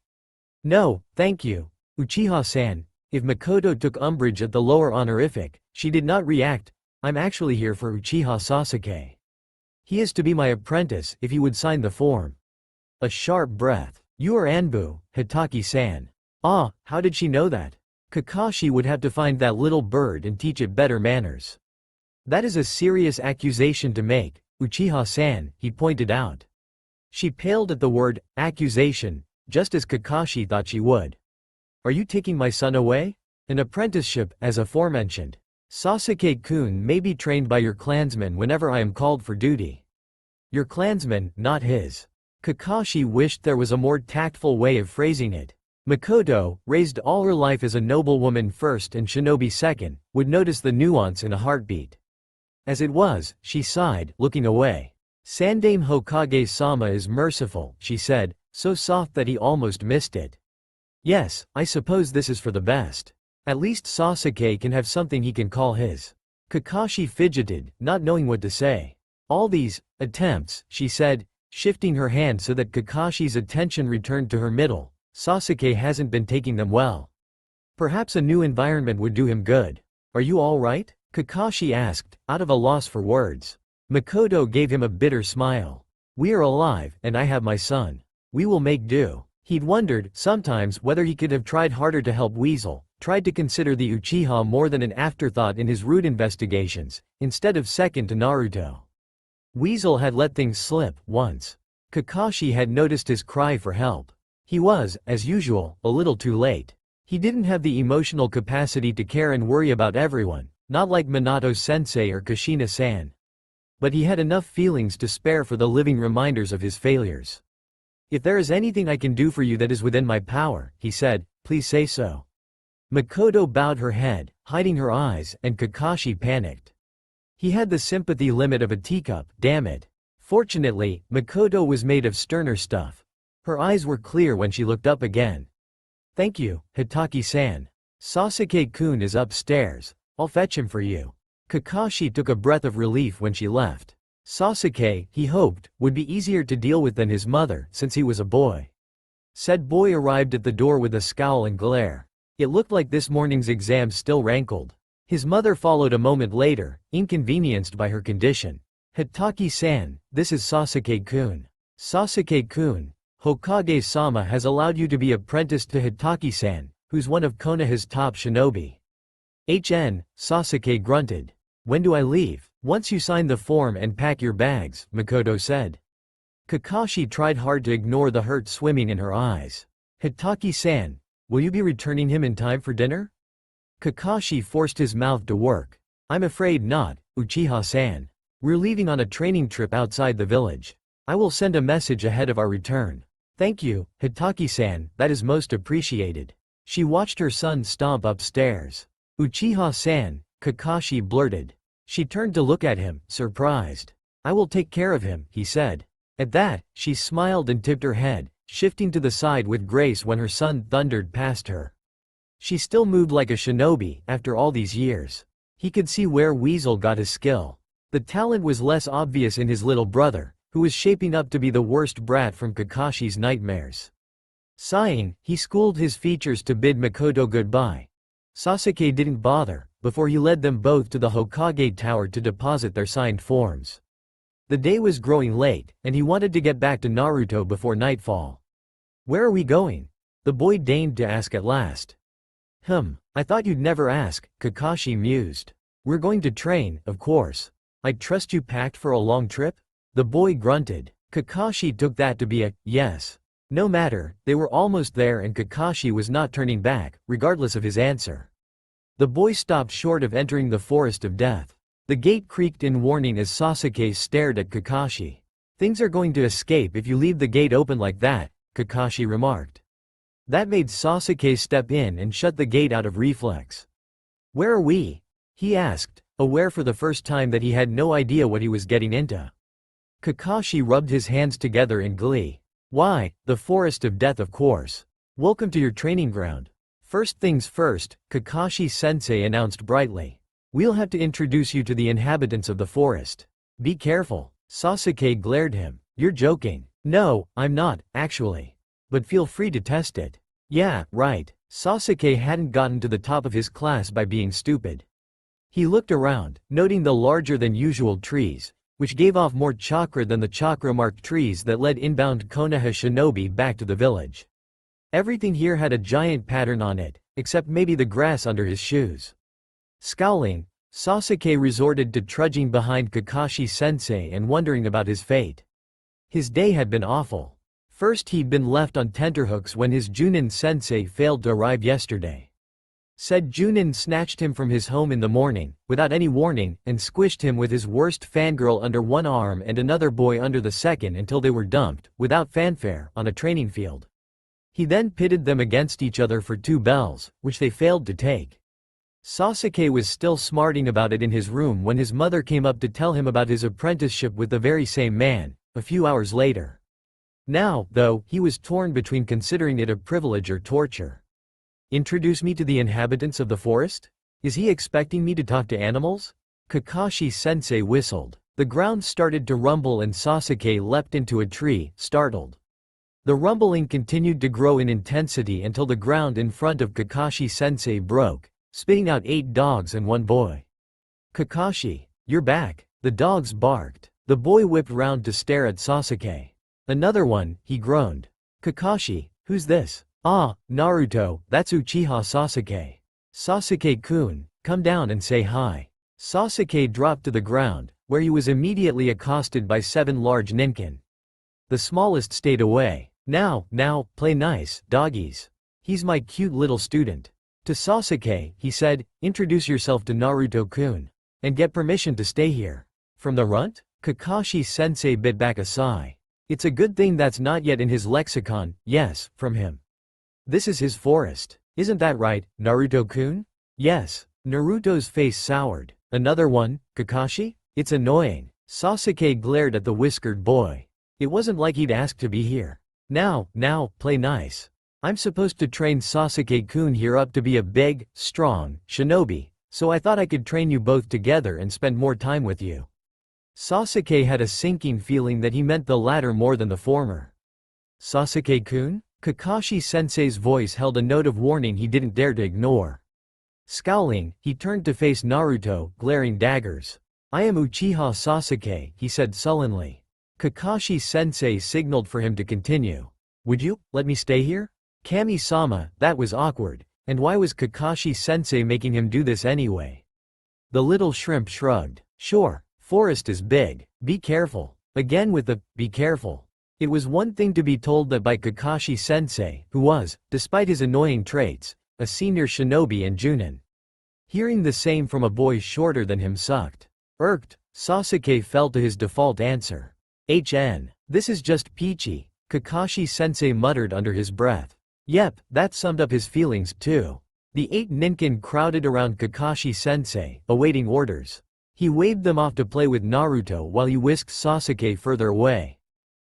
"No, thank you, Uchiha-san." If Makoto took umbrage at the lower honorific, she did not react. "I'm actually here for Uchiha Sasuke. He is to be my apprentice if he would sign the form." A sharp breath. "You are Anbu, Hitaki-san." Ah, how did she know that? Kakashi would have to find that little bird and teach it better manners. "That is a serious accusation to make, Uchiha-san," he pointed out. She paled at the word, accusation, just as Kakashi thought she would. "Are you taking my son away? An apprenticeship, as aforementioned. Sasuke-kun may be trained by your clansmen whenever I am called for duty." Your clansmen, not his. Kakashi wished there was a more tactful way of phrasing it. Makoto, raised all her life as a noblewoman first and shinobi second, would notice the nuance in a heartbeat. As it was, she sighed, looking away. "Sandaime Hokage-sama is merciful," she said, so soft that he almost missed it. "Yes, I suppose this is for the best. At least Sasuke can have something he can call his." Kakashi fidgeted, not knowing what to say. "All these attempts," she said, shifting her hand so that Kakashi's attention returned to her middle. "Sasuke hasn't been taking them well. Perhaps a new environment would do him good. Are you all right?" Kakashi asked, out of a loss for words. Makoto gave him a bitter smile. "We are alive, and I have my son. We will make do." He'd wondered, sometimes, whether he could have tried harder to help Weasel, tried to consider the Uchiha more than an afterthought in his route investigations, instead of second to Naruto. Weasel had let things slip, once. Kakashi had noticed his cry for help. He was, as usual, a little too late. He didn't have the emotional capacity to care and worry about everyone, not like Minato-sensei or Kushina-san. But he had enough feelings to spare for the living reminders of his failures. "If there is anything I can do for you that is within my power," he said, "please say so." Makoto bowed her head, hiding her eyes, and Kakashi panicked. He had the sympathy limit of a teacup, damn it. Fortunately, Makoto was made of sterner stuff. Her eyes were clear when she looked up again. "Thank you, Hitaki-san. Sasuke-kun is upstairs. I'll fetch him for you." Kakashi took a breath of relief when she left. Sasuke, he hoped, would be easier to deal with than his mother, since he was a boy. Said boy arrived at the door with a scowl and glare. It looked like this morning's exam still rankled. His mother followed a moment later, inconvenienced by her condition. "Hitaki-san, this is Sasuke-kun. Sasuke-kun, Hokage-sama has allowed you to be apprenticed to Hitaki-san, who's one of Konoha's top shinobi." Sasuke grunted. "When do I leave?" "Once you sign the form and pack your bags," Makoto said. Kakashi tried hard to ignore the hurt swimming in her eyes. "Hitaki-san, will you be returning him in time for dinner?" Kakashi forced his mouth to work. "I'm afraid not, Uchiha-san. We're leaving on a training trip outside the village. I will send a message ahead of our return." "Thank you, Hitaki-san, that is most appreciated." She watched her son stomp upstairs. "Uchiha-san," Kakashi blurted. She turned to look at him, surprised. "I will take care of him," he said. At that, she smiled and tipped her head, shifting to the side with grace when her son thundered past her. She still moved like a shinobi, after all these years. He could see where Weasel got his skill. The talent was less obvious in his little brother, who was shaping up to be the worst brat from Kakashi's nightmares. Sighing, he schooled his features to bid Makoto goodbye. Sasuke didn't bother, before he led them both to the Hokage Tower to deposit their signed forms. The day was growing late, and he wanted to get back to Naruto before nightfall. "Where are we going?" the boy deigned to ask at last. I thought you'd never ask," Kakashi mused. "We're going to train, of course. I trust you packed for a long trip?" The boy grunted. Kakashi took that to be a yes. No matter, they were almost there and Kakashi was not turning back, regardless of his answer. The boy stopped short of entering the forest of death. The gate creaked in warning as Sasuke stared at Kakashi. "Things are going to escape if you leave the gate open like that," Kakashi remarked. That made Sasuke step in and shut the gate out of reflex. "Where are we?" he asked, aware for the first time that he had no idea what he was getting into. Kakashi rubbed his hands together in glee. "Why, the forest of death, of course. Welcome to your training ground." "First things first," Kakashi-sensei announced brightly. "We'll have to introduce you to the inhabitants of the forest. Be careful." Sasuke glared him. "You're joking." "No, I'm not, actually. But feel free to test it." "Yeah, right." Sasuke hadn't gotten to the top of his class by being stupid. He looked around, noting the larger-than-usual trees, which gave off more chakra than the chakra-marked trees that led inbound Konoha shinobi back to the village. Everything here had a giant pattern on it, except maybe the grass under his shoes. Scowling, Sasuke resorted to trudging behind Kakashi-sensei and wondering about his fate. His day had been awful. First, he'd been left on tenterhooks when his Junin-sensei failed to arrive yesterday. Said Junin snatched him from his home in the morning, without any warning, and squished him with his worst fangirl under one arm and another boy under the second until they were dumped, without fanfare, on a training field. He then pitted them against each other for 2 bells, which they failed to take. Sasuke was still smarting about it in his room when his mother came up to tell him about his apprenticeship with the very same man, a few hours later. Now, though, he was torn between considering it a privilege or torture. "Introduce me to the inhabitants of the forest?" Is he expecting me to talk to animals? Kakashi-sensei whistled. The ground started to rumble and Sasuke leapt into a tree, startled. The rumbling continued to grow in intensity until the ground in front of Kakashi-sensei broke, spitting out 8 dogs and 1 boy. "Kakashi, you're back." The dogs barked. The boy whipped round to stare at Sasuke. "Another one," he groaned. "Kakashi, who's this?" "Ah, Naruto, that's Uchiha Sasuke." "Sasuke-kun, come down and say hi." Sasuke dropped to the ground, where he was immediately accosted by 7 large Ninken. The smallest stayed away. Now, play nice, doggies. He's my cute little student." To Sasuke, he said, "Introduce yourself to Naruto-kun. And get permission to stay here." "From the runt?" Kakashi-sensei bit back a sigh. It's a good thing that's not yet in his lexicon. "Yes, from him. This is his forest. Isn't that right, Naruto-kun?" "Yes." Naruto's face soured. "Another one, Kakashi? It's annoying." Sasuke glared at the whiskered boy. It wasn't like he'd asked to be here. Now, play nice. I'm supposed to train Sasuke-kun here up to be a big, strong, shinobi, so I thought I could train you both together and spend more time with you." Sasuke had a sinking feeling that he meant the latter more than the former. "Sasuke-kun?" Kakashi-sensei's voice held a note of warning he didn't dare to ignore. Scowling, he turned to face Naruto, glaring daggers. "I am Uchiha Sasuke," he said sullenly. Kakashi-sensei signaled for him to continue. "Would you let me stay here?" "Kami-sama, that was awkward. And why was Kakashi-sensei making him do this anyway?" The little shrimp shrugged. "Sure, forest is big. Be careful." Again with the, "be careful." It was one thing to be told that by Kakashi-sensei, who was, despite his annoying traits, a senior shinobi and Junin. Hearing the same from a boy shorter than him sucked. Irked, Sasuke fell to his default answer. This is just peachy," Kakashi-sensei muttered under his breath. Yep, that summed up his feelings too. The 8 Ninken crowded around Kakashi-sensei, awaiting orders. He waved them off to play with Naruto while he whisked Sasuke further away.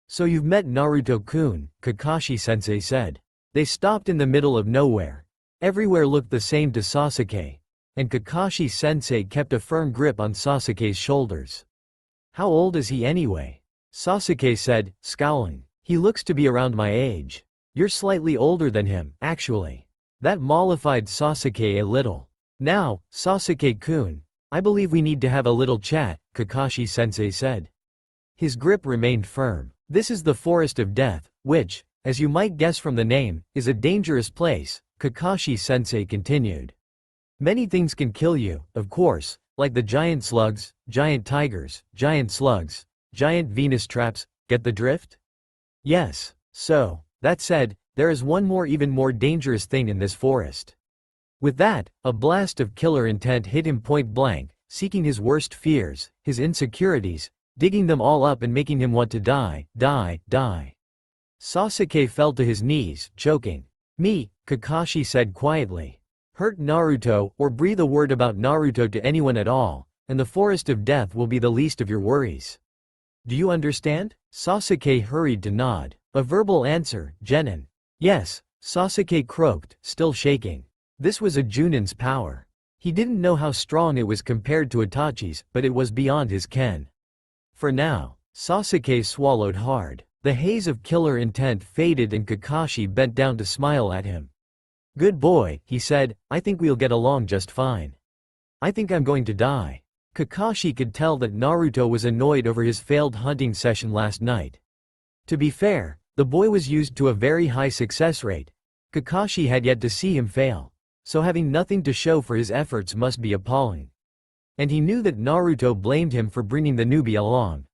"So you've met Naruto-kun," Kakashi-sensei said. They stopped in the middle of nowhere. Everywhere looked the same to Sasuke, and Kakashi-sensei kept a firm grip on Sasuke's shoulders. "How old is he anyway?" Sasuke said, scowling. "He looks to be around my age." "You're slightly older than him, actually." That mollified Sasuke a little. "Now, Sasuke-kun, I believe we need to have a little chat," Kakashi-sensei said. His grip remained firm. This is the Forest of Death, which, as you might guess from the name, is a dangerous place, Kakashi-sensei continued. Many things can kill you, of course, like the giant slugs, giant tigers, giant slugs, giant Venus traps, get the drift? Yes. So, that said, there is one more even more dangerous thing in this forest. With that, a blast of killer intent hit him point blank, seeking his worst fears, his insecurities, digging them all up and making him want to die, die, die. Sasuke fell to his knees, choking. Me, Kakashi said quietly. Hurt Naruto or breathe a word about Naruto to anyone at all, and the Forest of Death will be the least of your worries. Do you understand? Sasuke hurried to nod. A verbal answer, Genin. Yes, Sasuke croaked, still shaking. This was a Junin's power. He didn't know how strong it was compared to Itachi's, but it was beyond his ken. For now, Sasuke swallowed hard. The haze of killer intent faded and Kakashi bent down to smile at him. Good boy, he said, I think we'll get along just fine. I think I'm going to die. Kakashi could tell that Naruto was annoyed over his failed hunting session last night. To be fair, the boy was used to a very high success rate. Kakashi had yet to see him fail, so having nothing to show for his efforts must be appalling. And he knew that Naruto blamed him for bringing the newbie along.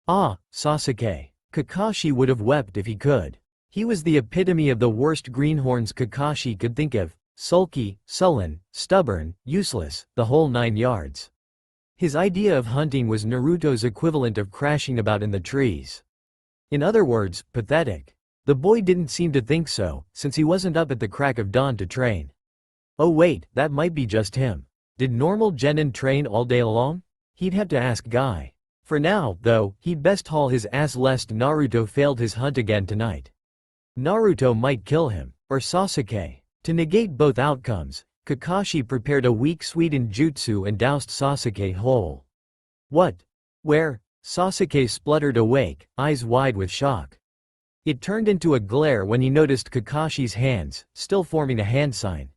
Ah, Sasuke. Kakashi would have wept if he could. He was the epitome of the worst greenhorns Kakashi could think of, sulky, sullen, stubborn, useless, the whole 9 yards. His idea of hunting was Naruto's equivalent of crashing about in the trees. In other words, pathetic. The boy didn't seem to think so, since he wasn't up at the crack of dawn to train. Oh wait, that might be just him. Did normal Genin train all day long? He'd have to ask Guy. For now, though, he'd best haul his ass lest Naruto failed his hunt again tonight. Naruto might kill him, or Sasuke. To negate both outcomes, Kakashi prepared a weak sweetened jutsu and doused Sasuke whole. What? Where? Sasuke spluttered awake, eyes wide with shock. It turned into a glare when he noticed Kakashi's hands, still forming a hand sign.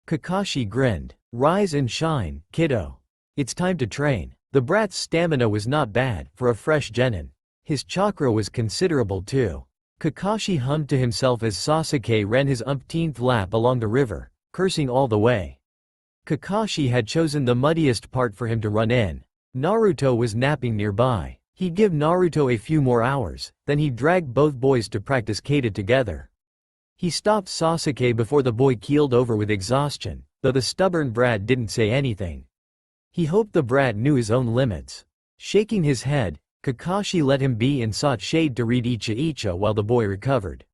Kakashi grinned. Rise and shine, kiddo. It's time to train. The brat's stamina was not bad, for a fresh genin. His chakra was considerable too. Kakashi hummed to himself as Sasuke ran his umpteenth lap along the river, cursing all the way. Kakashi had chosen the muddiest part for him to run in. Naruto was napping nearby. He'd give Naruto a few more hours, then he'd drag both boys to practice kata together. He stopped Sasuke before the boy keeled over with exhaustion, though the stubborn brat didn't say anything. He hoped the brat knew his own limits. Shaking his head, Kakashi let him be and sought shade to read Icha while the boy recovered.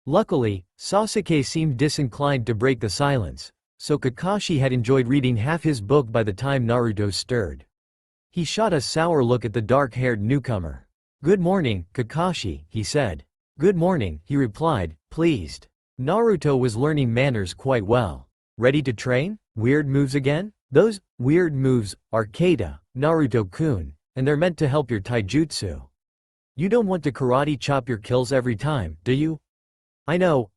Luckily, Sasuke seemed disinclined to break the silence, so Kakashi had enjoyed reading half his book by the time Naruto stirred. He shot a sour look at the dark-haired newcomer. Good morning, Kakashi, he said. Good morning, he replied, pleased. Naruto was learning manners quite well. Ready to train? Weird moves again? Those weird moves are kata, Naruto-kun, and they're meant to help your taijutsu. You don't want to karate chop your kills every time, do you? I know,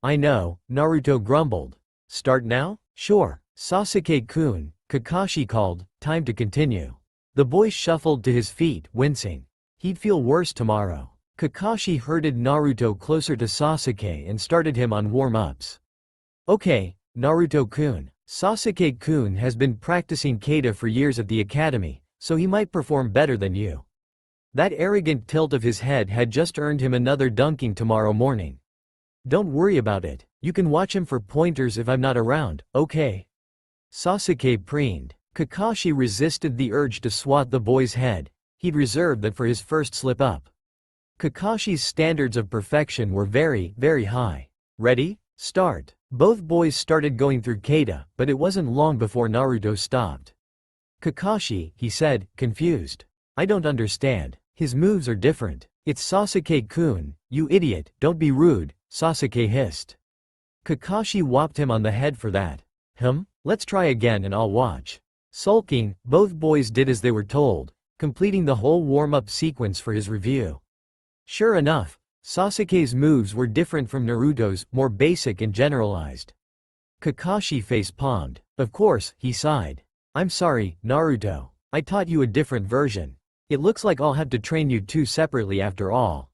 Naruto grumbled. Start now? Sure. Sasuke-kun, Kakashi called, time to continue. The boy shuffled to his feet, wincing. He'd feel worse tomorrow. Kakashi herded Naruto closer to Sasuke and started him on warm-ups. Okay, Naruto-kun. Sasuke-kun has been practicing kata for years at the academy, so he might perform better than you. That arrogant tilt of his head had just earned him another dunking tomorrow morning. Don't worry about it, you can watch him for pointers if I'm not around, okay? Sasuke preened. Kakashi resisted the urge to swat the boy's head. He'd reserved that for his first slip-up. Kakashi's standards of perfection were very, very high. Ready? Start. Both boys started going through kata, but it wasn't long before Naruto stopped. Kakashi, he said, confused. I don't understand. His moves are different. It's Sasuke-kun, you idiot, don't be rude, Sasuke hissed. Kakashi whopped him on the head for that. Let's try again and I'll watch. Sulking, both boys did as they were told, completing the whole warm-up sequence for his review. Sure enough, Sasuke's moves were different from Naruto's, more basic and generalized. Kakashi face-palmed. Of course, he sighed. I'm sorry, Naruto. I taught you a different version. It looks like I'll have to train you two separately after all.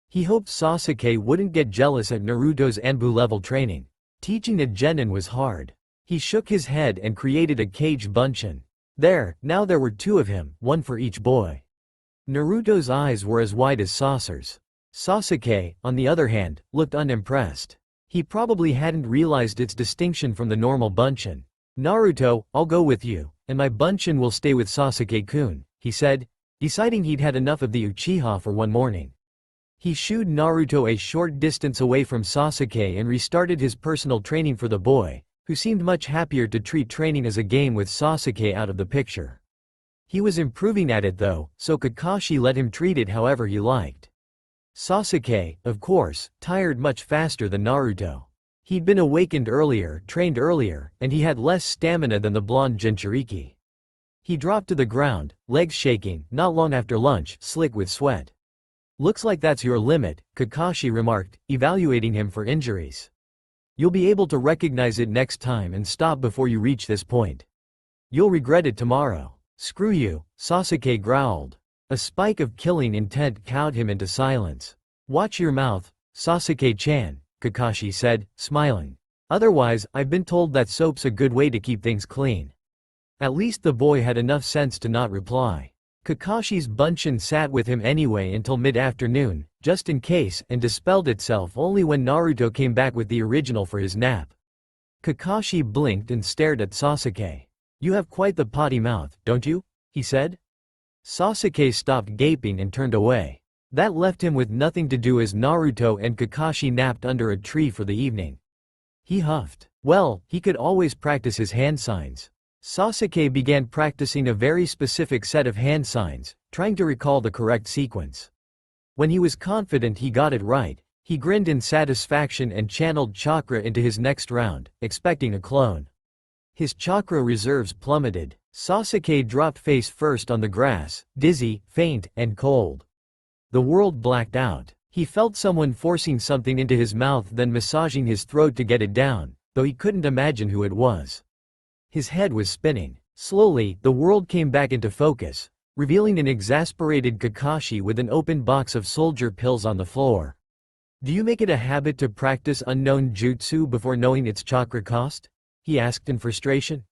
He hoped Sasuke wouldn't get jealous at Naruto's Anbu-level training. Teaching a genin was hard. He shook his head and created a cage bunshin. Now there were two of him, one for each boy. Naruto's eyes were as wide as saucers. Sasuke, on the other hand, looked unimpressed. He probably hadn't realized its distinction from the normal bunshin. Naruto, I'll go with you, and my bunshin will stay with Sasuke-kun, he said, deciding he'd had enough of the Uchiha for one morning. He shooed Naruto a short distance away from Sasuke and restarted his personal training for the boy, who seemed much happier to treat training as a game with Sasuke out of the picture. He was improving at it though, so Kakashi let him treat it however he liked. Sasuke, of course, tired much faster than Naruto. He'd been awakened earlier, trained earlier, and he had less stamina than the blonde Jinchuriki. He dropped to the ground, legs shaking, not long after lunch, slick with sweat. Looks like that's your limit, Kakashi remarked, evaluating him for injuries. You'll be able to recognize it next time and stop before you reach this point. You'll regret it tomorrow. Screw you, Sasuke growled. A spike of killing intent cowed him into silence. Watch your mouth, Sasuke-chan, Kakashi said, smiling. Otherwise, I've been told that soap's a good way to keep things clean. At least the boy had enough sense to not reply. Kakashi's bunshin sat with him anyway until mid-afternoon, just in case, and dispelled itself only when Naruto came back with the original for his nap. Kakashi blinked and stared at Sasuke. You have quite the potty mouth, don't you? He said. Sasuke stopped gaping and turned away. That left him with nothing to do as Naruto and Kakashi napped under a tree for the evening. He huffed. Well, he could always practice his hand signs. Sasuke began practicing a very specific set of hand signs, trying to recall the correct sequence. When he was confident he got it right, he grinned in satisfaction and channeled chakra into his next round, expecting a clone. His chakra reserves plummeted. Sasuke dropped face first on the grass, dizzy, faint, and cold. The world blacked out. He felt someone forcing something into his mouth then massaging his throat to get it down, though he couldn't imagine who it was. His head was spinning. Slowly, the world came back into focus, revealing an exasperated Kakashi with an open box of soldier pills on the floor. Do you make it a habit to practice unknown jutsu before knowing its chakra cost? He asked in frustration.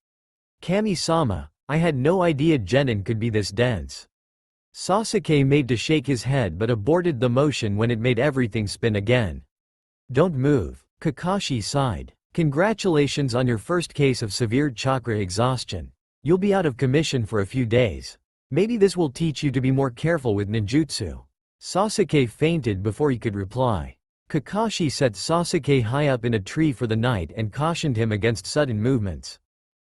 Kami-sama, I had no idea genin could be this dense. Sasuke made to shake his head but aborted the motion when it made everything spin again. Don't move. Kakashi sighed. Congratulations on your first case of severe chakra exhaustion. You'll be out of commission for a few days. Maybe this will teach you to be more careful with ninjutsu. Sasuke fainted before he could reply. Kakashi set Sasuke high up in a tree for the night and cautioned him against sudden movements.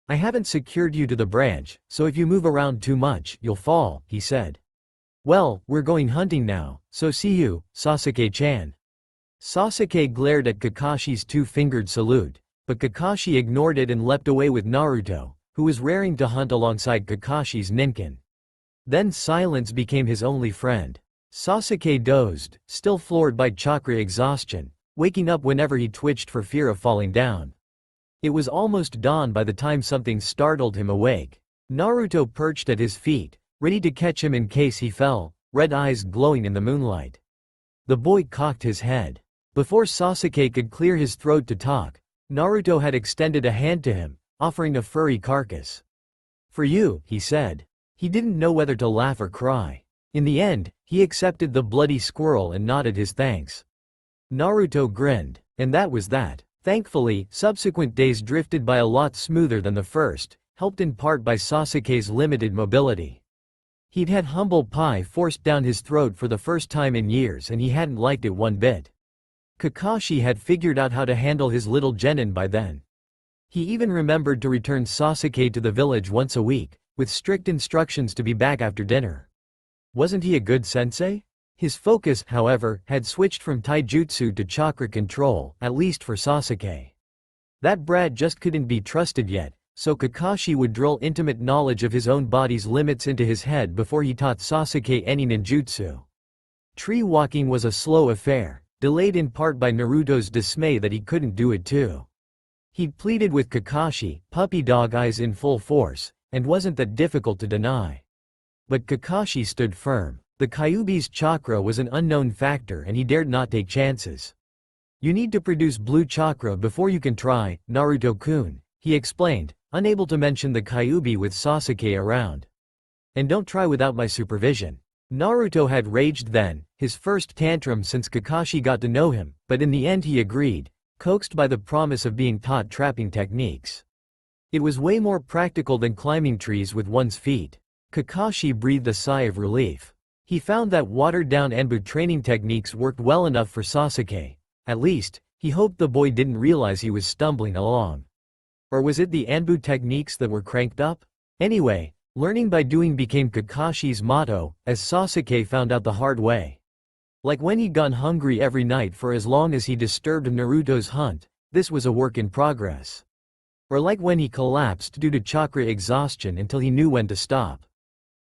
I haven't secured you to the branch, so if you move around too much, you'll fall, he said. Well, we're going hunting now, so see you, Sasuke-chan. Sasuke glared at Kakashi's two-fingered salute, but Kakashi ignored it and leapt away with Naruto, who was raring to hunt alongside Kakashi's Ninken. Then silence became his only friend. Sasuke dozed, still floored by chakra exhaustion, waking up whenever he twitched for fear of falling down. It was almost dawn by the time something startled him awake. Naruto perched at his feet, ready to catch him in case he fell, red eyes glowing in the moonlight. The boy cocked his head. Before Sasuke could clear his throat to talk, Naruto had extended a hand to him, offering a furry carcass. For you, he said. He didn't know whether to laugh or cry. In the end, he accepted the bloody squirrel and nodded his thanks. Naruto grinned, and that was that. Thankfully, subsequent days drifted by a lot smoother than the first, helped in part by Sasuke's limited mobility. He'd had humble pie forced down his throat for the first time in years and he hadn't liked it one bit. Kakashi had figured out how to handle his little genin by then. He even remembered to return Sasuke to the village once a week, with strict instructions to be back after dinner. Wasn't he a good sensei? His focus, however, had switched from taijutsu to chakra control, at least for Sasuke. That brat just couldn't be trusted yet, so Kakashi would drill intimate knowledge of his own body's limits into his head before he taught Sasuke any ninjutsu. Tree walking was a slow affair, delayed in part by Naruto's dismay that he couldn't do it too. He'd pleaded with Kakashi, puppy dog eyes in full force, and wasn't that difficult to deny. But Kakashi stood firm. The Kyuubi's chakra was an unknown factor and he dared not take chances. You need to produce blue chakra before you can try, Naruto-kun, he explained, unable to mention the Kyuubi with Sasuke around. And don't try without my supervision. Naruto had raged then, his first tantrum since Kakashi got to know him, but in the end he agreed, coaxed by the promise of being taught trapping techniques. It was way more practical than climbing trees with one's feet. Kakashi breathed a sigh of relief. He found that watered-down Anbu training techniques worked well enough for Sasuke. At least, he hoped the boy didn't realize he was stumbling along. Or was it the Anbu techniques that were cranked up? Anyway, learning by doing became Kakashi's motto, as Sasuke found out the hard way. Like when he'd gone hungry every night for as long as he disturbed Naruto's hunt, this was a work in progress. Or like when he collapsed due to chakra exhaustion until he knew when to stop.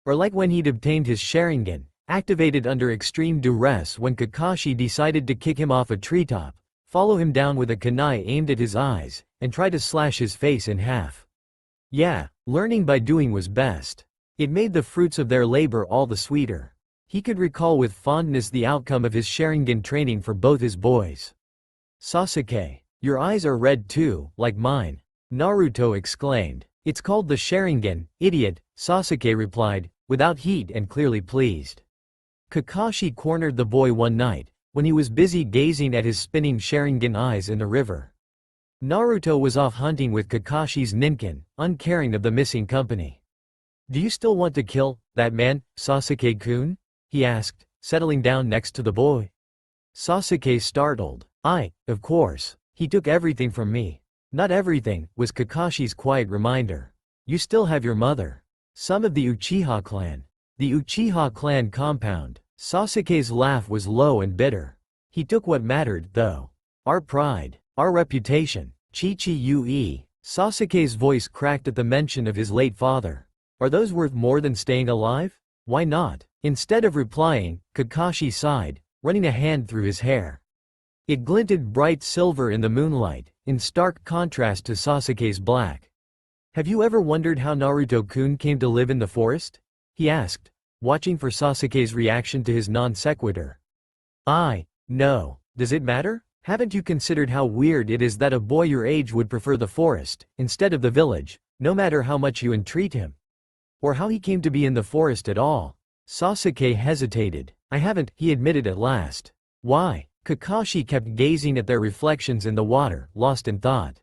Or like when he'd obtained his Sharingan, activated under extreme duress when Kakashi decided to kick him off a treetop, follow him down with a kunai aimed at his eyes, and try to slash his face in half. Yeah, learning by doing was best. It made the fruits of their labor all the sweeter. He could recall with fondness the outcome of his Sharingan training for both his boys. Sasuke, your eyes are red too, like mine, Naruto exclaimed. It's called the Sharingan, idiot, Sasuke replied, without heat and clearly pleased. Kakashi cornered the boy one night, when he was busy gazing at his spinning Sharingan eyes in the river. Naruto was off hunting with Kakashi's Ninken, uncaring of the missing company. Do you still want to kill that man, Sasuke-kun? He asked, settling down next to the boy. Sasuke startled. Of course. He took everything from me. Not everything, was Kakashi's quiet reminder. You still have your mother. Some of the Uchiha clan. The Uchiha clan compound. Sasuke's laugh was low and bitter. He took what mattered, though. Our pride. Our reputation. Chi-Chi-Ue. Sasuke's voice cracked at the mention of his late father. Are those worth more than staying alive? Why not? Instead of replying, Kakashi sighed, running a hand through his hair. It glinted bright silver in the moonlight, in stark contrast to Sasuke's black. Have you ever wondered how Naruto-kun came to live in the forest? He asked, watching for Sasuke's reaction to his non-sequitur. No. Does it matter? Haven't you considered how weird it is that a boy your age would prefer the forest, instead of the village, no matter how much you entreat him? Or how he came to be in the forest at all? Sasuke hesitated. I haven't, he admitted at last. Why? Kakashi kept gazing at their reflections in the water, lost in thought.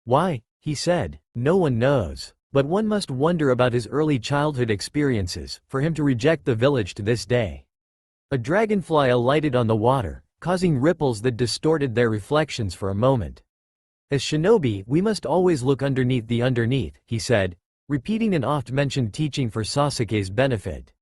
Why? He said. No one knows. But one must wonder about his early childhood experiences, for him to reject the village to this day. A dragonfly alighted on the water, causing ripples that distorted their reflections for a moment. As shinobi, we must always look underneath the underneath, he said, repeating an oft-mentioned teaching for Sasuke's benefit.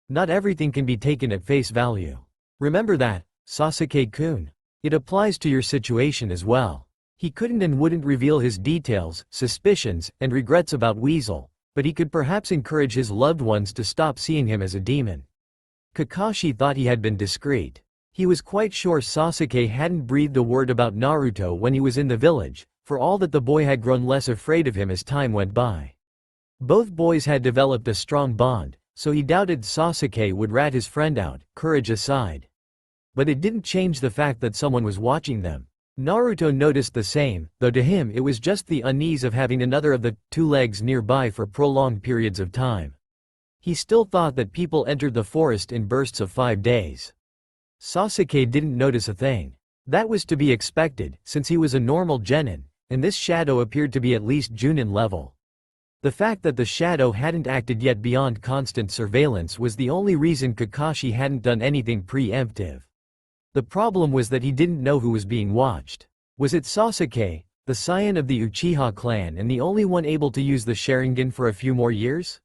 Not everything can be taken at face value. Remember that, Sasuke-kun. It applies to your situation as well. He couldn't and wouldn't reveal his details, suspicions, and regrets about Weasel, but he could perhaps encourage his loved ones to stop seeing him as a demon. Kakashi thought he had been discreet. He was quite sure Sasuke hadn't breathed a word about Naruto when he was in the village, for all that the boy had grown less afraid of him as time went by. Both boys had developed a strong bond, so he doubted Sasuke would rat his friend out, courage aside. But it didn't change the fact that someone was watching them. Naruto noticed the same, though to him it was just the unease of having another of the two legs nearby for prolonged periods of time. He still thought that people entered the forest in bursts of 5 days. Sasuke didn't notice a thing. That was to be expected, since he was a normal genin, and this shadow appeared to be at least Junin level. The fact that the shadow hadn't acted yet beyond constant surveillance was the only reason Kakashi hadn't done anything preemptive. The problem was that he didn't know who was being watched. Was it Sasuke, the scion of the Uchiha clan and the only one able to use the Sharingan for a few more years?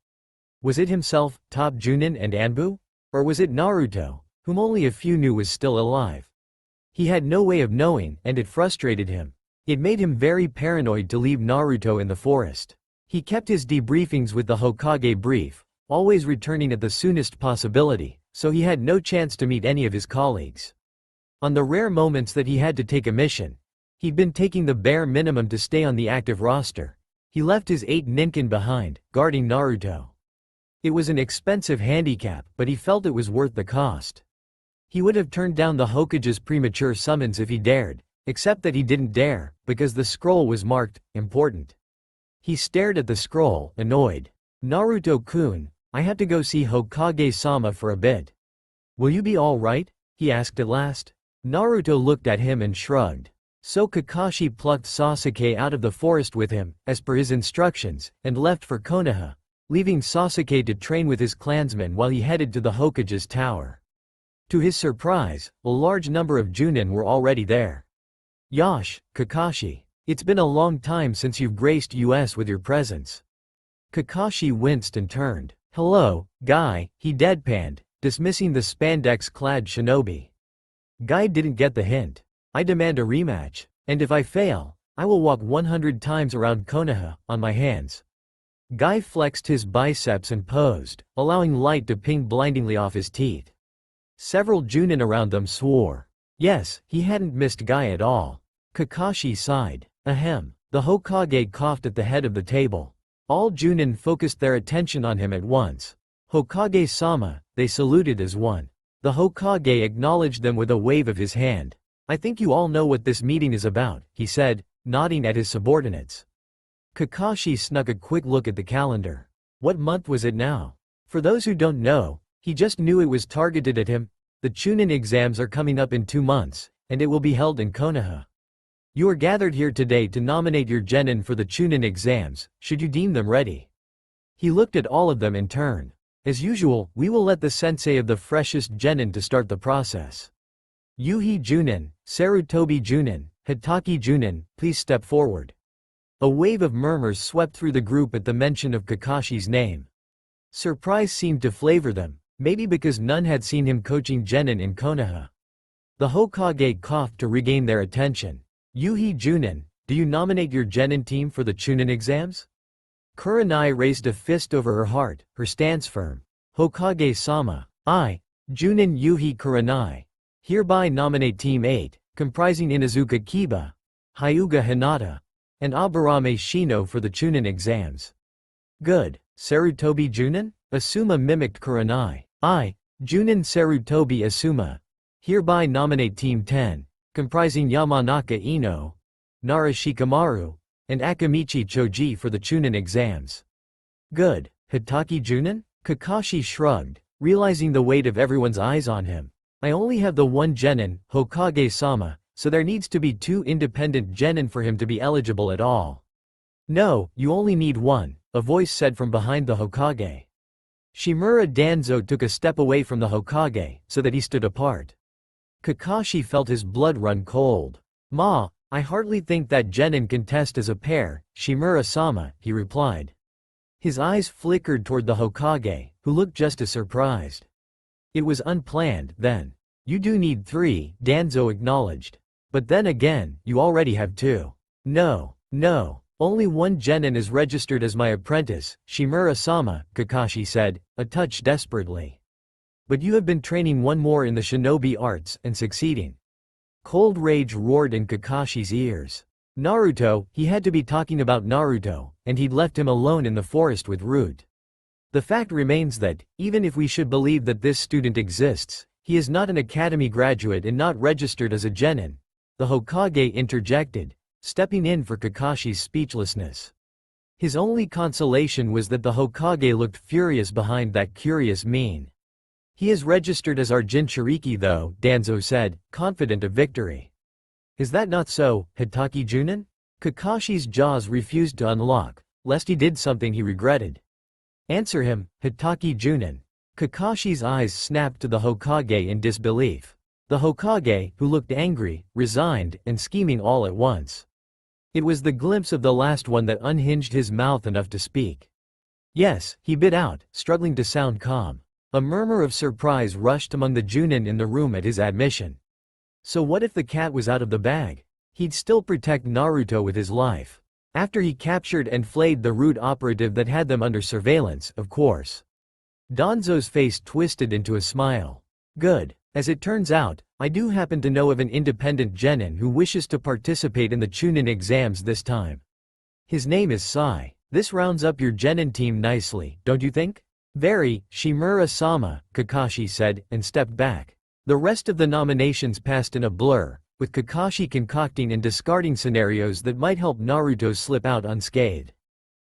Was it himself, top Junin and Anbu? Or was it Naruto, whom only a few knew was still alive? He had no way of knowing, and it frustrated him. It made him very paranoid to leave Naruto in the forest. He kept his debriefings with the Hokage brief, always returning at the soonest possibility, so he had no chance to meet any of his colleagues. On the rare moments that he had to take a mission, he'd been taking the bare minimum to stay on the active roster. He left his 8 Ninken behind, guarding Naruto. It was an expensive handicap, but he felt it was worth the cost. He would have turned down the Hokage's premature summons if he dared, except that he didn't dare, because the scroll was marked, important. He stared at the scroll, annoyed. Naruto-kun, I have to go see Hokage-sama for a bit. Will you be all right? He asked at last. Naruto looked at him and shrugged. So Kakashi plucked Sasuke out of the forest with him, as per his instructions, and left for Konoha, leaving Sasuke to train with his clansmen while he headed to the Hokage's tower. To his surprise, a large number of Junin were already there. Yash, Kakashi. It's been a long time since you've graced us with your presence. Kakashi winced and turned. Hello, Guy, he deadpanned, dismissing the spandex-clad shinobi. Guy didn't get the hint. I demand a rematch, and if I fail, I will walk 100 times around Konoha, on my hands. Guy flexed his biceps and posed, allowing light to ping blindingly off his teeth. Several Junin around them swore. Yes, he hadn't missed Guy at all. Kakashi sighed. Ahem. The Hokage coughed at the head of the table. All Junin focused their attention on him at once. Hokage-sama, they saluted as one. The Hokage acknowledged them with a wave of his hand. I think you all know what this meeting is about, he said, nodding at his subordinates. Kakashi snuck a quick look at the calendar. What month was it now? For those who don't know, he just knew it was targeted at him. The Chunin exams are coming up in 2 months, and it will be held in Konoha. You are gathered here today to nominate your genin for the Chunin exams, should you deem them ready. He looked at all of them in turn. As usual, we will let the sensei of the freshest genin to start the process. Yuhi Junin, Sarutobi Junin, Hitaki Junin, please step forward. A wave of murmurs swept through the group at the mention of Kakashi's name. Surprise seemed to flavor them, maybe because none had seen him coaching genin in Konoha. The Hokage coughed to regain their attention. Yuhi Junin, do you nominate your genin team for the Chunin exams? Kurenai raised a fist over her heart, her stance firm. Hokage-sama, I, Junin Yuhi Kurenai, hereby nominate Team 8, comprising Inazuka Kiba, Hyuga Hinata, and Aburame Shino for the Chunin exams. Good. Sarutobi Junin? Asuma mimicked Kurenai. I, Junin Sarutobi Asuma, hereby nominate Team 10, comprising Yamanaka Ino, Nara Shikamaru, and Akamichi Choji for the Chunin exams. Good. Hitaki Junin? Kakashi shrugged, realizing the weight of everyone's eyes on him. I only have the one genin, Hokage-sama, so there needs to be 2 independent genin for him to be eligible at all. No, you only need one, a voice said from behind the Hokage. Shimura Danzo took a step away from the Hokage, so that he stood apart. Kakashi felt his blood run cold. Ma, I hardly think that genin can test as a pair, Shimura-sama, he replied. His eyes flickered toward the Hokage, who looked just as surprised. It was unplanned, then. You do need 3, Danzo acknowledged. But then again, you already have 2. No, only one genin is registered as my apprentice, Shimura-sama, Kakashi said, a touch desperately. But you have been training one more in the shinobi arts, and succeeding. Cold rage roared in Kakashi's ears. Naruto, he had to be talking about Naruto, and he'd left him alone in the forest with Root. The fact remains that, even if we should believe that this student exists, he is not an academy graduate and not registered as a genin. The Hokage interjected, stepping in for Kakashi's speechlessness. His only consolation was that the Hokage looked furious behind that curious mien. He is registered as our Jinchuriki though, Danzo said, confident of victory. Is that not so, Hitaki Junin? Kakashi's jaws refused to unlock, lest he did something he regretted. Answer him, Hitaki Junin. Kakashi's eyes snapped to the Hokage in disbelief. The Hokage, who looked angry, resigned, and scheming all at once. It was the glimpse of the last one that unhinged his mouth enough to speak. Yes, he bit out, struggling to sound calm. A murmur of surprise rushed among the Junin in the room at his admission. So what if the cat was out of the bag? He'd still protect Naruto with his life. After he captured and flayed the Root operative that had them under surveillance, of course. Danzo's face twisted into a smile. Good. As it turns out, I do happen to know of an independent genin who wishes to participate in the Chunin exams this time. His name is Sai. This rounds up your genin team nicely, don't you think? Very, Shimura-sama, Kakashi said, and stepped back. The rest of the nominations passed in a blur, with Kakashi concocting and discarding scenarios that might help Naruto slip out unscathed.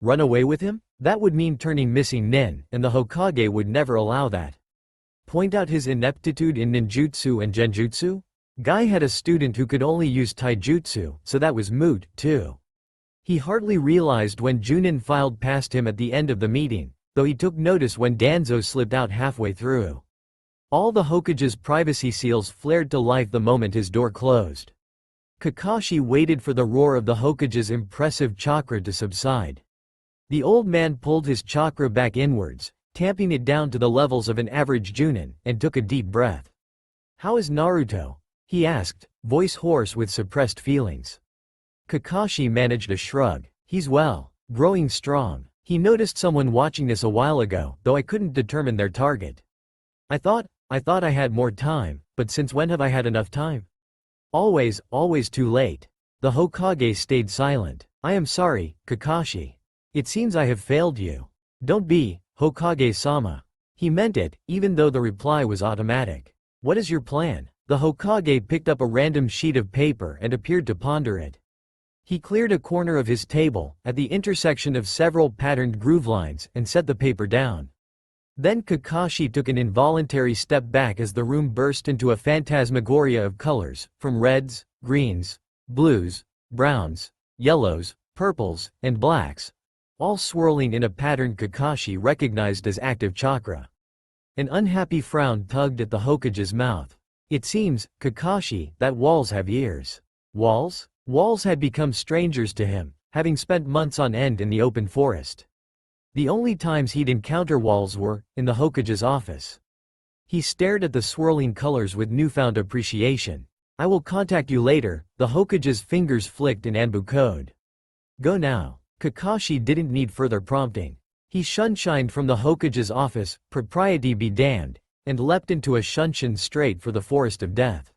Run away with him? That would mean turning missing Nin, and the Hokage would never allow that. Point out his ineptitude in ninjutsu and genjutsu? Guy had a student who could only use taijutsu, so that was moot, too. He hardly realized when Junin filed past him at the end of the meeting, though he took notice when Danzo slipped out halfway through. All the Hokage's privacy seals flared to life the moment his door closed. Kakashi waited for the roar of the Hokage's impressive chakra to subside. The old man pulled his chakra back inwards, tamping it down to the levels of an average Junin, and took a deep breath. "How is Naruto?" he asked, voice hoarse with suppressed feelings. Kakashi managed a shrug. "He's well, growing strong. He noticed someone watching this a while ago, though I couldn't determine their target. I thought I had more time, but since when have I had enough time? Always too late." The Hokage stayed silent. "I am sorry, Kakashi. It seems I have failed you." "Don't be, Hokage-sama." He meant it, even though the reply was automatic. "What is your plan?" The Hokage picked up a random sheet of paper and appeared to ponder it. He cleared a corner of his table, at the intersection of several patterned groove lines, and set the paper down. Then Kakashi took an involuntary step back as the room burst into a phantasmagoria of colors, from reds, greens, blues, browns, yellows, purples, and blacks, all swirling in a pattern Kakashi recognized as active chakra. An unhappy frown tugged at the Hokage's mouth. "It seems, Kakashi, that walls have ears." Walls? Walls had become strangers to him, having spent months on end in the open forest. The only times he'd encounter walls were in the Hokage's office. He stared at the swirling colors with newfound appreciation. "I will contact you later." The Hokage's fingers flicked in Anbu code. "Go now." Kakashi didn't need further prompting. He shunshined from the Hokage's office, propriety be damned, and leapt into a shunshin straight for the Forest of Death.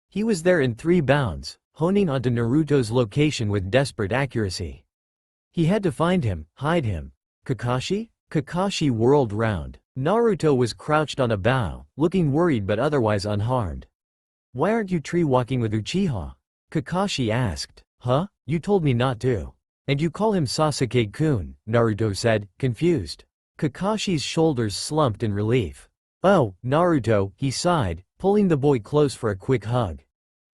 He was there in 3 bounds, honing onto Naruto's location with desperate accuracy. He had to find him, hide him. Kakashi? Kakashi whirled round. Naruto was crouched on a bough, looking worried but otherwise unharmed. "Why aren't you tree walking with Uchiha?" Kakashi asked. "Huh? You told me not to." "And you call him Sasuke-kun," Naruto said, confused. Kakashi's shoulders slumped in relief. "Oh, Naruto," he sighed, pulling the boy close for a quick hug.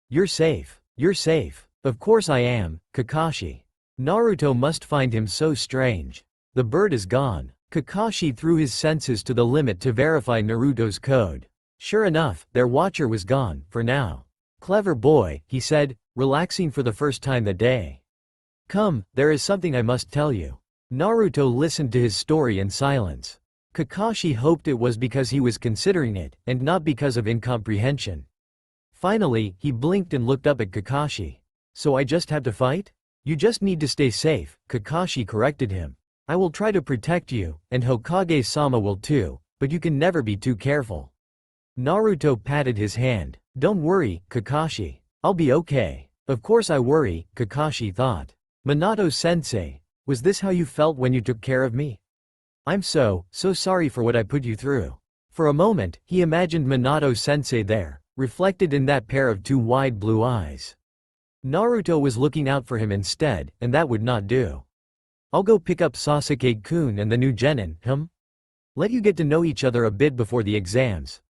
"You're safe. You're safe." "Of course I am, Kakashi." Naruto must find him so strange. The bird is gone. Kakashi threw his senses to the limit to verify Naruto's code. Sure enough, their watcher was gone, for now. "Clever boy," he said, relaxing for the first time that day. "Come, there is something I must tell you." Naruto listened to his story in silence. Kakashi hoped it was because he was considering it, and not because of incomprehension. Finally, he blinked and looked up at Kakashi. "So I just have to fight?" "You just need to stay safe," Kakashi corrected him. "I will try to protect you, and Hokage-sama will too, but you can never be too careful." Naruto patted his hand. "Don't worry, Kakashi. I'll be okay." Of course I worry, Kakashi thought. "Minato-sensei, was this how you felt when you took care of me? I'm so sorry for what I put you through." For a moment, he imagined Minato-sensei there, reflected in that pair of 2 wide blue eyes. Naruto was looking out for him instead, and that would not do. "I'll go pick up Sasuke-kun and the new genin, Let you get to know each other a bit before the exams."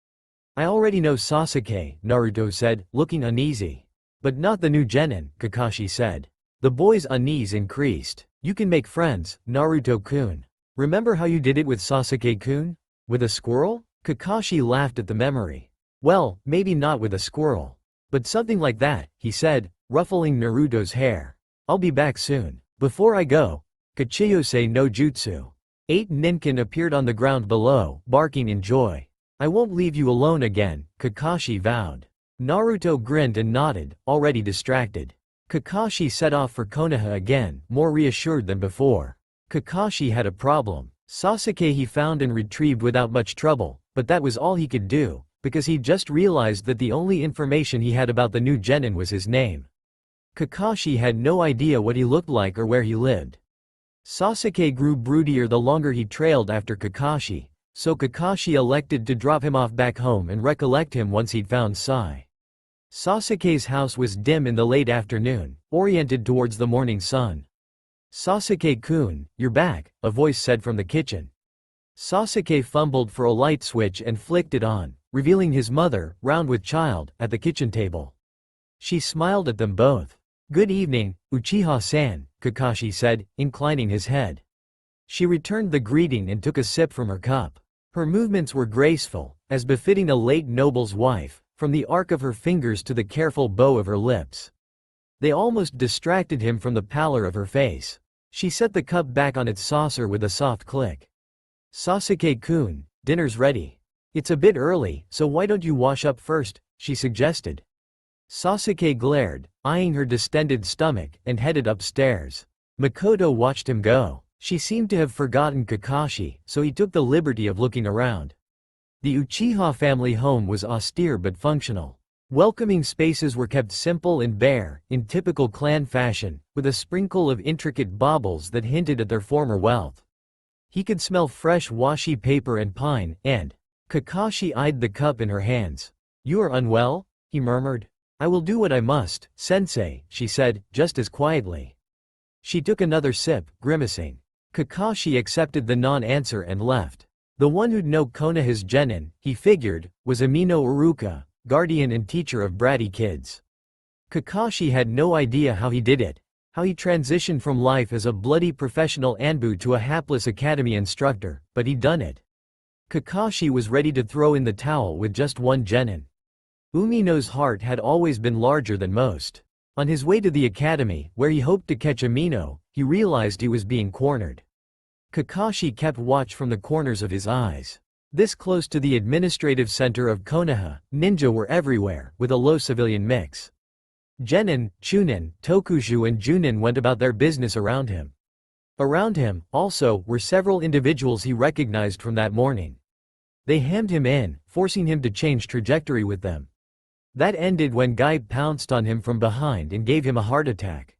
"I already know Sasuke," Naruto said, looking uneasy. "But not the new genin," Kakashi said. The boy's unease increased. "You can make friends, Naruto-kun. Remember how you did it with Sasuke-kun? With a squirrel?" Kakashi laughed at the memory. "Well, maybe not with a squirrel. But something like that," he said, ruffling Naruto's hair. "I'll be back soon. Before I go, Kachiyose no Jutsu." 8 Ninken appeared on the ground below, barking in joy. "I won't leave you alone again," Kakashi vowed. Naruto grinned and nodded, already distracted. Kakashi set off for Konoha again, more reassured than before. Kakashi had a problem. Sasuke he found and retrieved without much trouble, but that was all he could do, because he just realized that the only information he had about the new genin was his name. Kakashi had no idea what he looked like or where he lived. Sasuke grew broodier the longer he trailed after Kakashi, so Kakashi elected to drop him off back home and recollect him once he'd found Sai. Sasuke's house was dim in the late afternoon, oriented towards the morning sun. "Sasuke-kun, you're back," a voice said from the kitchen. Sasuke fumbled for a light switch and flicked it on, revealing his mother, round with child, at the kitchen table. She smiled at them both. "Good evening, Uchiha-san," Kakashi said, inclining his head. She returned the greeting and took a sip from her cup. Her movements were graceful, as befitting a late noble's wife, from the arc of her fingers to the careful bow of her lips. They almost distracted him from the pallor of her face. She set the cup back on its saucer with a soft click. "Sasuke-kun, dinner's ready. It's a bit early, so why don't you wash up first?" she suggested. Sasuke glared, eyeing her distended stomach, and headed upstairs. Makoto watched him go. She seemed to have forgotten Kakashi, so he took the liberty of looking around. The Uchiha family home was austere but functional. Welcoming spaces were kept simple and bare, in typical clan fashion, with a sprinkle of intricate baubles that hinted at their former wealth. He could smell fresh washi paper and pine, and Kakashi eyed the cup in her hands. "You are unwell?" he murmured. "I will do what I must, sensei," she said, just as quietly. She took another sip, grimacing. Kakashi accepted the non-answer and left. The one who'd know Konoha's genin, he figured, was Amino Uruka, guardian and teacher of bratty kids. Kakashi had no idea how he did it, how he transitioned from life as a bloody professional Anbu to a hapless academy instructor, but he'd done it. Kakashi was ready to throw in the towel with just one genin. Umino's heart had always been larger than most. On his way to the academy, where he hoped to catch Amino, he realized he was being cornered. Kakashi kept watch from the corners of his eyes. This close to the administrative center of Konoha, ninja were everywhere, with a low civilian mix. Genin, Chunin, Tokushu and Junin went about their business around him. Around him, also, were several individuals he recognized from that morning. They hemmed him in, forcing him to change trajectory with them. That ended when Guy pounced on him from behind and gave him a heart attack.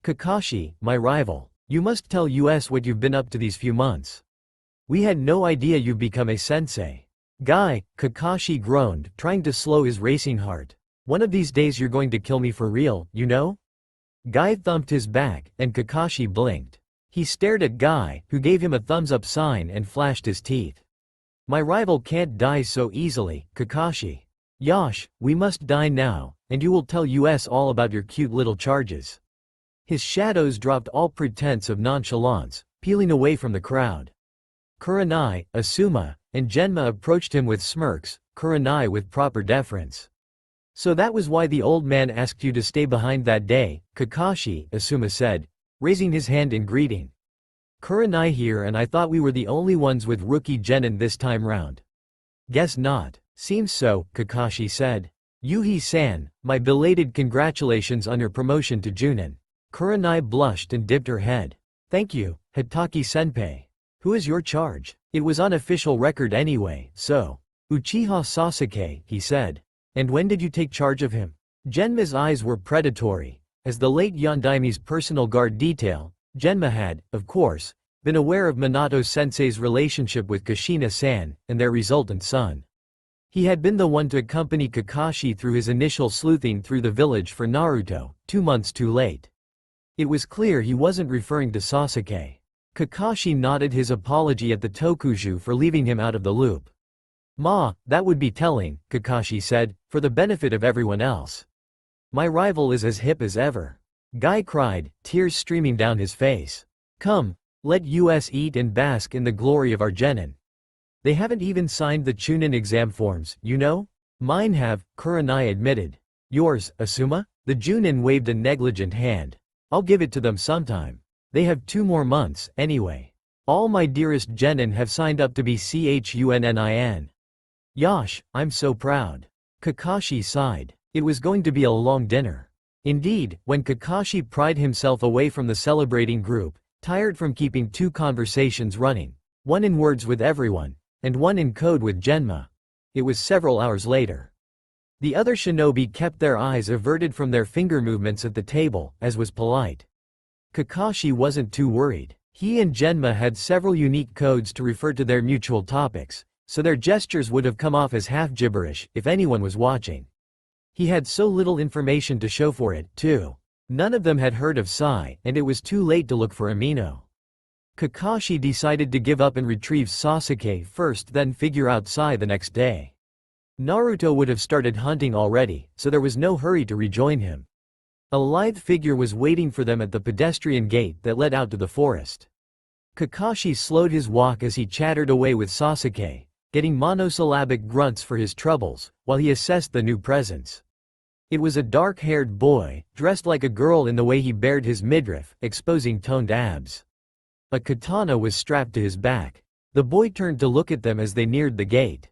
"Kakashi, my rival, you must tell us what you've been up to these few months. We had no idea you've become a sensei." "Guy," Kakashi groaned, trying to slow his racing heart. "One of these days you're going to kill me for real, you know?" Guy thumped his back, and Kakashi blinked. He stared at Guy, who gave him a thumbs-up sign and flashed his teeth. "My rival can't die so easily, Kakashi. Yash, we must die now, and you will tell us all about your cute little charges." His shadows dropped all pretense of nonchalance, peeling away from the crowd. Kurenai, Asuma, and Genma approached him with smirks, Kurenai with proper deference. "So that was why the old man asked you to stay behind that day, Kakashi," Asuma said, raising his hand in greeting. "Kurenai here, and I thought we were the only ones with rookie genin this time round." "Guess not. Seems so," Kakashi said. "Yuhi-san, my belated congratulations on your promotion to Junin." Kurenai blushed and dipped her head. "Thank you, Hitaki-senpai. Who is your charge?" It was on official record anyway, so. "Uchiha Sasuke," he said. "And when did you take charge of him?" Genma's eyes were predatory. As the late Yondaimi's personal guard detail, Genma had, of course, been aware of Minato-sensei's relationship with Kushina-san, and their resultant son. He had been the one to accompany Kakashi through his initial sleuthing through the village for Naruto, 2 months too late. It was clear he wasn't referring to Sasuke. Kakashi nodded his apology at the Tokushu for leaving him out of the loop. "Ma, that would be telling," Kakashi said, for the benefit of everyone else. "My rival is as hip as ever." Guy cried, tears streaming down his face. "Come, let us eat and bask in the glory of our genin. They haven't even signed the Chunin exam forms, you know?" "Mine have," Kurenai admitted. "Yours, Asuma?" The Junin waved a negligent hand. "I'll give it to them sometime. They have 2 more months, anyway. All my dearest genin have signed up to be CHUNNIN. Yash, I'm so proud." Kakashi sighed. It was going to be a long dinner. Indeed, when Kakashi pried himself away from the celebrating group, tired from keeping 2 conversations running, one in words with everyone, and one in code with Genma. It was several hours later. The other shinobi kept their eyes averted from their finger movements at the table, as was polite. Kakashi wasn't too worried. He and Genma had several unique codes to refer to their mutual topics, so their gestures would have come off as half gibberish if anyone was watching. He had so little information to show for it, too. None of them had heard of Sai, and it was too late to look for Amino. Kakashi decided to give up and retrieve Sasuke first, then figure out Sai the next day. Naruto would have started hunting already, so there was no hurry to rejoin him. A lithe figure was waiting for them at the pedestrian gate that led out to the forest. Kakashi slowed his walk as he chattered away with Sasuke, getting monosyllabic grunts for his troubles, while he assessed the new presence. It was a dark-haired boy, dressed like a girl in the way he bared his midriff, exposing toned abs. A katana was strapped to his back. The boy turned to look at them as they neared the gate.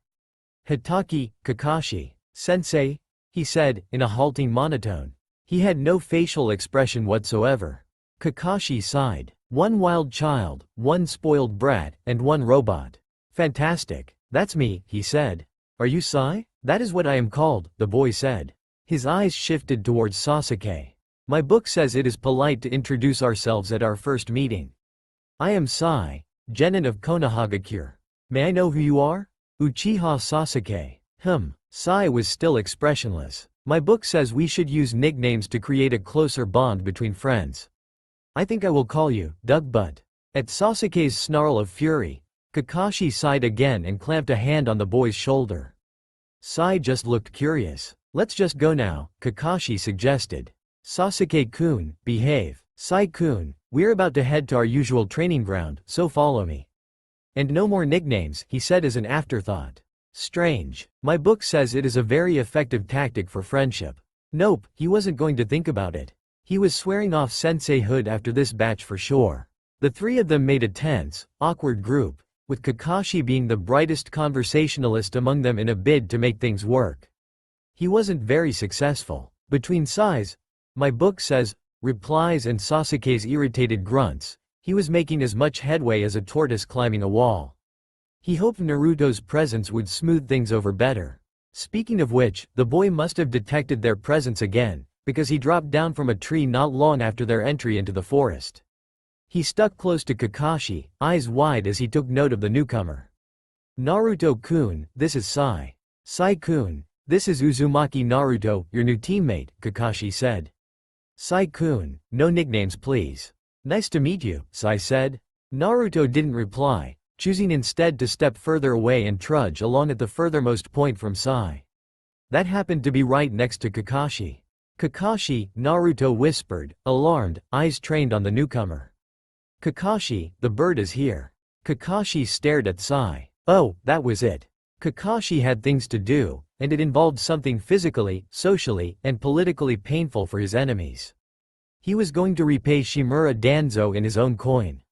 "Hitaki, Kakashi, sensei," he said, in a halting monotone. He had no facial expression whatsoever. Kakashi sighed. "One wild child, one spoiled brat, and one robot. Fantastic. That's me," he said. "Are you Sai?" "That is what I am called," the boy said. His eyes shifted towards Sasuke. "My book says it is polite to introduce ourselves at our first meeting. I am Sai, Genin of Konoha. May I know who you are?" "Uchiha Sasuke." Sai was still expressionless. "My book says we should use nicknames to create a closer bond between friends. I think I will call you Dugbutt." At Sasuke's snarl of fury, Kakashi sighed again and clamped a hand on the boy's shoulder. Sai just looked curious. "Let's just go now," Kakashi suggested. "Sasuke-kun, behave. Sai-kun, we're about to head to our usual training ground, so follow me." "And no more nicknames," he said as an afterthought. "Strange. My book says it is a very effective tactic for friendship." Nope, he wasn't going to think about it. He was swearing off senseihood after this batch for sure. The three of them made a tense, awkward group, with Kakashi being the brightest conversationalist among them in a bid to make things work. He wasn't very successful. Between Sai's, "My book says," replies and Sasuke's irritated grunts, he was making as much headway as a tortoise climbing a wall. He hoped Naruto's presence would smooth things over better. Speaking of which, the boy must have detected their presence again, because he dropped down from a tree not long after their entry into the forest. He stuck close to Kakashi, eyes wide as he took note of the newcomer. "Naruto-kun, this is Sai. Sai-kun, this is Uzumaki Naruto, your new teammate," Kakashi said. "Sai-kun, no nicknames please." "Nice to meet you," Sai said. Naruto didn't reply, choosing instead to step further away and trudge along at the furthermost point from Sai. That happened to be right next to Kakashi. "Kakashi," Naruto whispered, alarmed, eyes trained on the newcomer. "Kakashi, the bird is here." Kakashi stared at Sai. Oh, that was it. Kakashi had things to do, and it involved something physically, socially, and politically painful for his enemies. He was going to repay Shimura Danzo in his own coin.